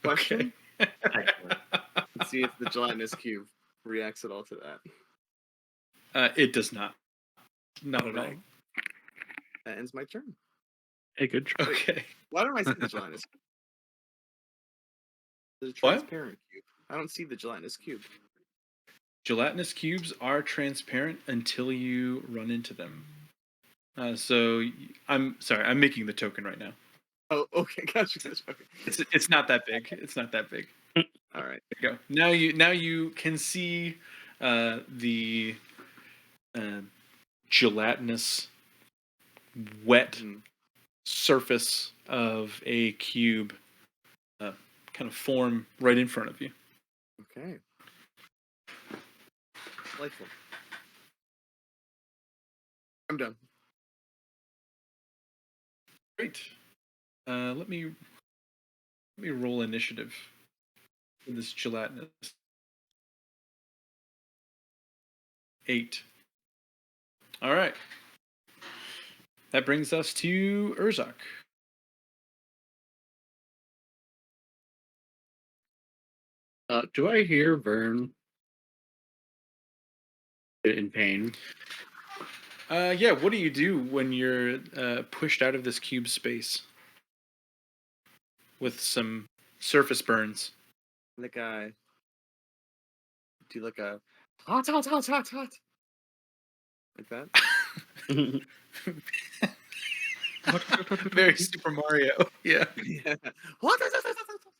Question? Excellent. And see if the gelatinous cube reacts at all to that. It does not. Not at all. Right. That ends my turn. Hey, good try. Okay. Why don't I see the gelatinous cube? There's a What? transparent cube. I don't see the gelatinous cube. Gelatinous cubes are transparent until you run into them. So I'm sorry, I'm making the token right now. Oh, okay, gotcha. Okay. It's not that big. It's not that big. All right. There you go. Now you can see the gelatinous wet Mhm. surface of a cube kind of form right in front of you. Okay. Delightful. I'm done. Great. Let me roll initiative for this gelatinous. 8. All right. That brings us to Urzak. Do I hear Vern in pain? Yeah, what do you do when you're pushed out of this cube space with some surface burns? Like do like a hot, hot, hot, hot, hot, like that. Very Super Mario. Yeah. Yeah. Hot, hot, hot, hot, hot, hot.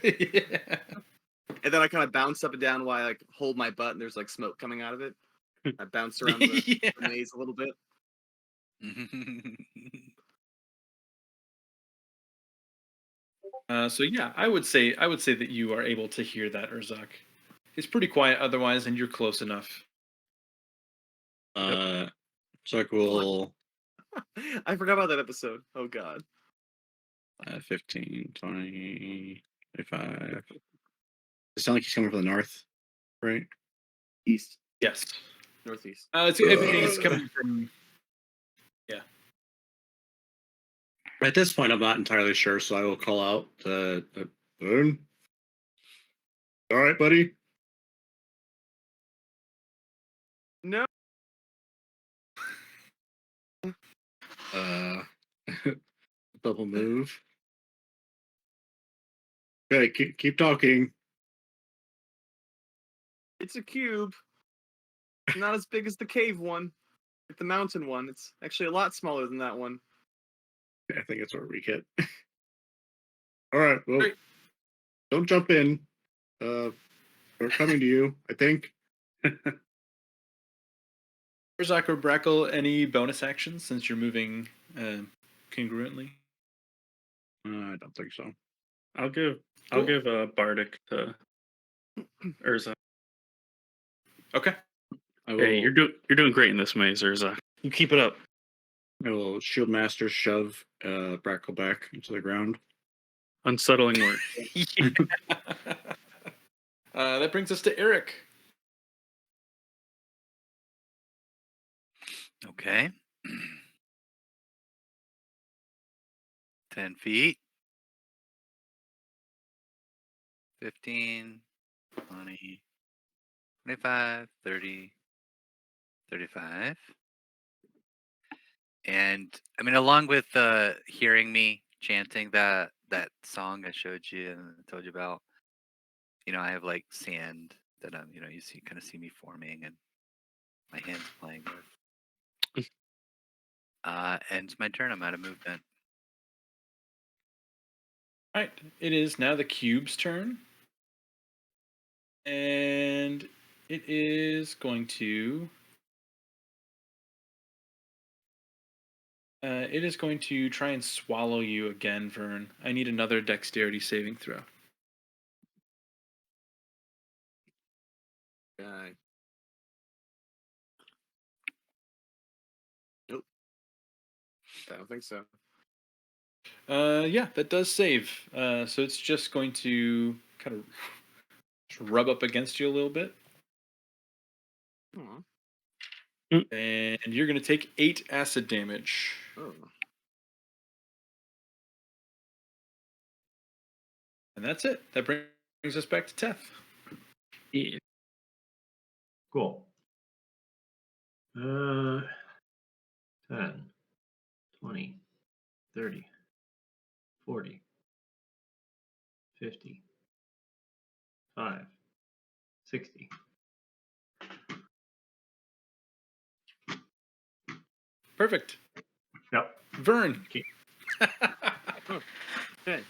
Yeah. And then I kind of bounce up and down while I like hold my butt, and there's like smoke coming out of it. I bounce around the Yeah. maze a little bit. So yeah, I would say that you are able to hear that, Urzak. It's pretty quiet otherwise, and you're close enough. Chuck will I forgot about that episode. Oh god. 15, 20, 25. It sounds like he's coming from the north, right? East, Yes. northeast. It's coming from. Yeah. At this point, I'm not entirely sure, so I will call out Vern. All right, buddy. No. Double move. Okay, keep talking. It's a cube. Not as big as the cave one. Like the mountain one. It's actually a lot smaller than that one. I think it's where we get. All right, well, Great. don't jump in. We're coming to you, I think. Urzak or Brackle, any bonus actions since you're moving congruently? I don't think so. I'll give Bardic to Urza. Okay. I will, Hey, you're doing great in this maze, Urza. You keep it up. I will Shield Master shove Brackle back into the ground. Unsettling work. That brings us to Eric. Okay. 10 feet. 15, 20, 25, 30, 35. And I mean, along with hearing me chanting that song I showed you and told you about, I have like sand that you kind of see me forming and my hands playing with. And it's my turn. I'm out of movement. All right. It is now the cube's turn. And it is going to. It is going to try and swallow you again, Vern. I need another dexterity saving throw. Guy. Nope. I don't think so. Yeah, that does save. So it's just going to kind of rub up against you a little bit. Aw. And you're going to take 8 acid damage. Oh. And that's it. That brings us back to Teth. Yeah. Cool. 10, 20, 30, 40, 50, 5, 60. Perfect. Yep. Vern. Okay. Okay.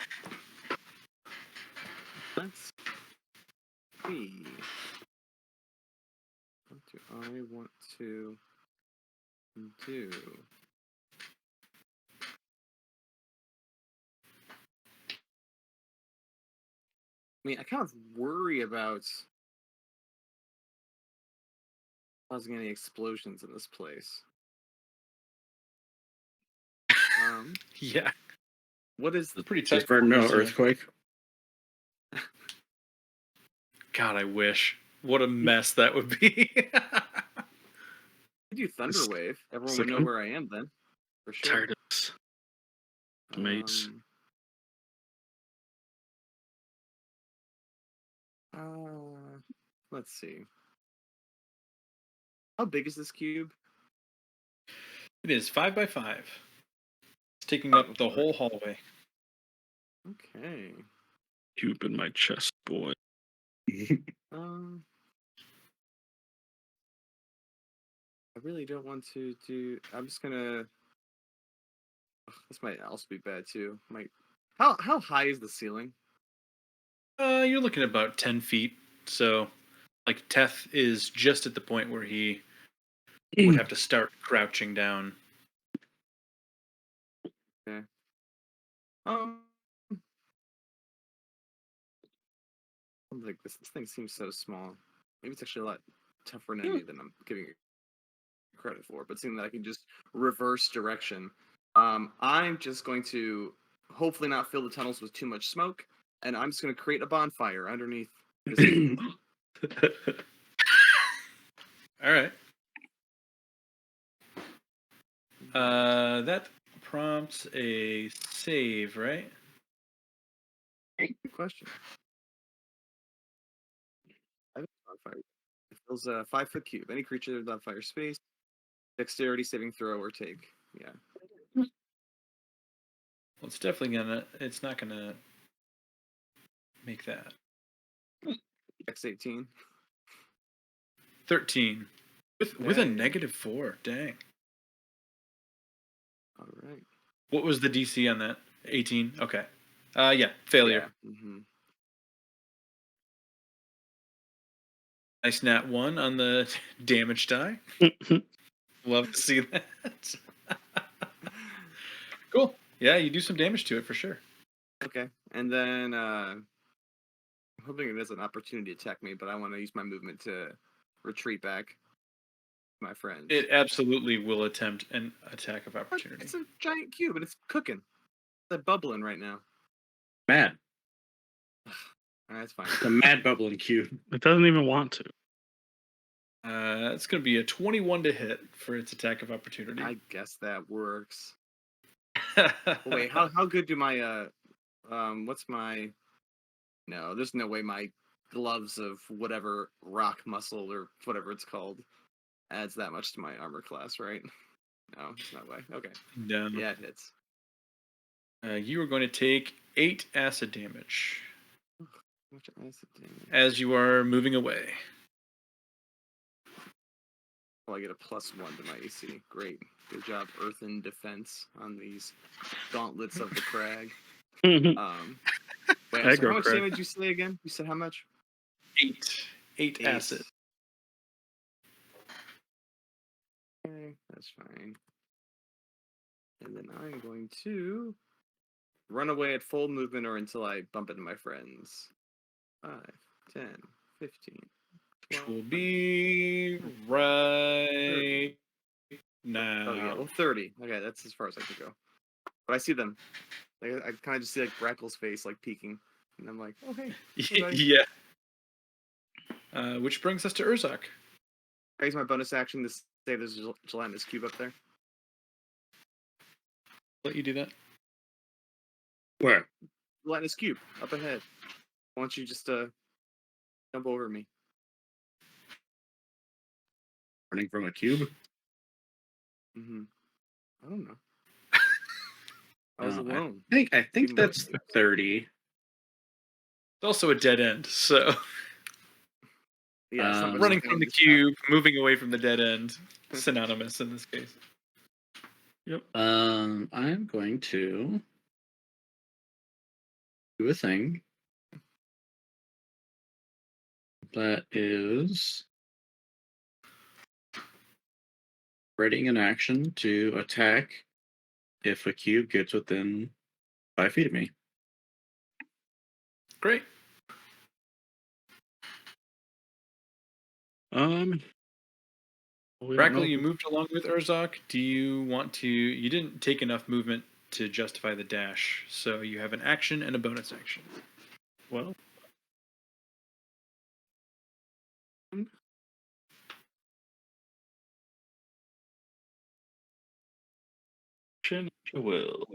Let's see. What do I want to do? I mean, I kind of worry about causing any explosions in this place. Yeah. What is It's pretty Does tight. Vern know quarters here. earthquake? God, I wish. What a mess that would be. I do Thunderwave? Everyone would know Second. where I am then, for sure. Tired of this maze. Let's see. How big is this cube? It is 5 by 5. It's taking up the whole hallway. Okay. Cube in my chest, boy. Um, I really don't want to do. I'm just gonna. Ugh, this might also be bad too. Might. How high is the ceiling? You're looking at about 10 feet. So, like, Teth is just at the point where he would have to start crouching down. Okay. Um. I'm like this thing seems so small. Maybe it's actually a lot tougher than than I'm giving it credit for. But seeing that I can just reverse direction, I'm just going to hopefully not fill the tunnels with too much smoke, and I'm just going to create a bonfire underneath. This All right. That prompts a save, right? Good question. I have a bonfire. It fills a 5-foot cube. Any creature with bonfire space, dexterity saving throw or take. Yeah. Well, it's definitely gonna. It's not gonna make that. X18. 13 with a Dang. -4. Dang. All right. What was the DC on that? 18. Okay. Yeah, failure. Yeah. Mm-hmm. Nice nat 1 on the damage die. Love to see that. Cool. Yeah, you do some damage to it for sure. Okay. And then I'm hoping it has an opportunity to attack me, but I want to use my movement to retreat back. My friends. It absolutely will attempt an attack of But opportunity. it's a giant cube and it's cooking. It's bubbling right now. Mad. That's fine. The mad bubbling cube. It doesn't even want to. It's going to be a 21 to hit for its attack of opportunity. I guess that works. Wait, how good do my what's my no, there's no way my gloves of whatever rock muscle or whatever it's called adds that much to my armor class, right? No, there's no way. Okay. No. Yeah, it hits. You are going to take 8 acid damage How much acid damage? as you are moving away. Oh, I get a +1 to my AC. Great. Good job, Earthen Defense, on these gauntlets of the crag. Wait, I'm sorry, Aggro how much crag. damage did you say again? You said how much? 8. 8 acid. Okay, that's fine. And then I'm going to run away at full movement or until I bump into my friends. 5, 10, 15, Which 12, will be right now. Oh, yeah, well, 30. Okay, that's as far as I can go. But I see them. Like, I kind of just see, like, Brackle's face, like, peeking. And I'm like, oh, hey. Yeah. Which brings us to Urzak. I use my bonus action to say there's a gelatinous cube up there. Let you do that. Where? Gelatinous cube up ahead. Why don't you just jump over me? Running from a cube? Mm-hmm. I don't know. I was alone. I think that's 30. It's also a dead end, so Yeah, it's not much running to from the this cube, moving away from the dead end, synonymous in this case. Yep. I'm going to do a thing that is readying an action to attack if a cube gets within 5 feet of me. Great. We don't know. Brackle, you moved along with Urzak. Do you want to? You didn't take enough movement to justify the dash, so you have an action and a bonus action. Well, I will.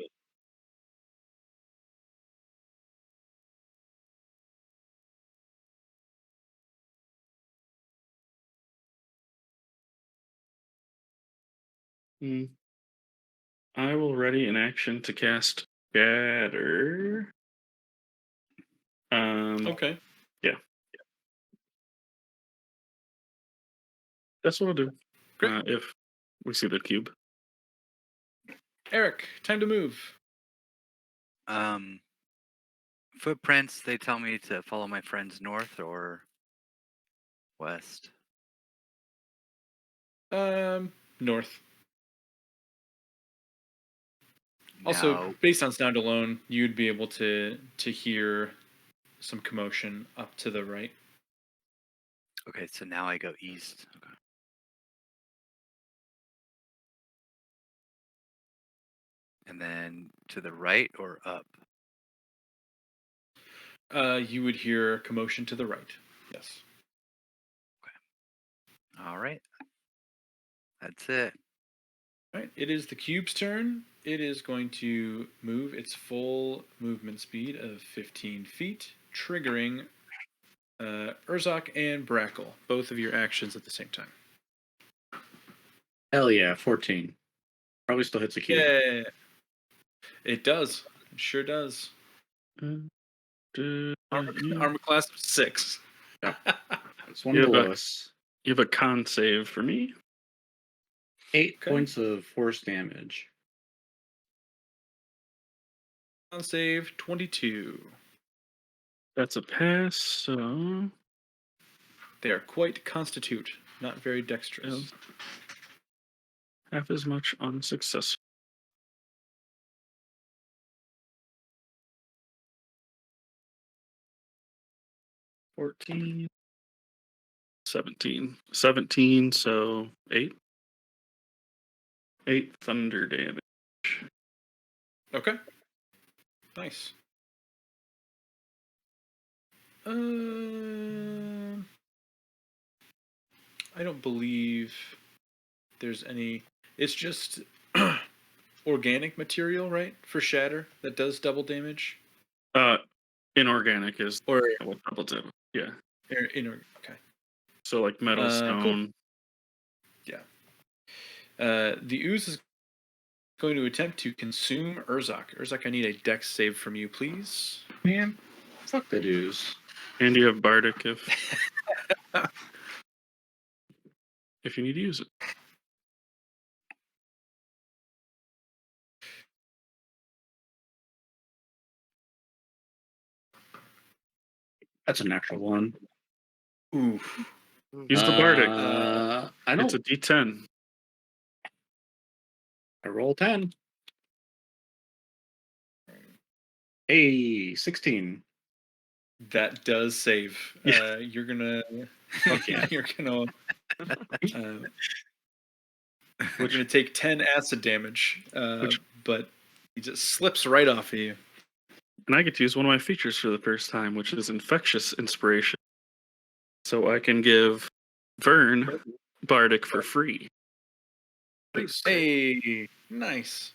Hmm. I will ready an action to cast Scatter. Okay. That's what I'll do. Great. If we see the cube. Eric, time to move. Footprints, they tell me to follow my friends north or west. North. Also, Now, based on sound alone, you'd be able to hear some commotion up to the right. okay, so now I go east. Okay. And then to the right or up? You would hear commotion to the right. Yes. All right. That's it. All right. It is the cube's turn. It is going to move its full movement speed of 15 feet, triggering Urzok and Brackle, both of your actions at the same time. Hell yeah, 14. Probably still hits a cube. Yeah. It does. It sure does. Armor class of 6. It's one You of the have a- lowest. You have a con save for me. 8 Okay. points of force damage. Con save 22. That's a pass, so They are quite constitute, not very dexterous. half as much unsuccessful. $14, 17, so 8. 8 thunder damage. Okay. Nice. I don't believe there's any. It's just organic material, right? For shatter that does double damage, Inorganic is or double tip. Yeah. okay. So like metal, Cool. stone. Yeah. The ooze is going to attempt to consume Urzok. Urzok, I need a dex save from you, please. Man, fuck the dudes. And you have Bardic if you need to use it. That's a natural one. Ooh. Use the Bardic. I don't. It's a D10. I roll 10. Hey, 16. That does save. Yeah. You're gonna. Fuck yeah. You're gonna. We're gonna take 10 acid damage, but he just slips right off of you. And I get to use one of my features for the first time, which is Infectious Inspiration. So I can give Vern Bardic for free. Hey, nice.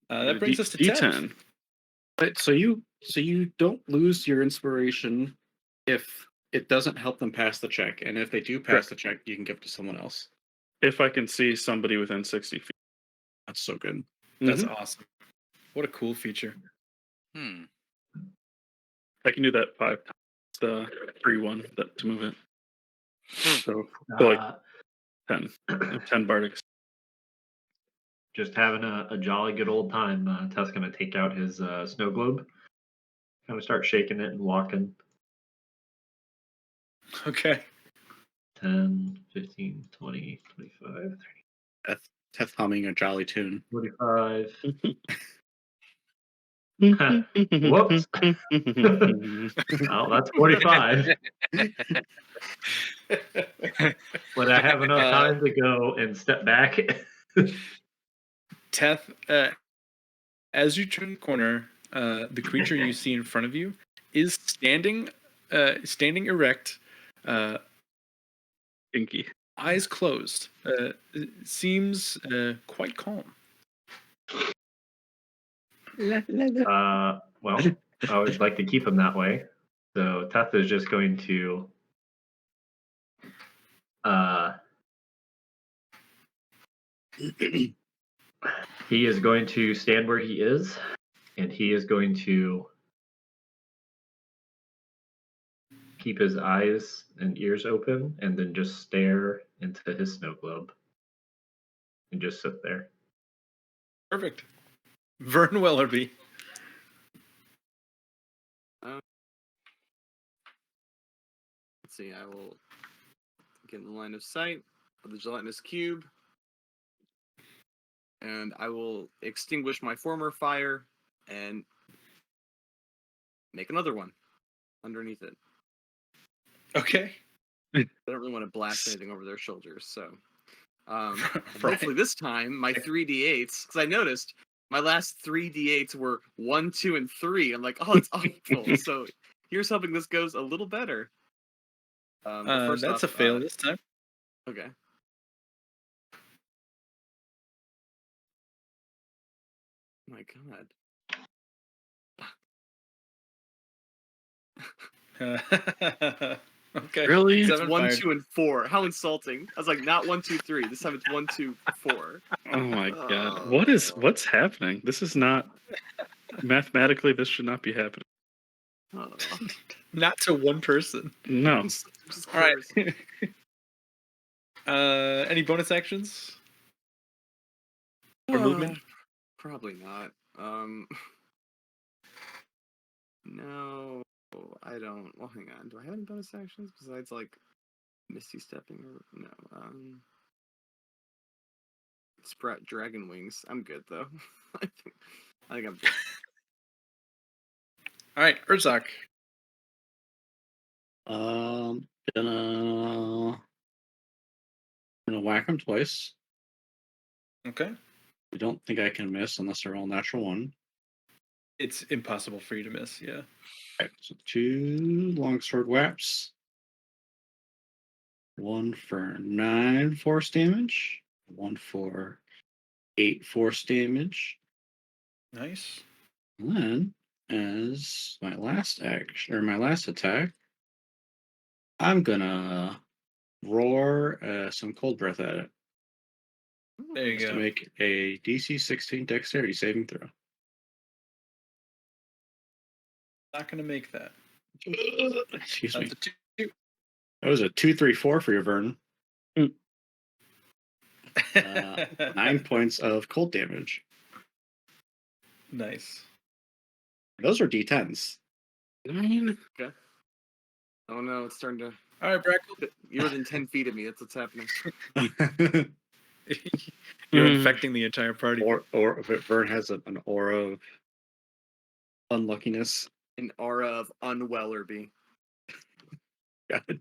That brings us to D10. But so you don't lose your inspiration if it doesn't help them pass the check, and if they do pass Correct. the check, you can give it to someone else. If I can see somebody within 60 feet. That's so good. That's Mhm. awesome. What a cool feature. I can do that 5 times. The free one to move it. So like 10. 10 Bardics. Just having a jolly good old time. Tess gonna take out his snow globe, kind of start shaking it and walking. Okay. 10, 15, 20, 25, 30, Teth humming a jolly tune. 45. Whoops. Oh, that's 45. But I have enough time to go and step back. Teth, as you turn the corner, the creature you see in front of you is standing erect, Inky. eyes closed. Seems quite calm. Well, I always like to keep him that way. So Teth is just going to He is going to stand where he is, and he is going to keep his eyes and ears open, and then just stare into his snow globe, and just sit there. Perfect. Vern Wellerby. Let's see. I will get in the line of sight of the gelatinous cube, and I will extinguish my former fire and make another one underneath it. Okay. I don't really want to blast anything over their shoulders, so and Right. hopefully this time my 3d8s, because I noticed my last 3d8s were 1, 2, and 3. I'm like, oh, it's awful. So here's hoping this goes a little better. But first That's off, a fail this time. Okay. My God. Okay. Really? It's Seven 1, fired. 2, and 4. How insulting! I was like, not 1, 2, 3. This time it's 1, 2, 4. Oh my god. Oh. What's happening? This is not mathematically this should not be happening. Oh. Not to one person. No. Just All right. cursed. Any bonus actions? Or movement? Probably not. No, I don't. Well, hang on. Do I have any bonus actions besides like Misty Stepping or no? Sprout Dragon Wings. I'm good though. I think I'm good. All right, Urzak. Gonna whack him twice. Okay. I don't think I can miss unless they're all natural one. It's impossible for you to miss, yeah. Right, so 2 longsword whaps. 1 for 9 force damage. 1 for 8 force damage. Nice. And then, as my last action or my last attack, I'm gonna roar some cold breath at it. There you Just go. to make a DC 16 dexterity saving throw. Not gonna make that. Excuse me. That's a 2. That was a 2, 3, 4 for you, Vern. 9 points of cold damage. Nice. Those are D10s. 9? Okay. Oh no, it's starting to. All right, Brackle. You're within 10 feet of me. That's what's happening. You're Mm. infecting the entire party. or Vern has an aura of unluckiness. An aura of unwellerby. God.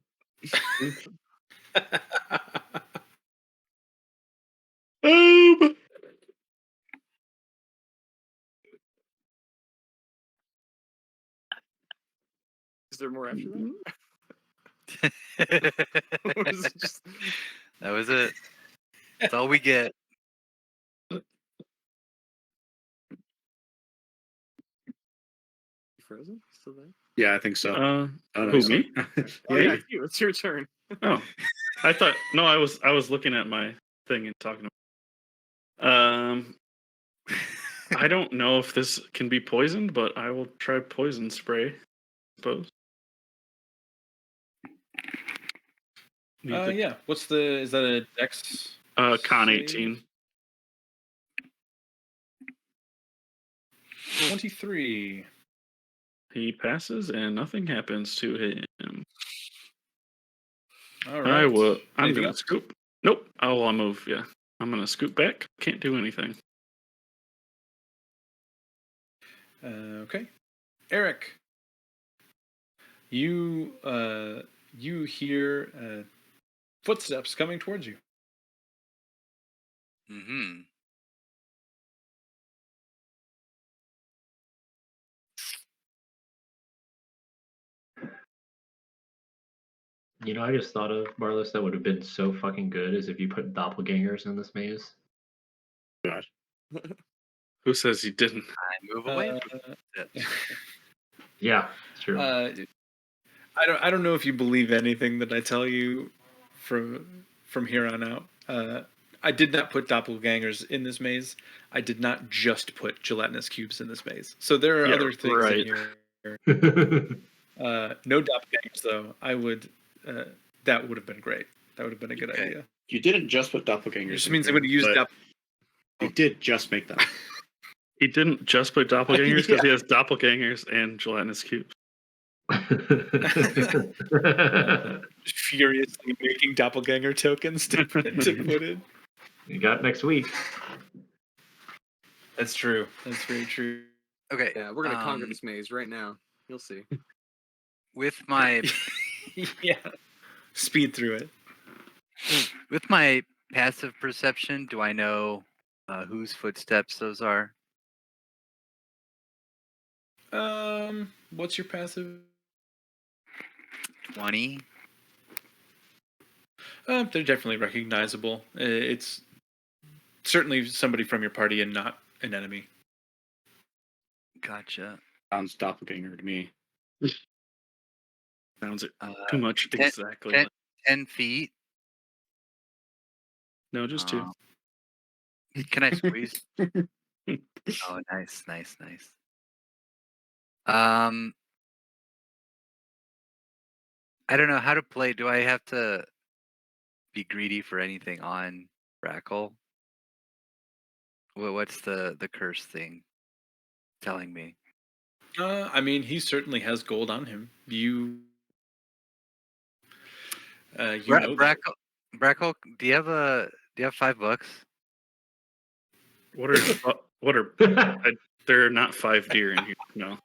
Is there more after that? That Or is it just... was it. That's all we get. Frozen? Still there? Yeah, I think so. Uh, I don't who, know. me? Oh Yeah, yeah, it's you. It's your turn. Oh. I thought no, I was looking at my thing and talking to I don't know if this can be poisoned, but I will try poison spray, I suppose. Yeah. Is that a dex? Con save? 18. 23. He passes and nothing happens to him. All right. I'm Anything gonna else? scoop. Nope. I'll move, yeah. I'm gonna scoop back. Can't do anything. Okay. Eric. You hear footsteps coming towards you. Mm-hmm. You know, I just thought of, Marlis, that would have been so fucking good is if you put doppelgangers in this maze. God. Who says he didn't? I move away from it. Yeah, it's true. I don't know if you believe anything that I tell you from here on out. I did not put doppelgangers in this maze. I did not just put gelatinous cubes in this maze. So there are Yeah, other things right. in here. No doppelgangers, though. I would. That would have been great. That would have been a good Okay. idea. You didn't just put doppelgangers. Which in means I'm here, going to use but you did just make them. He didn't just put doppelgangers because Yeah. he has doppelgangers and gelatinous cubes. Furiously making doppelganger tokens to put in. You got next week. That's true. That's very true. Okay. Yeah, we're gonna conquer this maze right now. You'll see. With my Yeah. Speed through it. passive perception, do I know whose footsteps those are? What's your passive? 20. They're definitely recognizable. It's certainly somebody from your party and not an enemy. Gotcha. Sounds doppelganger to me. Sounds Uh, too much. 10 Exactly. 10 feet. No, just 2. Can I squeeze? Oh, nice. I don't know how to play. Do I have to be greedy for anything on Brackle? What's the curse thing telling me? I mean, he certainly has gold on him. You know that. Brackle, do you have $5? What are there are not 5 deer in here. No.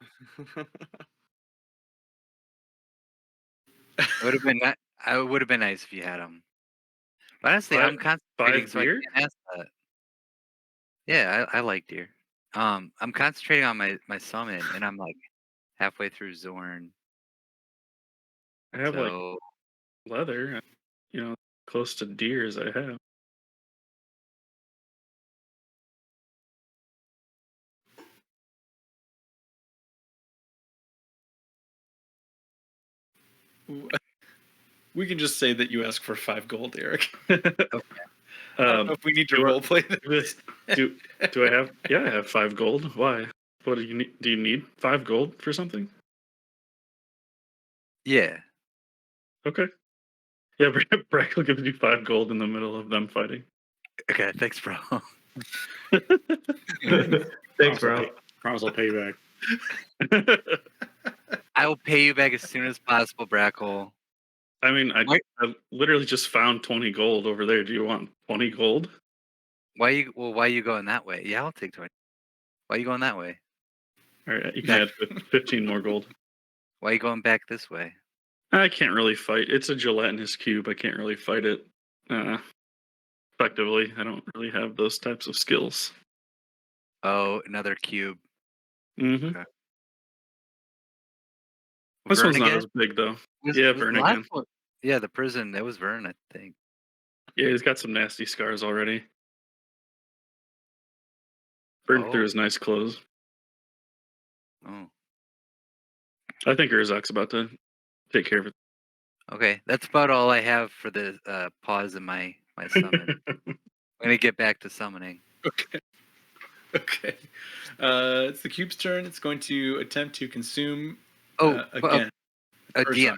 It would have been it would have been nice if you had them. But honestly, I'm concentrating, 5 so I deer? can't ask that. Yeah, I like deer. I'm concentrating on my summon, and I'm like halfway through Zorn. I have like So leather, close to deer as I have. We can just say that you ask for 5 gold, Eric. I don't know if we need to roleplay this. Do I have? Yeah, I have 5 gold. Why? What do you need? Do you need 5 gold for something? yeah. Okay. Yeah, Brackle gives you 5 gold in the middle of them fighting. Okay, thanks, bro. Thanks, bro. Promise I'll pay you back. I will pay you back as soon as possible, Brackle. I mean, I literally just found 20 gold over there. Do you want 20 gold? Why you going that way? Yeah, I'll take 20. Why you going that way? All right, you can add 15 more gold. Why you going back this way? I can't really fight. It's a gelatinous cube. I can't really fight it effectively. I don't really have those types of skills. Oh, another cube. Mm-hmm. Okay. This Vern one's not again? as big though. Was Vern the last again. one- Yeah, the prison. That was Vern, I think. Yeah, he's got some nasty scars already. Burned through his nice clothes. Oh. I think Urzak's about to take care of it. Okay, that's about all I have for the pause in my summon. I'm gonna get back to summoning. Okay. It's the cube's turn. It's going to attempt to consume DM. Urzak.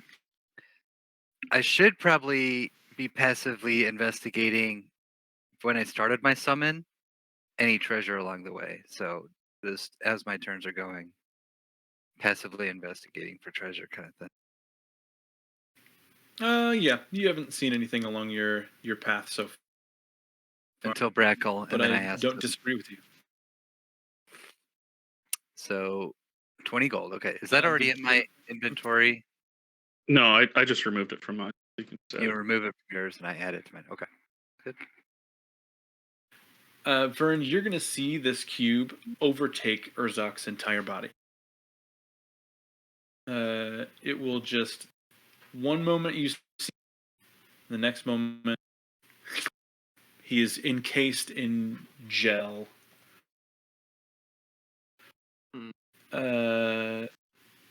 I should probably be passively investigating when I started my summon any treasure along the way. So just as my turns are going, passively investigating for treasure kind of thing. Yeah, you haven't seen anything along your path so far. Until Brackle, But and then I I asked don't him. disagree with you. So 20 gold. Okay, is that already in my inventory? No, I just removed it from mine. You remove it from yours, and I add it to mine. Okay, good. Vern, you're going to see this cube overtake Urzak's entire body. It will just, one moment you see, the next moment he is encased in gel.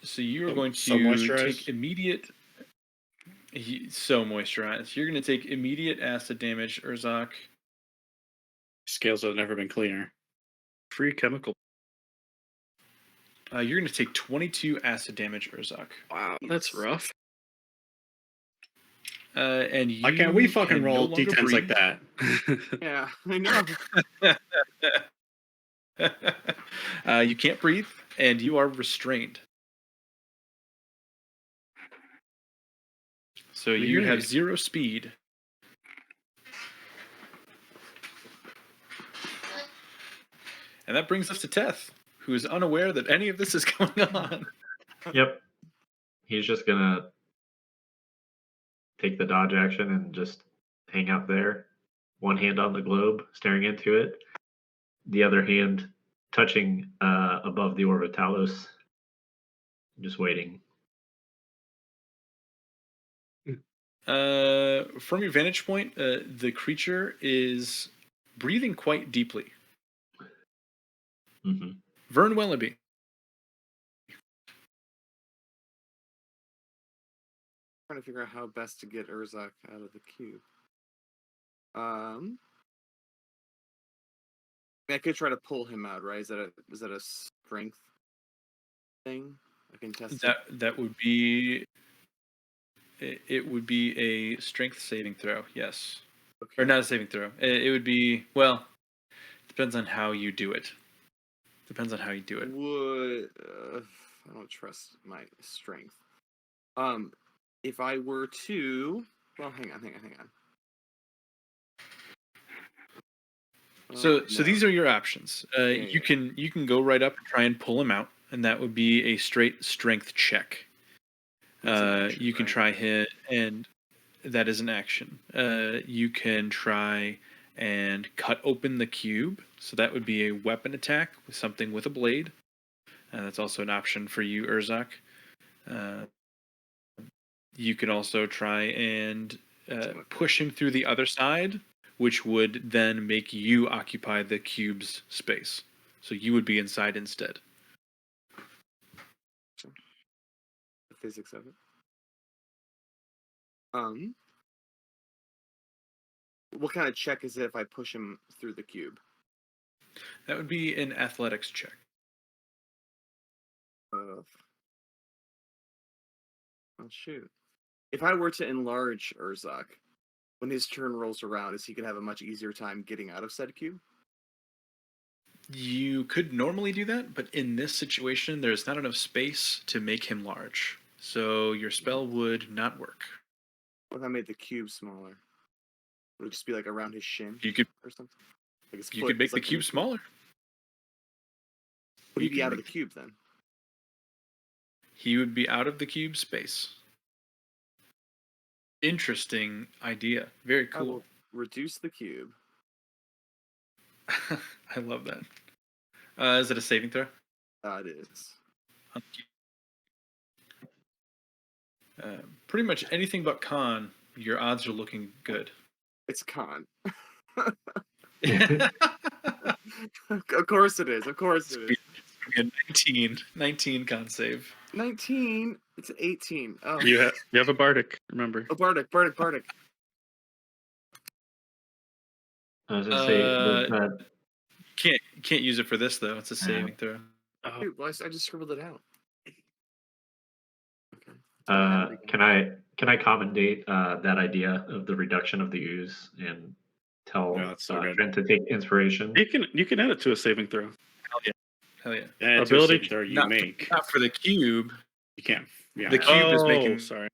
So you are going to take immediate. So moisturized. You're going to take immediate acid damage, Urzak. Scales have never been cleaner. Free chemical. You're going to take 22 acid damage, Urzok. Wow, that's rough. And you Why can't we fucking can roll no longer d10s like breathe. that? Yeah, I know. You can't breathe, and you are restrained. So you have Great. 0 speed. And that brings us to Teth, who is unaware that any of this is going on. Yep. He's just gonna take the dodge action and just hang out there. One hand on the globe, staring into it. The other hand touching above the orbitalis. Just waiting. From your vantage point, the creature is breathing quite deeply. Mm-hmm. Vern Wellaby. Trying to figure out how best to get Urzak out of the cube. I could try to pull him out, right? Is that a strength thing? I can test it. That would be. It would be a strength saving throw, yes. Okay. Or not a saving throw. It would be, well, depends on how you do it. Depends on how you do it. I don't trust my strength. If I were to, well, hang on. So No. these are your options. Yeah. You can go right up and try and pull him out, and that would be a straight strength check. That's an action, You can right? try hit, and that is an action. You can try and cut open the cube, so that would be a weapon attack with something with a blade. That's also an option for you, Urzok. You can also try and push him through the other side, which would then make you occupy the cube's space. So you would be inside instead. The physics of it. What kind of check is it if I push him through the cube? That would be an athletics check. Oh shoot! If I were to enlarge Urzak, when his turn rolls around, is he gonna have a much easier time getting out of said cube? You could normally do that, but in this situation, there's not enough space to make him large. So your spell would not work. What if I made the cube smaller? Would it just be like around his shin You could or something? Like his you foot could make is the like cube smaller. Would he You be could out of the make- cube then? He would be out of the cube space. Interesting idea. Very I cool. will reduce the cube. I love that. Is it a saving throw? It is. Pretty much anything but con, your odds are looking good. It's con. Of course it is. Of course it is. It's gonna be a 19 con save. 19. It's an 18. Oh, You have a bardic, remember. oh Bardic. I was gonna say, Can't use it for this though. It's a saving throw. Oh, Dude, well, I just scribbled it out. Okay. can I commendate that idea of the reduction of the ooze and tell Yeah, that's so good. Trent to take inspiration? you can add it to a saving throw. Hell yeah. And it's Ability- a saving throw you Not, make. not for the cube. You can't. Yeah. The cube is Oh, making. sorry.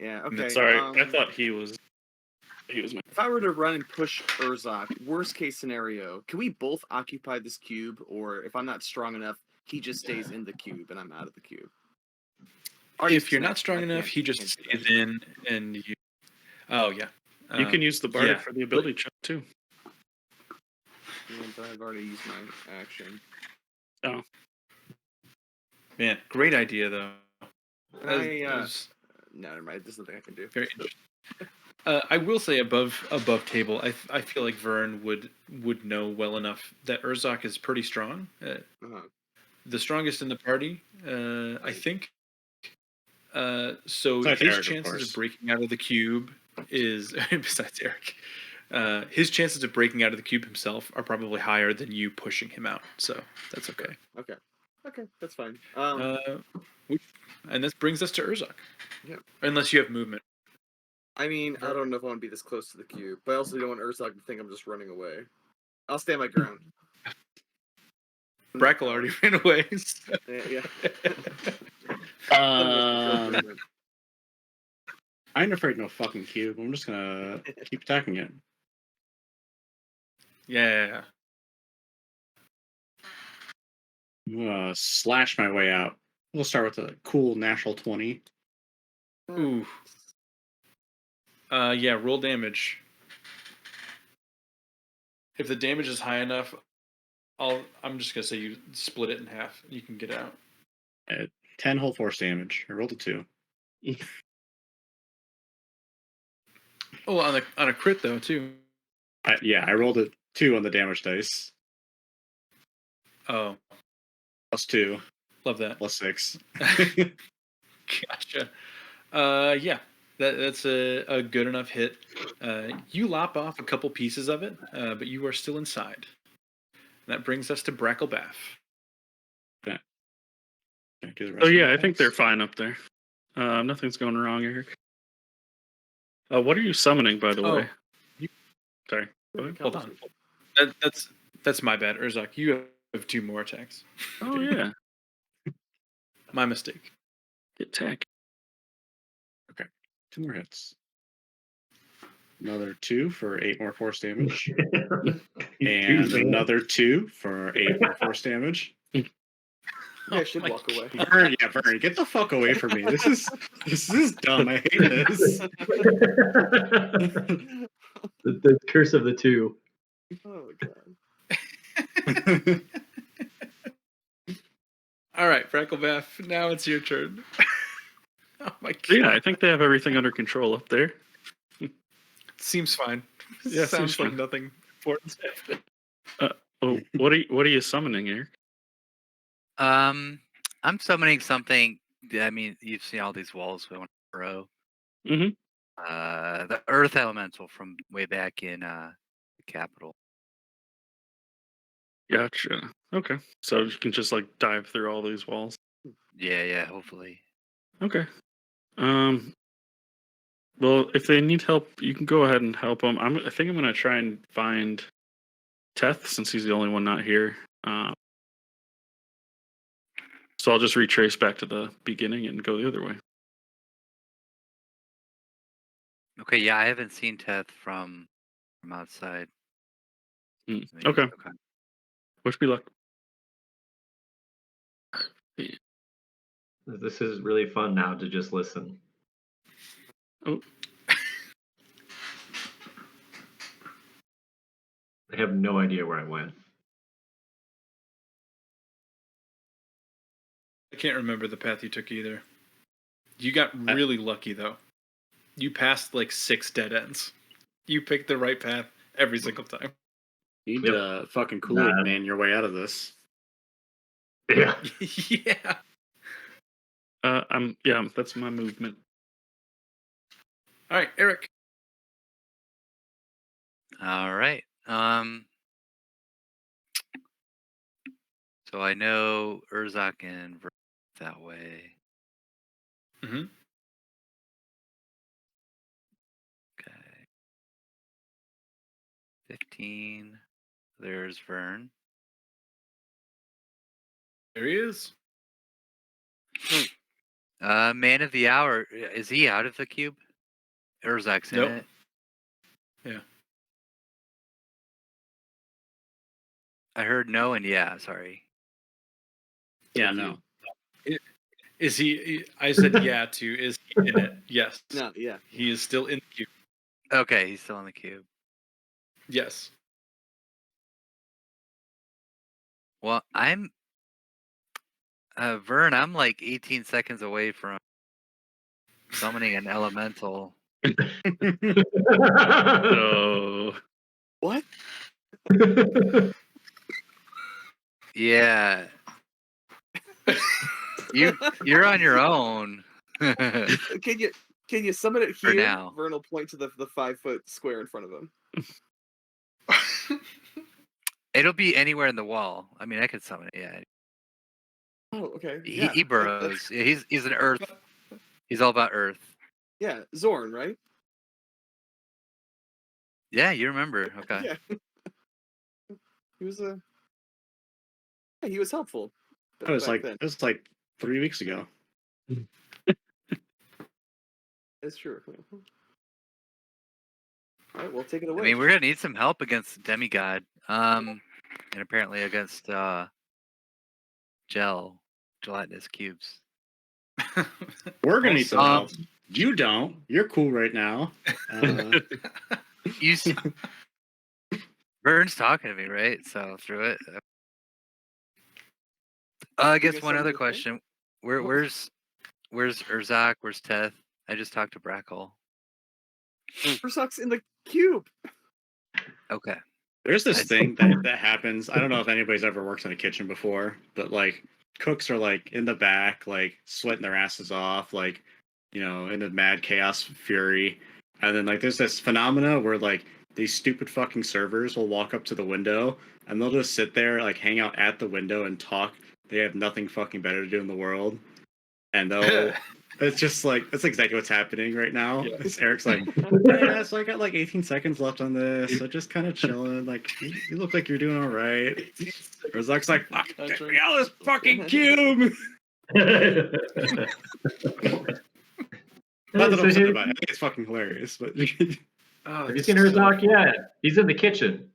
Yeah, okay. Sorry, I thought he was my If I were to run and push Urzak, worst case scenario, can we both occupy this cube? Or if I'm not strong enough, he just stays in the cube and I'm out of the cube? If you're not strong I enough, can't- he I just can't do stays that. in, and you. Oh yeah. You can use the bardic yeah, for the ability check too. Yeah, but I've already used my action. Oh. Man, great idea though. Can That I, was no, never mind. There's nothing I can do. very interesting. I will say above table, I feel like Vern would know well enough that Urzok is pretty strong. Uh-huh. The strongest in the party, I think. So Besides his Eric, of chances course. of breaking out of the cube is besides Eric. his chances of breaking out of the cube himself are probably higher than you pushing him out. So that's okay. Okay, that's fine. And this brings us to Urzok. Yeah. Unless you have movement. I mean, I don't know if I want to be this close to the cube, but I also don't want Urzok to think I'm just running away. I'll stand my ground. Brackle already ran away. So. Yeah. I ain't afraid of no fucking cube. I'm just gonna keep attacking it. Yeah. I'm gonna slash my way out. We'll start with a cool natural 20. Ooh. Yeah, roll damage. If the damage is high enough, I'm just gonna say you split it in half. You can get out. 10 whole force damage. I rolled a 2. Oh, on a crit though too. I rolled a 2 on the damage dice. Oh, +2. love that. +6. Gotcha. Yeah, that's a good enough hit. You lop off a couple pieces of it, but you are still inside. And that brings us to Bracklebath. Yeah. Oh yeah, I think they're fine up there. Nothing's going wrong, Eric. What are you summoning, by the way? Sorry. Hold on. That's my bad, Urzok. You have 2 more attacks. Oh yeah. My mistake. Get tech. Okay. 2 more hits. Another 2 for 8 more force damage. And another 2 for 8 more force damage. I should walk away. Vern, get the fuck away from me. This is dumb. I hate this. the curse of the 2. Oh god. All right, Bracklebath, now it's your turn. Oh my god. Yeah, I think they have everything under control up there. Seems fine. Yeah, Sounds seems like fine. nothing important. Oh, what are you summoning, Eric? I'm summoning something. I mean, you've seen all these walls going pro. Mm-hmm. The Earth Elemental from way back in the capital. Gotcha. Okay, so you can just like dive through all these walls. Yeah, hopefully. Okay. Well, if they need help, you can go ahead and help them. I think I'm gonna try and find Teth since he's the only one not here. So I'll just retrace back to the beginning and go the other way. Okay, yeah, I haven't seen Teth from outside. Okay. Wish me luck. This is really fun now to just listen. Oh. I have no idea where I went. I can't remember the path you took either. You got really lucky though. You passed like 6 dead ends. You picked the right path every single time. You need to fucking Kool-Aid man your way out of this. Yeah. Yeah. That's my movement. All right, Eric. All right. So I know Urzok and Ver that way. Mm-hmm. Okay. 15. There's Vern. There he is. Man of the hour. Is he out of the cube? Urzok's in it. Yeah. I heard no and yeah. Sorry. Yeah, no. Is he? I said yeah to. Is he in it? Yes. No, yeah. He is still in the cube. Okay, he's still in the cube. Yes. Well, I'm Vern. I'm like 18 seconds away from summoning an elemental. So What? Yeah. You're on your own. Can you summon it For here? now. Vern will point to the 5-foot square in front of him. It'll be anywhere in the wall. I mean, I could summon it. Yeah, Oh, okay. he, Yeah. he burrows. Yeah, he's an earth. He's all about earth. Yeah, Zorn, right? Yeah, you remember? Okay. Yeah. He was yeah, he was helpful. It was back like then. 3 weeks ago. It's true. All right, well, take it I away. mean, we're gonna need some help against demigod. And apparently against gelatinous cubes. We're gonna need some Um, help. You don't. You're cool right now. You s- Vern's talking to me, right? So through it. I guess guys one have other anything? question. Oh. Where's Urzak? Where's Teth? I just talked to Brackle. Urzak's in the cube. Okay. There's this thing that happens. I don't know if anybody's ever worked in a kitchen before, but like cooks are like in the back, like sweating their asses off, like, you know, in the mad chaos fury. And then like there's this phenomena where like these stupid fucking servers will walk up to the window and they'll just sit there, like hang out at the window and talk. They have nothing fucking better to do in the world. And they'll it's just like that's exactly what's happening right now. Yeah. It's Eric's like, yeah, so I got like 18 seconds left on this. So just kind of chilling. Like you look like you're doing all right. Rizak's like, fuck, get me out of this fucking cube. Not that I'm upset about it. I think it's fucking hilarious, but Oh, Have you seen Urzak yet? He's in the kitchen.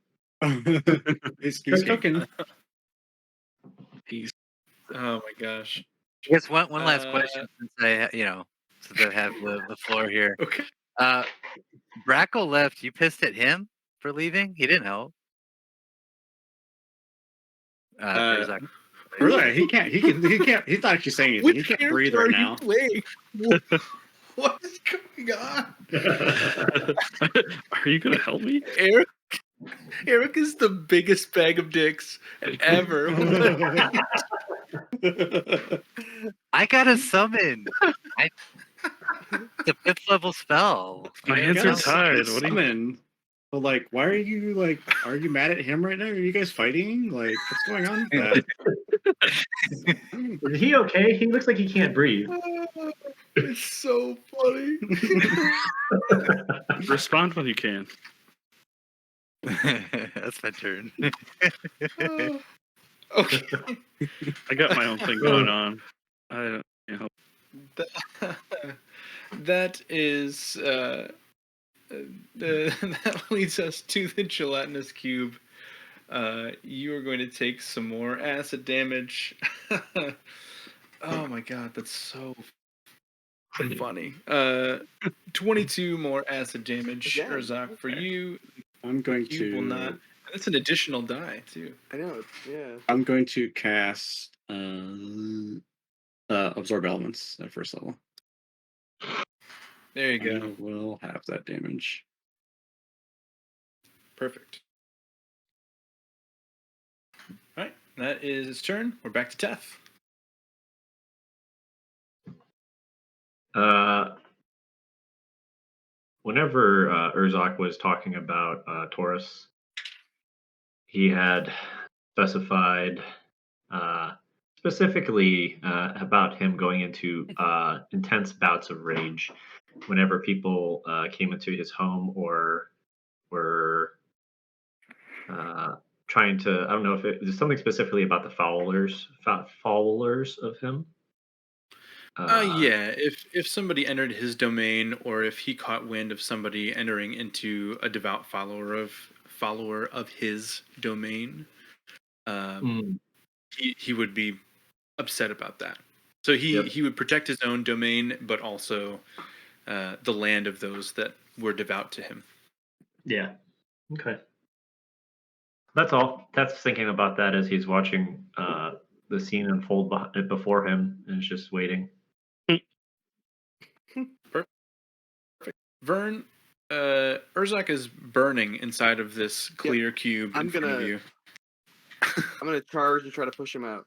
he's cooking. He's. Oh my gosh. I guess one last Uh, question since I have the floor here. Okay. Brackle left. You pissed at him for leaving? He didn't help. Urzak. Urzak, he can't. He's not actually saying anything. He can't breathe right now. What is going on? Are you gonna help me? Eric is the biggest bag of dicks ever. I got a summon. The 5th level spell. My hands are tied. What do you mean? But like, why are you like? Are you mad at him right now? Are you guys fighting? Like, what's going on with that? Is he okay? He looks like he can't breathe. It's so funny. respond when you can? That's my turn. Okay. I got my own thing going on. I don't can't help. That is that leads us to the gelatinous cube. You are going to take some more acid damage. Oh my god, that's so funny. 22 more acid damage, Again. Urzak, for you. I'm going You will not. That's an additional die too. I know. Yeah. I'm going to cast absorb elements at first level. There you go. I will have that damage. Perfect. All right, that is its turn. We're back to Teth. Whenever Urzak was talking about Taurus, he had specified specifically about him going into intense bouts of rage whenever people came into his home or were trying to. I don't know if there's something specifically about the followers of him. Yeah, if somebody entered his domain, or if he caught wind of somebody entering into a devout follower of his domain, he would be upset about that. So he would protect his own domain, but also the land of those that were devout to him. Yeah. Okay. That's all. That's thinking about that as he's watching the scene unfold before him and is just waiting. Vern, Urzak is burning inside of this clear cube in front of you. I'm gonna charge and try to push him out,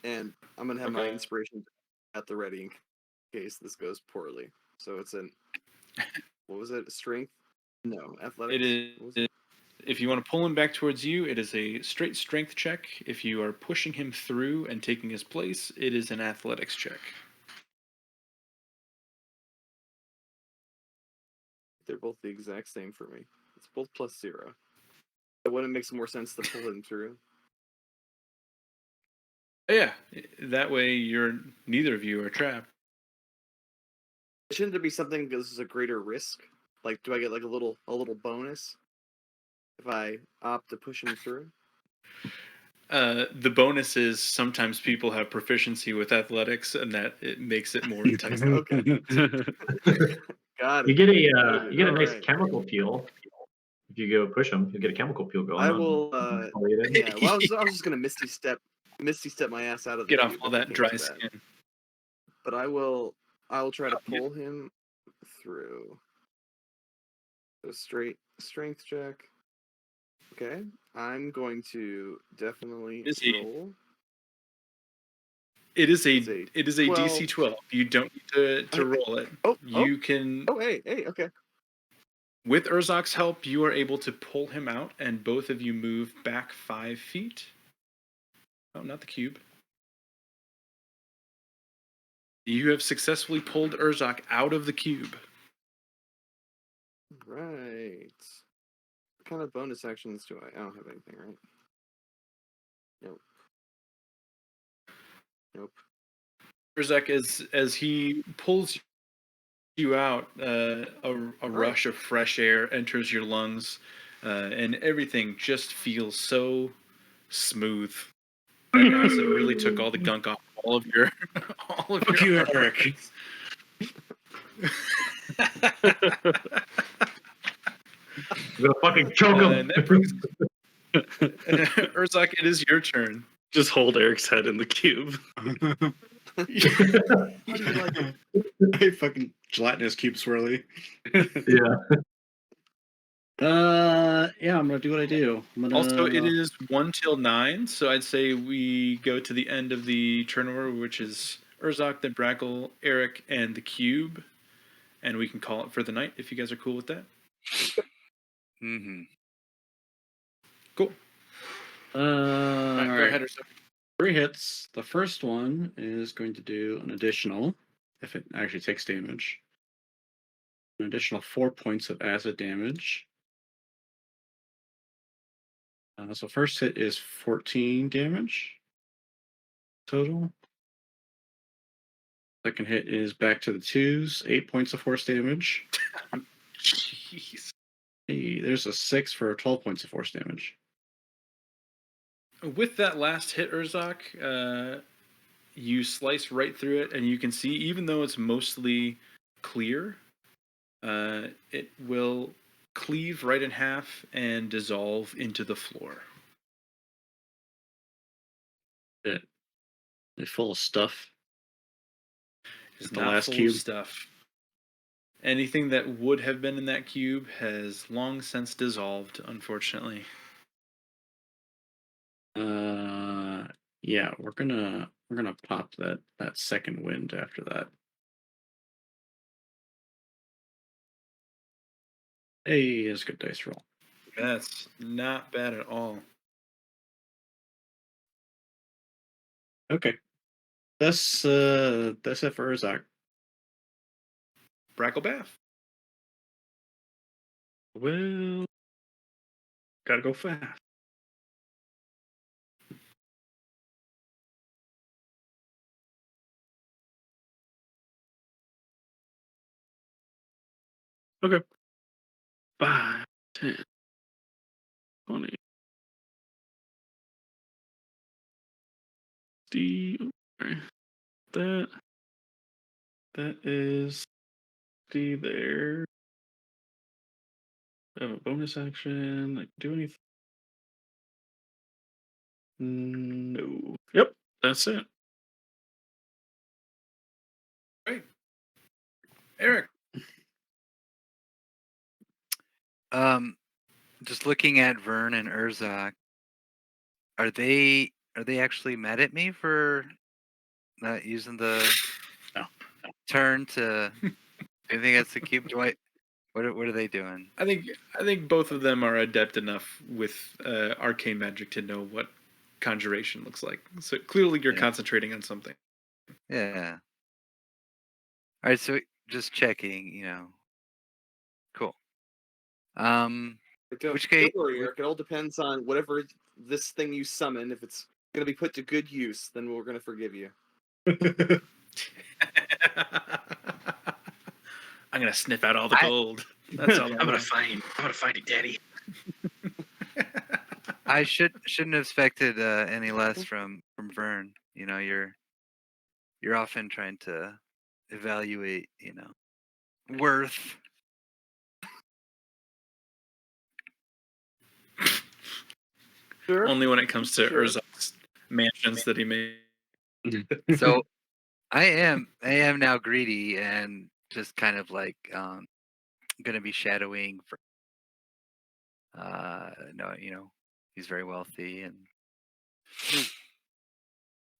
and I'm gonna have my inspiration at the ready in case this goes poorly. So it's an what was it? Strength No, athletics. It is. What was it? If you want to pull him back towards you, it is a straight strength check. If you are pushing him through and taking his place, it is an athletics check. They're both the exact same for me. It's both +0. It wouldn't make more sense to pull him through. Yeah, that way neither of you are trapped. Shouldn't there be something that this is a greater risk? Like, do I get like a little bonus if I opt to push him through? The bonus is sometimes people have proficiency with athletics, and that it makes it more enticing. Okay, got it. You get a nice Alright. chemical peel if you go push them. You get a chemical peel going. I on. will. All you did. Yeah. Well, I was just gonna misty step my ass out of the Get off cube all if it that came dry to skin. But I will try to pull him through. So straight strength check. Okay. I'm going to definitely roll. It is a It's DC 12. You don't need to roll it. You can. Oh, hey, okay. With Urzok's help, you are able to pull him out, and both of you move back 5 feet. Oh, not the cube. You have successfully pulled Urzok out of the cube. Right. What kind of bonus actions do I? I don't have anything, right? Nope. Urzok, as he pulls you out, a rush of fresh air enters your lungs, and everything just feels so smooth. That acid really took all the gunk off all of your Fuck you, Eric. I'm gonna fucking choke him. And that brings Urzok, it is your turn. Just hold Eric's head in the cube. How do you like it? I fucking gelatinous cube swirly. Yeah. Yeah, I'm gonna do what I do. Also, it is 1 till 9, so I'd say we go to the end of the turn order, which is Urzok, then Brackle, Eric, and the cube, and we can call it for the night if you guys are cool with that. Mm-hmm. Cool. All Go right. ahead, Urzok. 3 hits. The first one is going to do an additional, if it actually takes damage, an additional 4 points of acid damage. So first hit is 14 damage total. Second hit is back to the 2s, 8 points of force damage. Jeez. Hey, there's a 6 for 12 points of force damage. With that last hit, Urzok, you slice right through it, and you can see, even though it's mostly clear, it will cleave right in half and dissolve into the floor. It's full of stuff. It's The not last full cube. of stuff. Anything that would have been in that cube has long since dissolved, unfortunately. Yeah, we're gonna pop that second wind after that. Hey, it's a good dice roll. That's not bad at all. Okay. That's it for Urzok. Bracklebath. Well, gotta go fast. Okay. 5, 10, 20. Okay. That is there. I have a bonus action. I can do anything. No. Yep, that's it. Great. Eric. Just looking at Vern and Urzok, are they actually mad at me for not using the No. turn to anything that's the cube? What are they doing? I think both of them are adept enough with arcane magic to know what conjuration looks like. So clearly, you're Yeah. concentrating on something. Yeah. All right, so just checking, Cool. Don't, Which don't gate? worry, Eric. It all depends on whatever this thing you summon. If it's going to be put to good use, then we're going to forgive you. I'm gonna sniff out all the gold. That's all. I'm gonna find it, Daddy. I shouldn't have expected any less from Vern. You're often trying to evaluate, worth. Sure. Only when it comes to Sure. Urzok's mansions that he made. So I am now greedy and just kind of like gonna be shadowing for no, he's very wealthy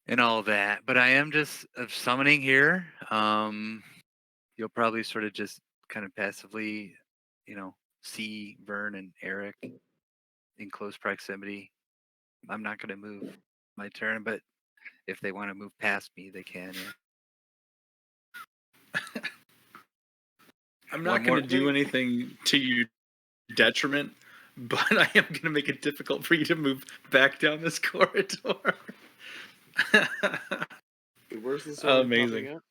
and all that. But I am just summoning here. You'll probably sort of just kind of passively, see Vern and Eric in close proximity. I'm not gonna move my turn, but if they want to move past me, they can. Yeah. I'm One not going more to do thing. anything to your detriment, but I am going to make it difficult for you to move back down this corridor. Where's the sword Amazing. popping up?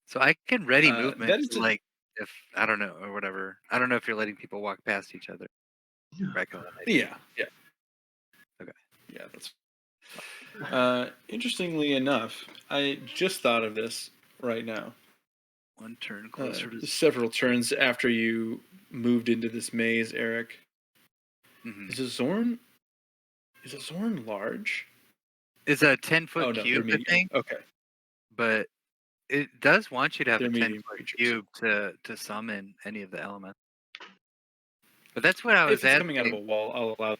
So I can ready That movement, is like if I don't know or whatever. I don't know if you're letting people walk past each other. Recollect. Yeah. Okay. Yeah, that's. Interestingly enough, I just thought of this right now. One turn closer to. Several turns after you moved into this maze, Eric. Mhm. Is a Zorn large? It's a 10-foot Oh no, they're cube, I medium. think, Okay, but it does want you to have they're a medium 10-foot creatures. cube to summon any of the elements. But that's what I was If it's coming out of a asking. wall, I'll allow.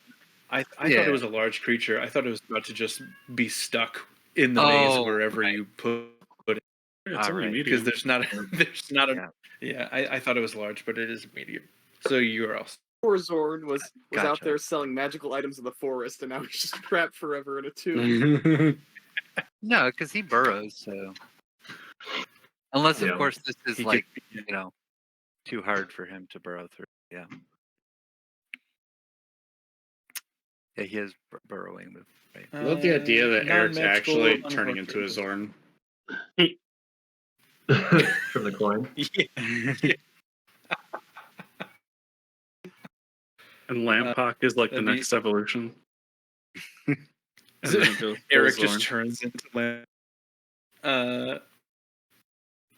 I thought Yeah. it was a large creature. I thought it was about to just be stuck in the maze Oh, wherever right. you put it. It's All only right. medium. Because there's not a Yeah. yeah. I thought it was large, but it is medium. So you're all Poor Zord was out Gotcha. there selling magical items in the forest, and now he's just trapped forever in a tomb. No, because he burrows. So unless, of Yeah. course, this is He could- like too hard for him to burrow through. Yeah. Yeah, he has burrowing move. Right. I love the idea that Eric's non-magical, actually turning into a unhorned Zorn. From the coin. Yeah. And Lampock is like the that'd be- next evolution. And then it goes full Eric Zorn. just turns into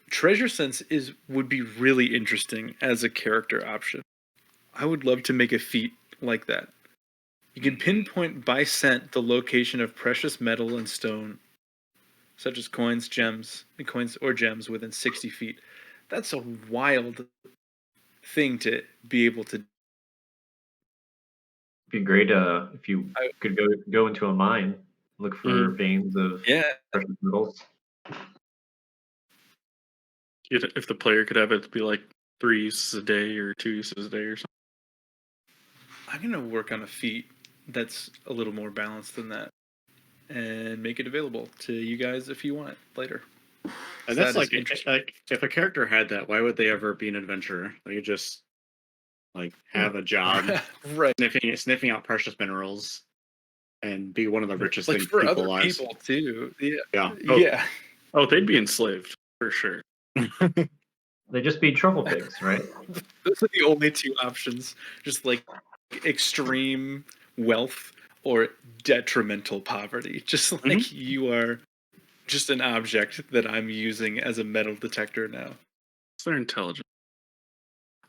Treasure Sense would be really interesting as a character option. I would love to make a feat like that. You can pinpoint by scent the location of precious metal and stone, such as coins or gems within 60 feet. That's a wild thing to be able to. It'd be great if you could go into a mine, look for veins of Yeah, precious metals. If the player could have it be like 3 uses a day or 2 uses a day or something. I'm gonna work on a feat that's a little more balanced than that, and make it available to you guys if you want it later. And So that's that is like interesting. if a character had that, why would they ever be an adventurer? They could just have a job Right. sniffing out precious minerals and be one of the richest Like things for people other lives. people too. Yeah. Yeah. Yeah. Oh, they'd be enslaved for sure. They just be truffle pigs, right? Those are the only two options. Just like extreme wealth or detrimental poverty. Just like you are just an object that I'm using as a metal detector now. What's their intelligence?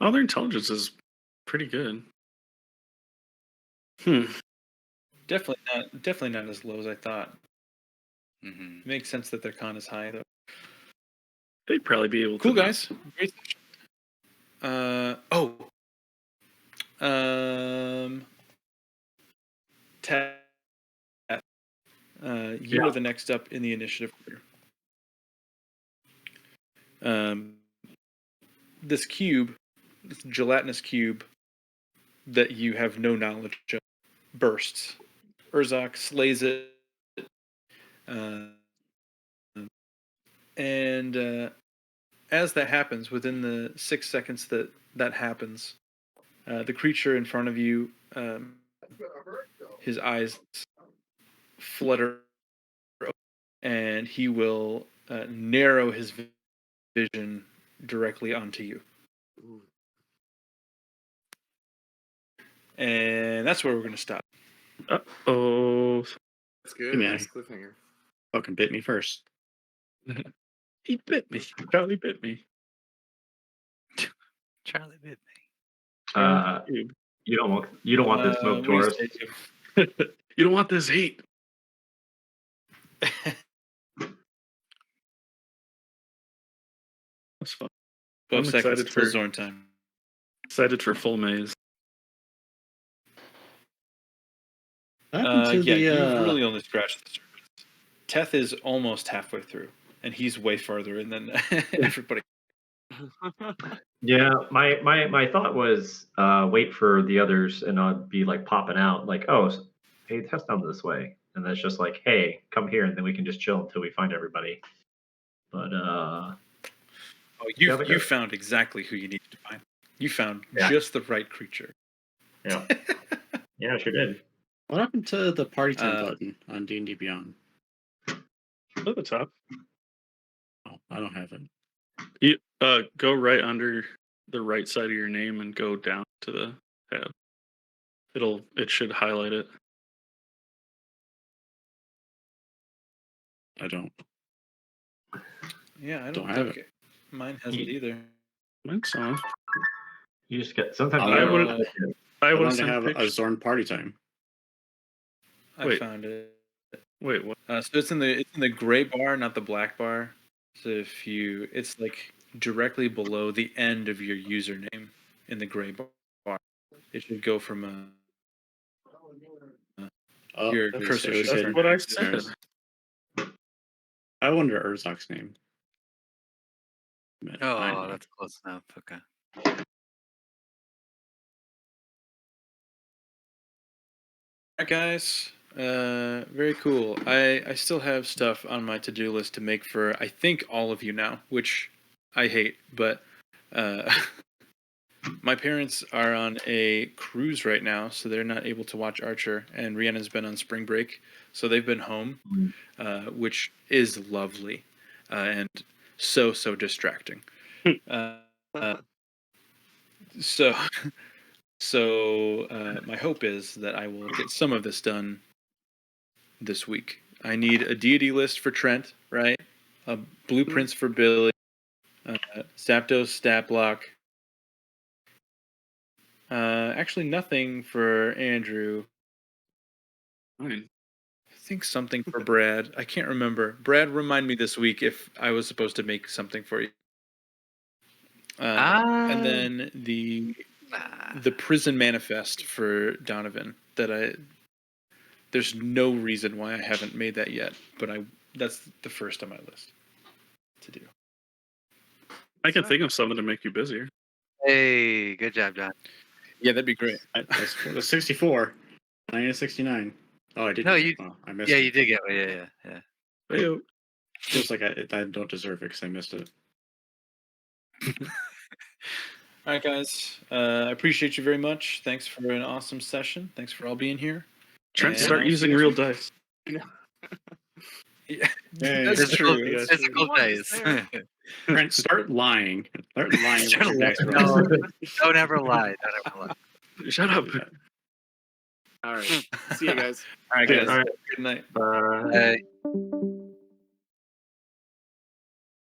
Oh, their intelligence is pretty good. Definitely not as low as I thought. Mm-hmm. It makes sense that their con is high though. They'd probably be able to. Cool guys. Great session. Ted, you are the next up in the initiative order. this cube, this gelatinous cube that you have no knowledge of, bursts. Urzak slays it, and as that happens, within the 6 seconds that happens, the creature in front of you, his eyes flutter, and he will narrow his vision directly onto you. And that's where we're going to stop. Oh, That's good. Hey, man. Nice cliffhanger. Fucking bit me first. he bit me. Charlie bit me. Charlie bit me. You don't want this smoke, What do you Taurus. say, Dave? You don't want this heat. That's fun. 12 I'm seconds excited till for Zorn time. excited for full maze. What happened to Yeah, the you've really only scratched the surface. Teth is almost halfway through, and he's way farther in than everybody. Yeah, my thought was wait for the others and not be like popping out like, oh, hey, test down this way, and that's just like, hey, come here, and then we can just chill until we find everybody. But Oh, Yeah, but you good. found exactly who you needed to find. You found Yeah. just the right creature. yeah, yeah, I sure did. What happened to the party time Uh, button on D&D Beyond? At the top. Oh, I don't have it. You go right under the right side of your name and go down to the tab. It should highlight it. I don't. Yeah, I Don't don't have think mine has it either. Mine's on. You just get sometimes. I you would've- get- I I would wanted to send have a pictures. Zorn party time. I Wait. found it. Wait, what? So it's in the gray bar, not the black bar. So it's like directly below the end of your username in the gray bar. It should go from Oh, your it was- cursor. it was should That's hidden. what I There. said. I wonder Urzak's name. I Oh, know. that's close enough. Okay. All right, guys. Very cool. I still have stuff on my to-do list to make for I think all of you now, which I hate, but my parents are on a cruise right now, so they're not able to watch Archer, and Rhiannon's been on spring break, so they've been home, which is lovely and so distracting. So my hope is that I will get some of this done this week. I need a deity list for Trent, right? Blueprints for Billy, Zapdos stat block. Actually, nothing for Andrew. Fine. I think something for Brad. I can't remember. Brad, remind me this week if I was supposed to make something for you. And then the prison manifest for Donovan there's no reason why I haven't made that yet, but that's the first on my list to do. I can think of something to make you busier. Hey, good job, John. Yeah, that'd be great. That's 64. 69. Oh, I did. No, you- Oh, I missed Yeah, it. you did get it. Yeah. Hey-o. Feels like I don't deserve it because I missed it. All right, guys. I appreciate you very much. Thanks for an awesome session. Thanks for all being here. Trent, And start I'll see using you next real week. dice. Yeah, Hey, that's Physical, true. physical dice. Trent, start lying. Start lying about your dice No, rolls. don't ever lie. Don't ever lie. Shut up. All right. See you guys. All right, Yeah, guys. all right. Good night. Bye. Hey.